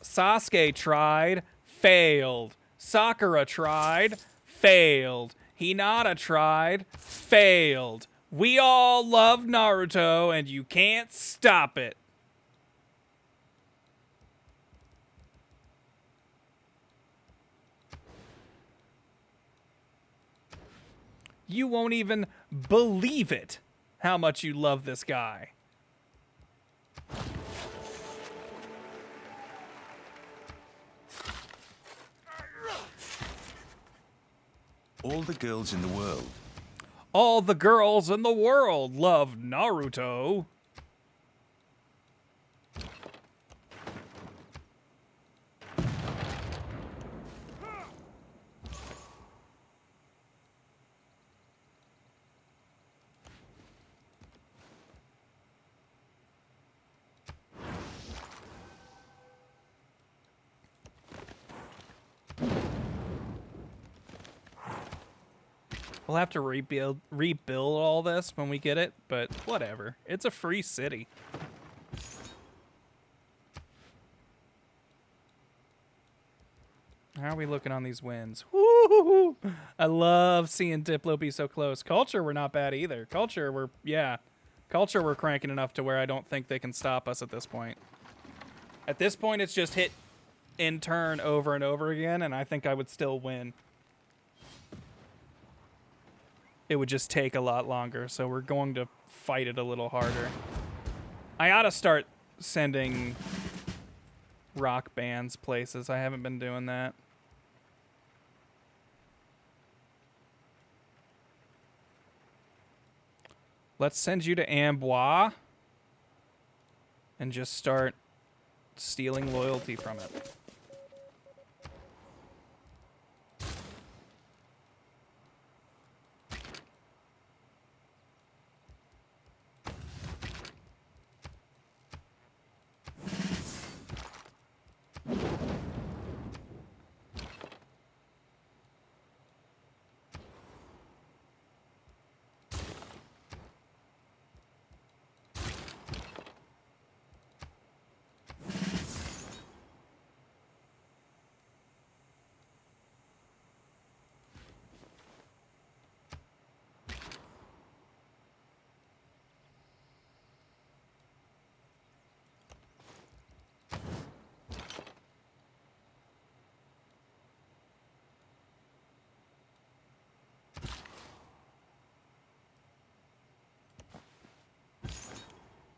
Sasuke tried, failed. Sakura tried, failed. Hinata tried, failed. We all love Naruto, and you can't stop it. You won't even believe it, how much you love this guy. All the girls in the world. All the girls in the world love Naruto. We'll have to rebuild all this when we get it, but whatever. It's a free city. How are we looking on these wins? Woo! I love seeing Diplo be so close. Culture, we're not bad either. Culture, we're cranking enough to where I don't think they can stop us at this point. At this point, it's just hit in turn over and over again, and I think I would still win. It would just take a lot longer, so we're going to fight it a little harder. I ought to start sending rock bands places. I haven't been doing that. Let's send you to Amboise and just start stealing loyalty from it.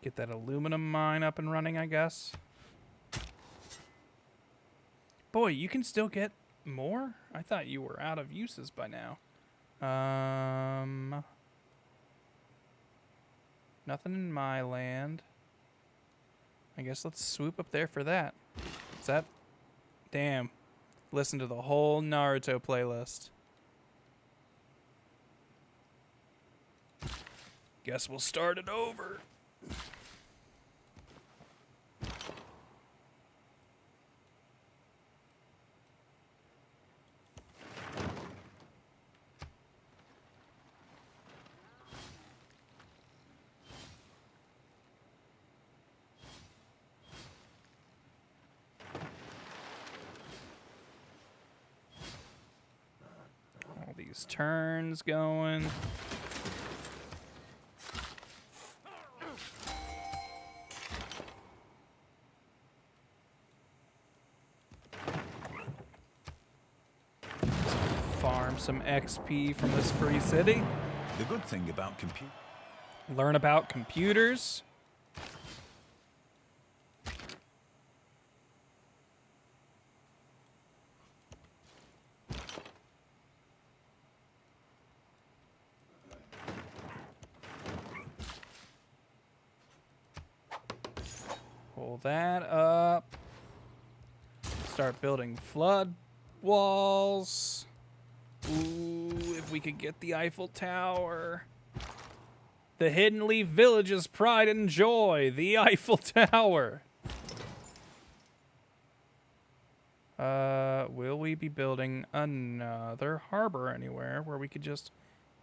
Get that aluminum mine up and running, I guess. Boy, you can still get more? I thought you were out of uses by now. Nothing in my land. I guess let's swoop up there for that. Is that... Damn. Listen to the whole Naruto playlist. Guess we'll start it over. All these turns going. some XP from this free city. The good thing about compute. Learn about computers. Pull that up. Start building flood walls. Ooh, if we could get the Eiffel Tower. The Hidden Leaf Village's pride and joy, the Eiffel Tower. Will we be building another harbor anywhere where we could just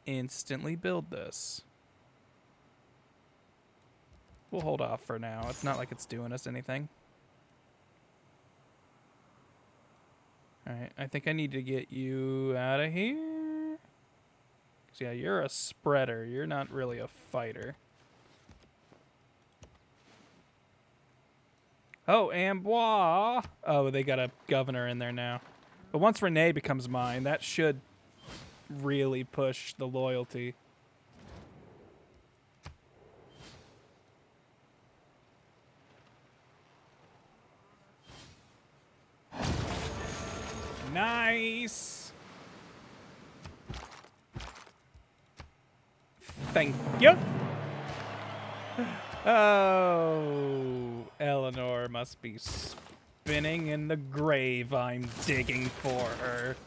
instantly build this? We'll hold off for now. It's not like it's doing us anything. Alright, I think I need to get you out of here. 'Cause, yeah, you're a spreader. You're not really a fighter. Oh, Amboise. Oh, they got a governor in there now. But once Renee becomes mine, that should really push the loyalty. Nice. Thank you. Oh, Eleanor must be spinning in the grave I'm digging for her.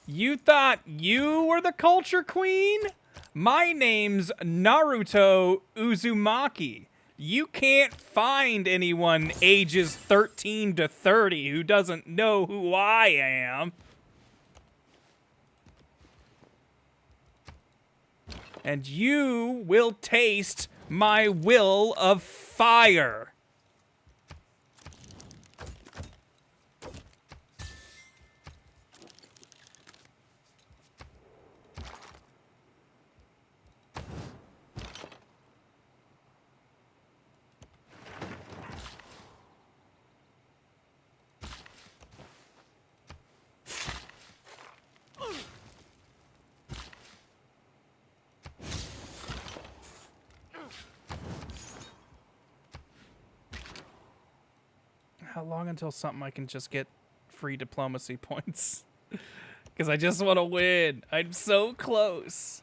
You thought you were the culture queen? My name's Naruto Uzumaki. You can't find anyone ages 13 to 30 who doesn't know who I am. And you will taste my will of fire. How long until something I can just get free diplomacy points? Because I just want to win. I'm so close.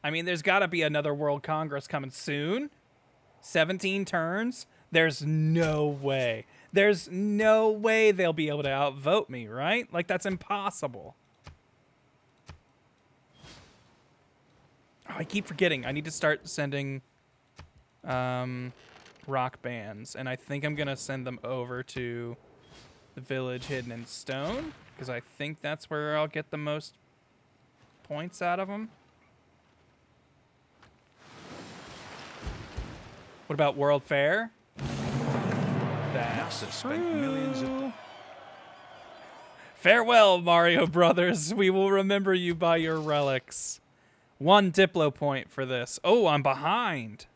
I mean, there's got to be another World Congress coming soon. 17 turns? There's no way. There's no way they'll be able to outvote me, right? Like, that's impossible. Oh, I keep forgetting. I need to start sending rock bands, and I think I'm gonna send them over to the village hidden in stone, because I think that's where I'll get the most points out of them. What about World Fair? NASA spent millions of... Farewell, Mario Brothers. We will remember you by your relics. 1 Diplo point for this. Oh, I'm behind.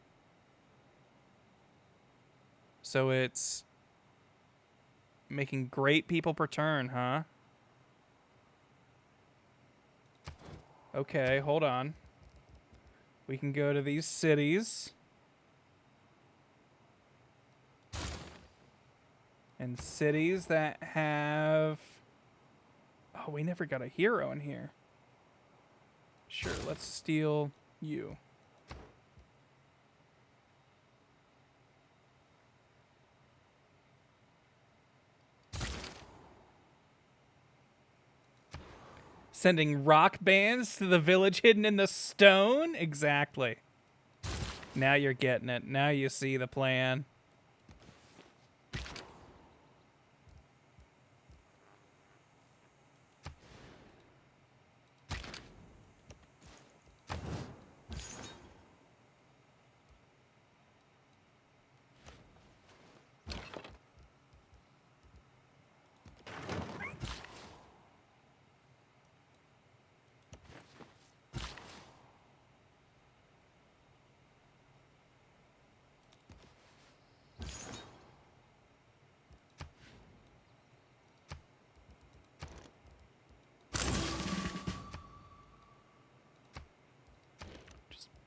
So it's making great people per turn, huh? Okay, hold on. We can go to these cities. And cities that have... Oh, we never got a hero in here. Sure, let's steal you. Sending rock bands to the village hidden in the stone? Exactly. Now you're getting it. Now you see the plan.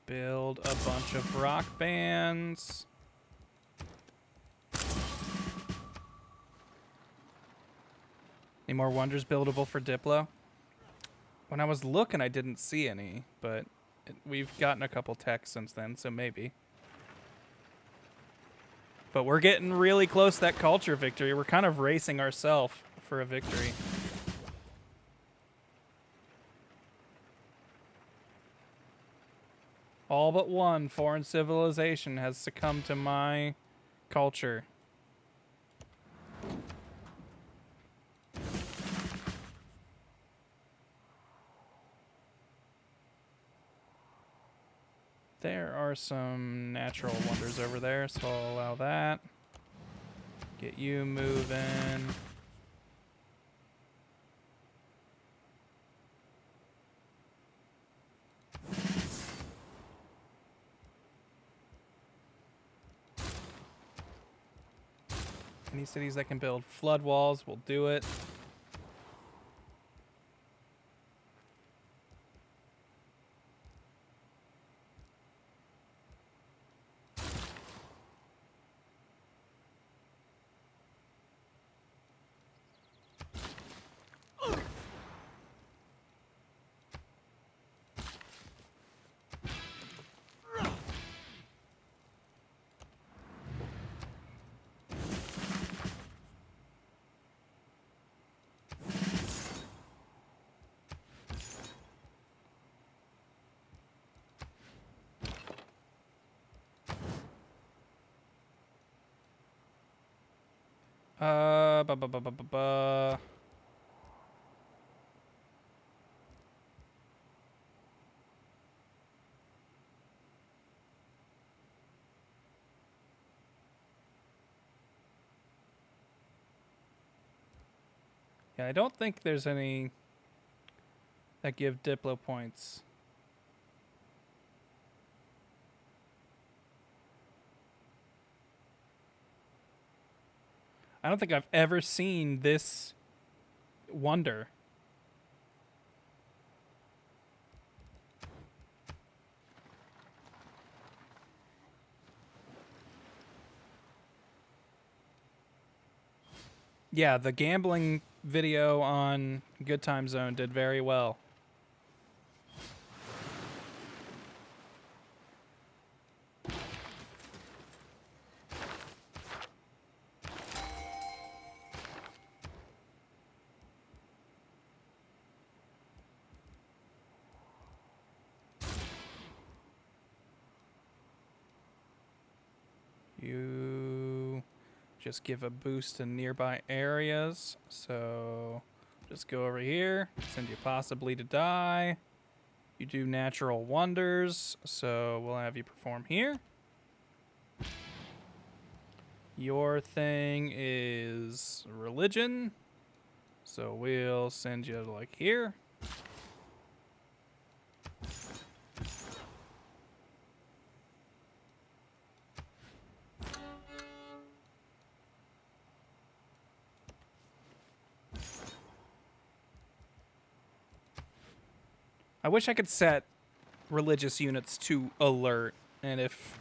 Build a bunch of rock bands. Any more wonders buildable for Diplo? When I was looking, I didn't see any, but we've gotten a couple techs since then, so maybe. But we're getting really close to that culture victory. We're kind of racing ourselves for a victory. All but one foreign civilization has succumbed to my culture. There are some natural wonders over there, so I'll allow that. Get you moving. Any cities that can build flood walls will do it. Ba ba ba ba ba ba. Yeah, I don't think there's any that give Diplo points. I don't think I've ever seen this wonder. Yeah, the gambling video on Good Time Zone did very well. You just give a boost to nearby areas. So just go over here, send you possibly to die. You do natural wonders, so we'll have you perform here. Your thing is religion, so we'll send you like here. I wish I could set religious units to alert, and if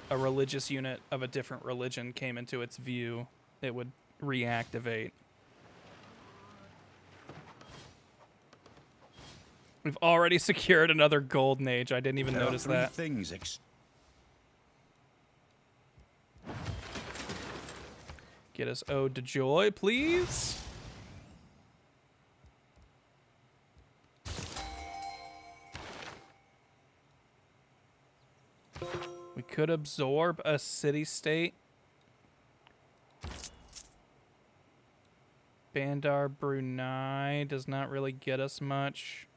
a religious unit of a different religion came into its view, it would reactivate. We've already secured another golden age. I didn't even notice that. Get us Ode to Joy, please. We could absorb a city-state. Bandar Brunei does not really get us much.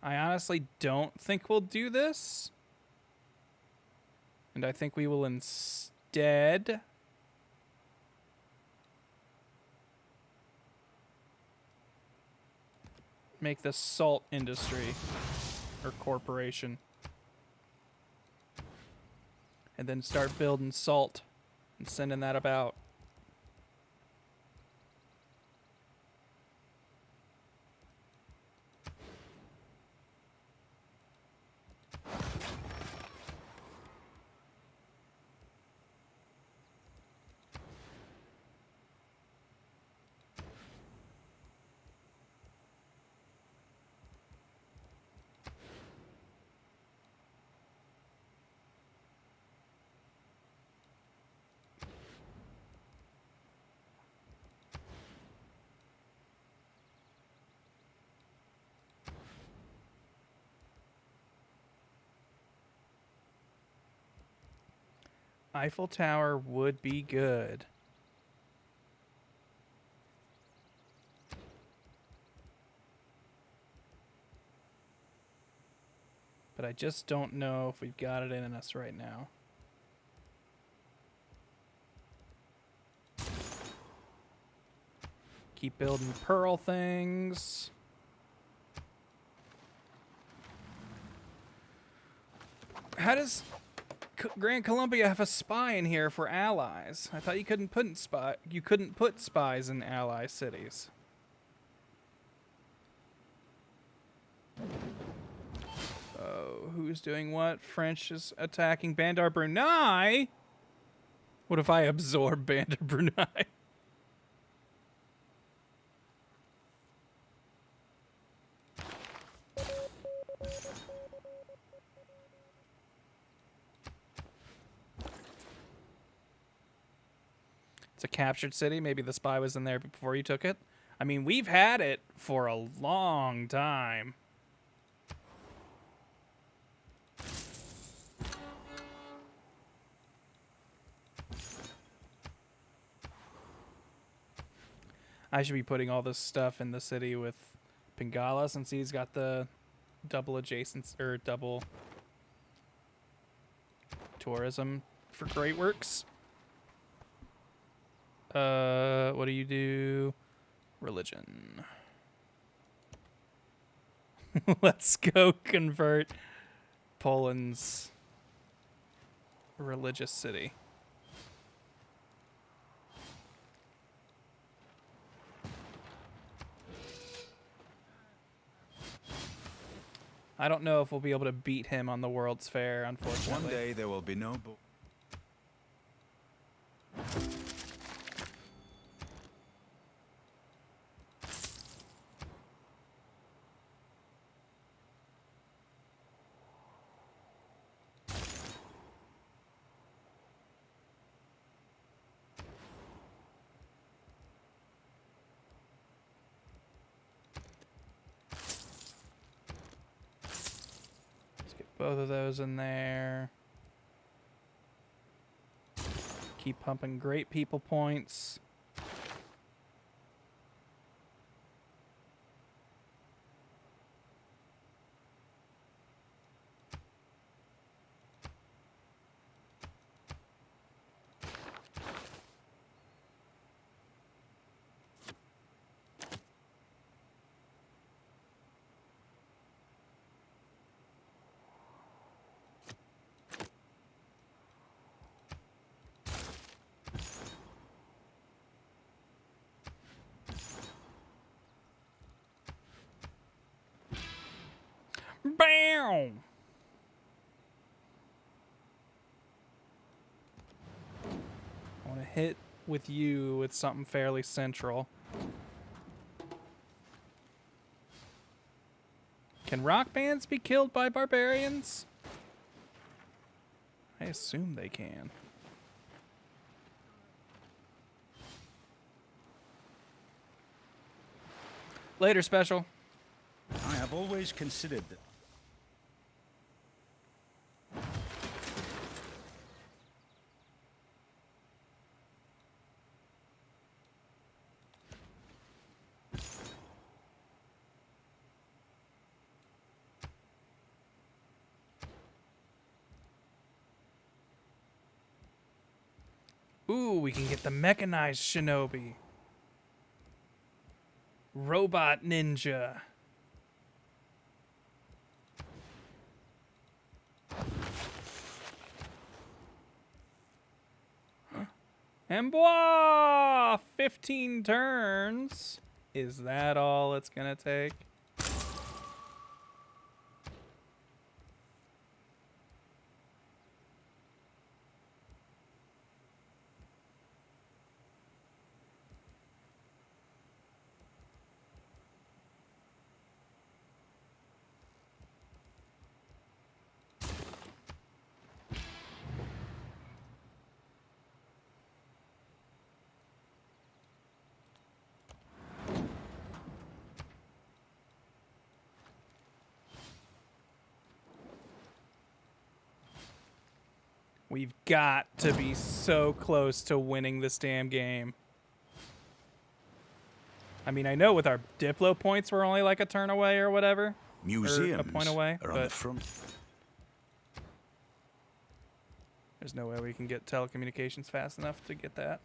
I honestly don't think we'll do this. And I think we will instead make the salt industry or corporation. And then start building salt and sending that about. Eiffel Tower would be good. But I just don't know if we've got it in us right now. Keep building pearl things. How does Grand Columbia have a spy in here for allies? I thought you couldn't put spies in ally cities. Oh, who's doing what? French is attacking Bandar Brunei? What if I absorb Bandar Brunei? It's a captured city. Maybe the spy was in there before you took it. I mean, we've had it for a long time. I should be putting all this stuff in the city with Pingala since he's got the double tourism for Great Works. What do you do? Religion. Let's go convert Poland's religious city. I don't know if we'll be able to beat him on the World's Fair, unfortunately. One day there will be no... Both of those in there. Keep pumping great people points. Bam! I want to hit with you with something fairly central. Can rock bands be killed by barbarians? I assume they can. Later, special. I have always considered that... Ooh, we can get the mechanized shinobi. Robot ninja. Embois! 15 turns. Is that all it's gonna take? We've got to be so close to winning this damn game. I mean, I know with our Diplo points, we're only like a turn away or whatever. Museums or a point away, are on the but front. there's no way we can get telecommunications fast enough to get that.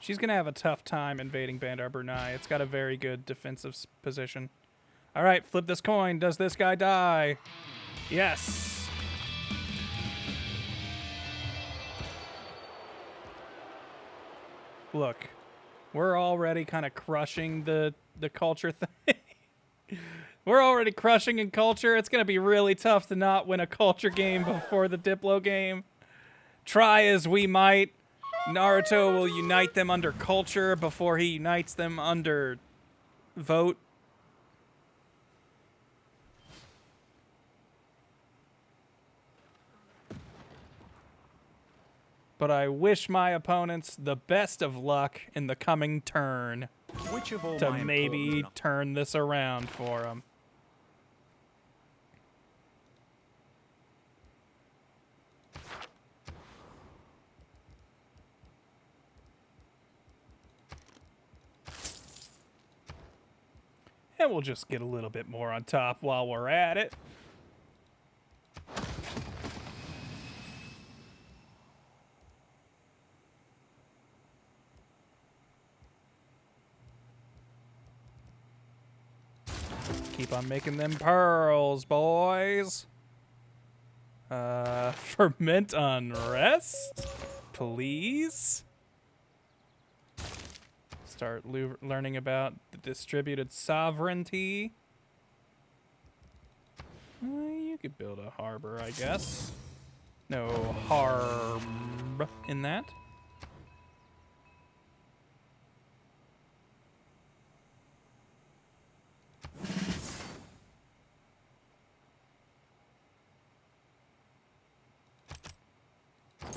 She's going to have a tough time invading Bandar Brunei. It's got a very good defensive position. All right, flip this coin. Does this guy die? Yes. Look, we're already kind of crushing the culture thing. We're already crushing in culture. It's going to be really tough to not win a culture game before the Diplo game. Try as we might. Naruto will unite them under culture before he unites them under vote. But I wish my opponents the best of luck in the coming turn Which of all to my maybe important- turn this around for them. And we'll just get a little bit more on top while we're at it. Keep on making them pearls, boys. Ferment unrest, please. Start learning about the distributed sovereignty. You could build a harbor, I guess. No harm in that.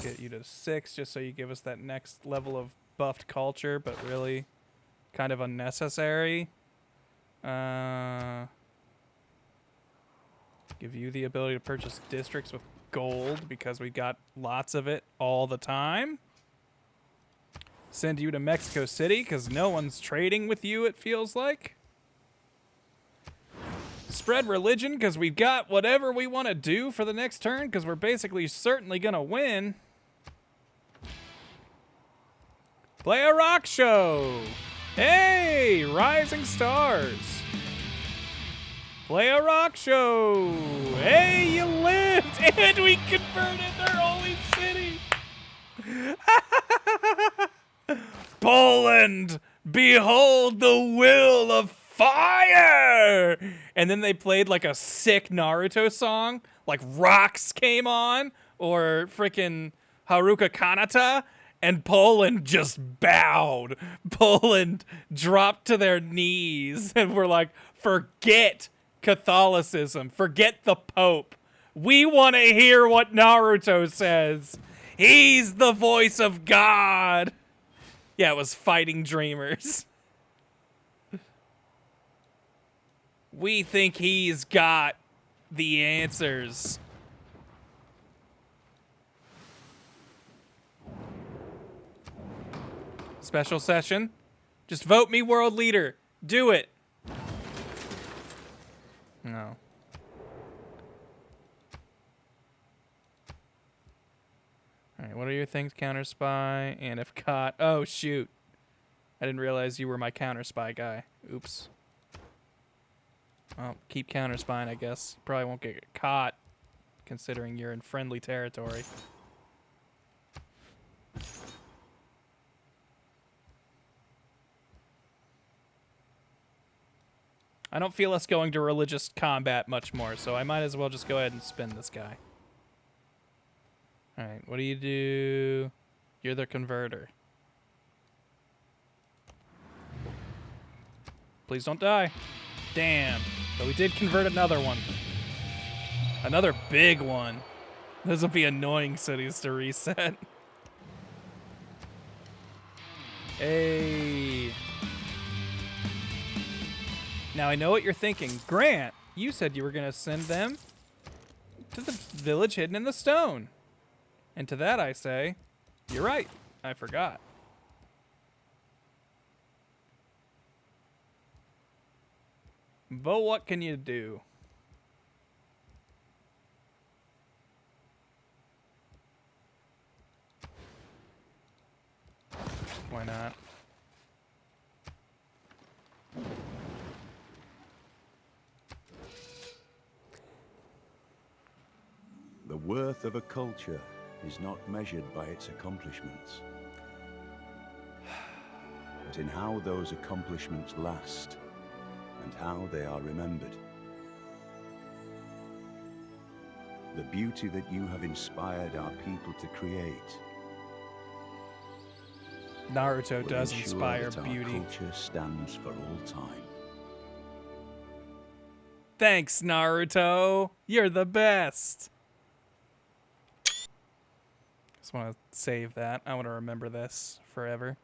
Get you to 6 just so you give us that next level of buffed culture, but really kind of unnecessary. Give you the ability to purchase districts with gold because we got lots of it all the time. Send you to Mexico City because no one's trading with you, it feels like. Spread religion because we've got whatever we want to do for the next turn because we're basically certainly going to win. Play a rock show. Hey, rising stars. Play a rock show. Hey, you lived and we converted their holy city. Poland, behold the will of fire. And then they played like a sick Naruto song, like Rocks came on, or freaking Haruka Kanata, and Poland just bowed. Poland dropped to their knees and were like, forget Catholicism, forget the Pope. We want to hear what Naruto says. He's the voice of God. Yeah, it was Fighting Dreamers. We think he's got the answers. Special session. Just vote me world leader. Do it. No. All right, what are your things? Counter spy and if caught. Oh, shoot. I didn't realize you were my counter spy guy. Oops. Well, keep counter spying, I guess. Probably won't get caught considering you're in friendly territory. I don't feel us going to religious combat much more, so I might as well just go ahead and spin this guy. All right, what do you do? You're the converter. Please don't die. Damn. But we did convert another one. Another big one. Those will be annoying cities to reset. Hey. Now I know what you're thinking. Grant, you said you were going to send them to the village hidden in the stone. And to that I say, you're right. I forgot. But what can you do? Why not? The worth of a culture is not measured by its accomplishments, but in how those accomplishments last and how they are remembered. The beauty that you have inspired our people to create Naruto will does ensure inspire that beauty. Our culture stands for all time. Thanks, Naruto. You're the best. Just want to save that. I want to remember this forever.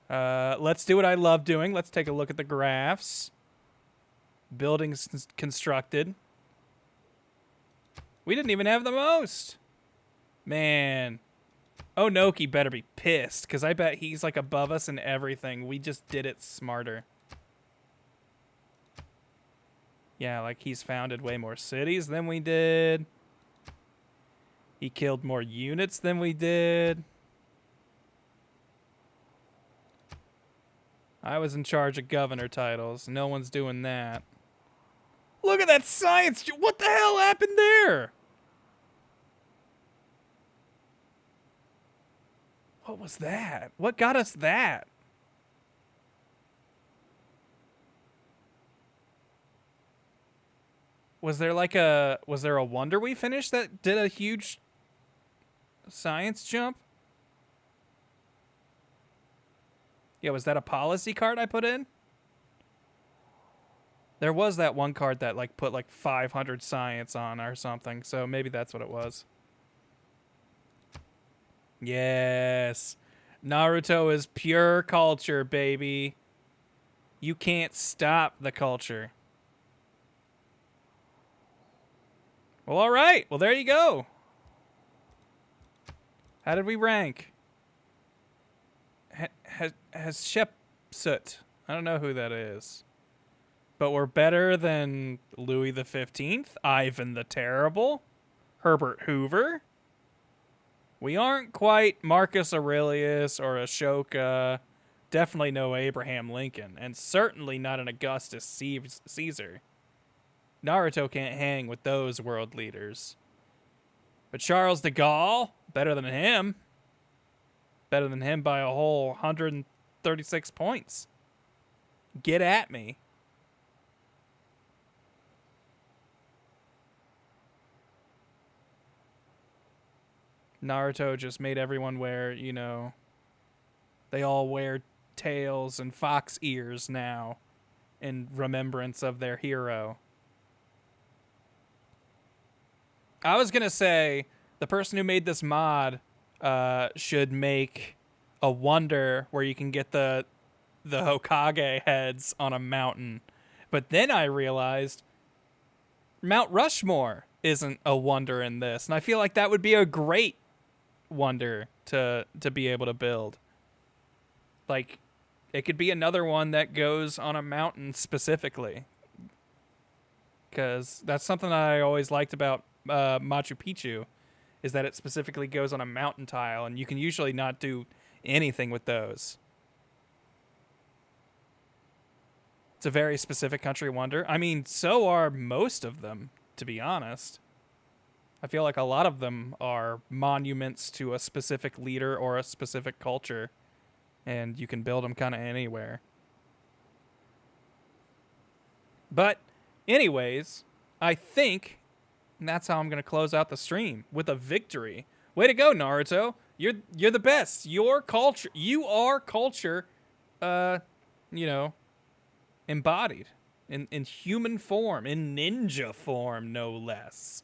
Let's do what I love doing. Let's take a look at the graphs. Buildings constructed. We didn't even have the most. Man. Onoki better be pissed, because I bet he's like above us in everything. We just did it smarter. Yeah, like he's founded way more cities than we did. He killed more units than we did. I was in charge of governor titles. No one's doing that. Look at that science! What the hell happened there? What was that? What got us that? Was there a wonder we finished that did a huge science jump? Yeah, was that a policy card I put in? There was that one card that like put like 500 science on or something, so maybe that's what it was. Yes. Naruto is pure culture, baby. You can't stop the culture. Well, all right. Well, there you go. How did we rank? Has Shepsut. I don't know who that is. But we're better than Louis the 15th, Ivan the Terrible, Herbert Hoover. We aren't quite Marcus Aurelius or Ashoka. Definitely no Abraham Lincoln. And certainly not an Augustus Caesar. Naruto can't hang with those world leaders. But Charles de Gaulle, better than him. Better than him by a whole 136 points. Get at me. Naruto just made everyone wear, you know, they all wear tails and fox ears now in remembrance of their hero. I was going to say the person who made this mod should make a wonder where you can get the Hokage heads on a mountain. But then I realized Mount Rushmore isn't a wonder in this. And I feel like that would be a great wonder to be able to build. Like, it could be another one that goes on a mountain specifically. Because that's something I always liked about Machu Picchu, is that it specifically goes on a mountain tile, and you can usually not do anything with those. It's a very specific country wonder. I mean, so are most of them, to be honest. I feel like a lot of them are monuments to a specific leader or a specific culture, and you can build them kind of anywhere. But anyways, I think that's how I'm going to close out the stream, with a victory. Way to go, Naruto. You're the best. Your culture, you are culture, you know, embodied. in human form, in ninja form, no less.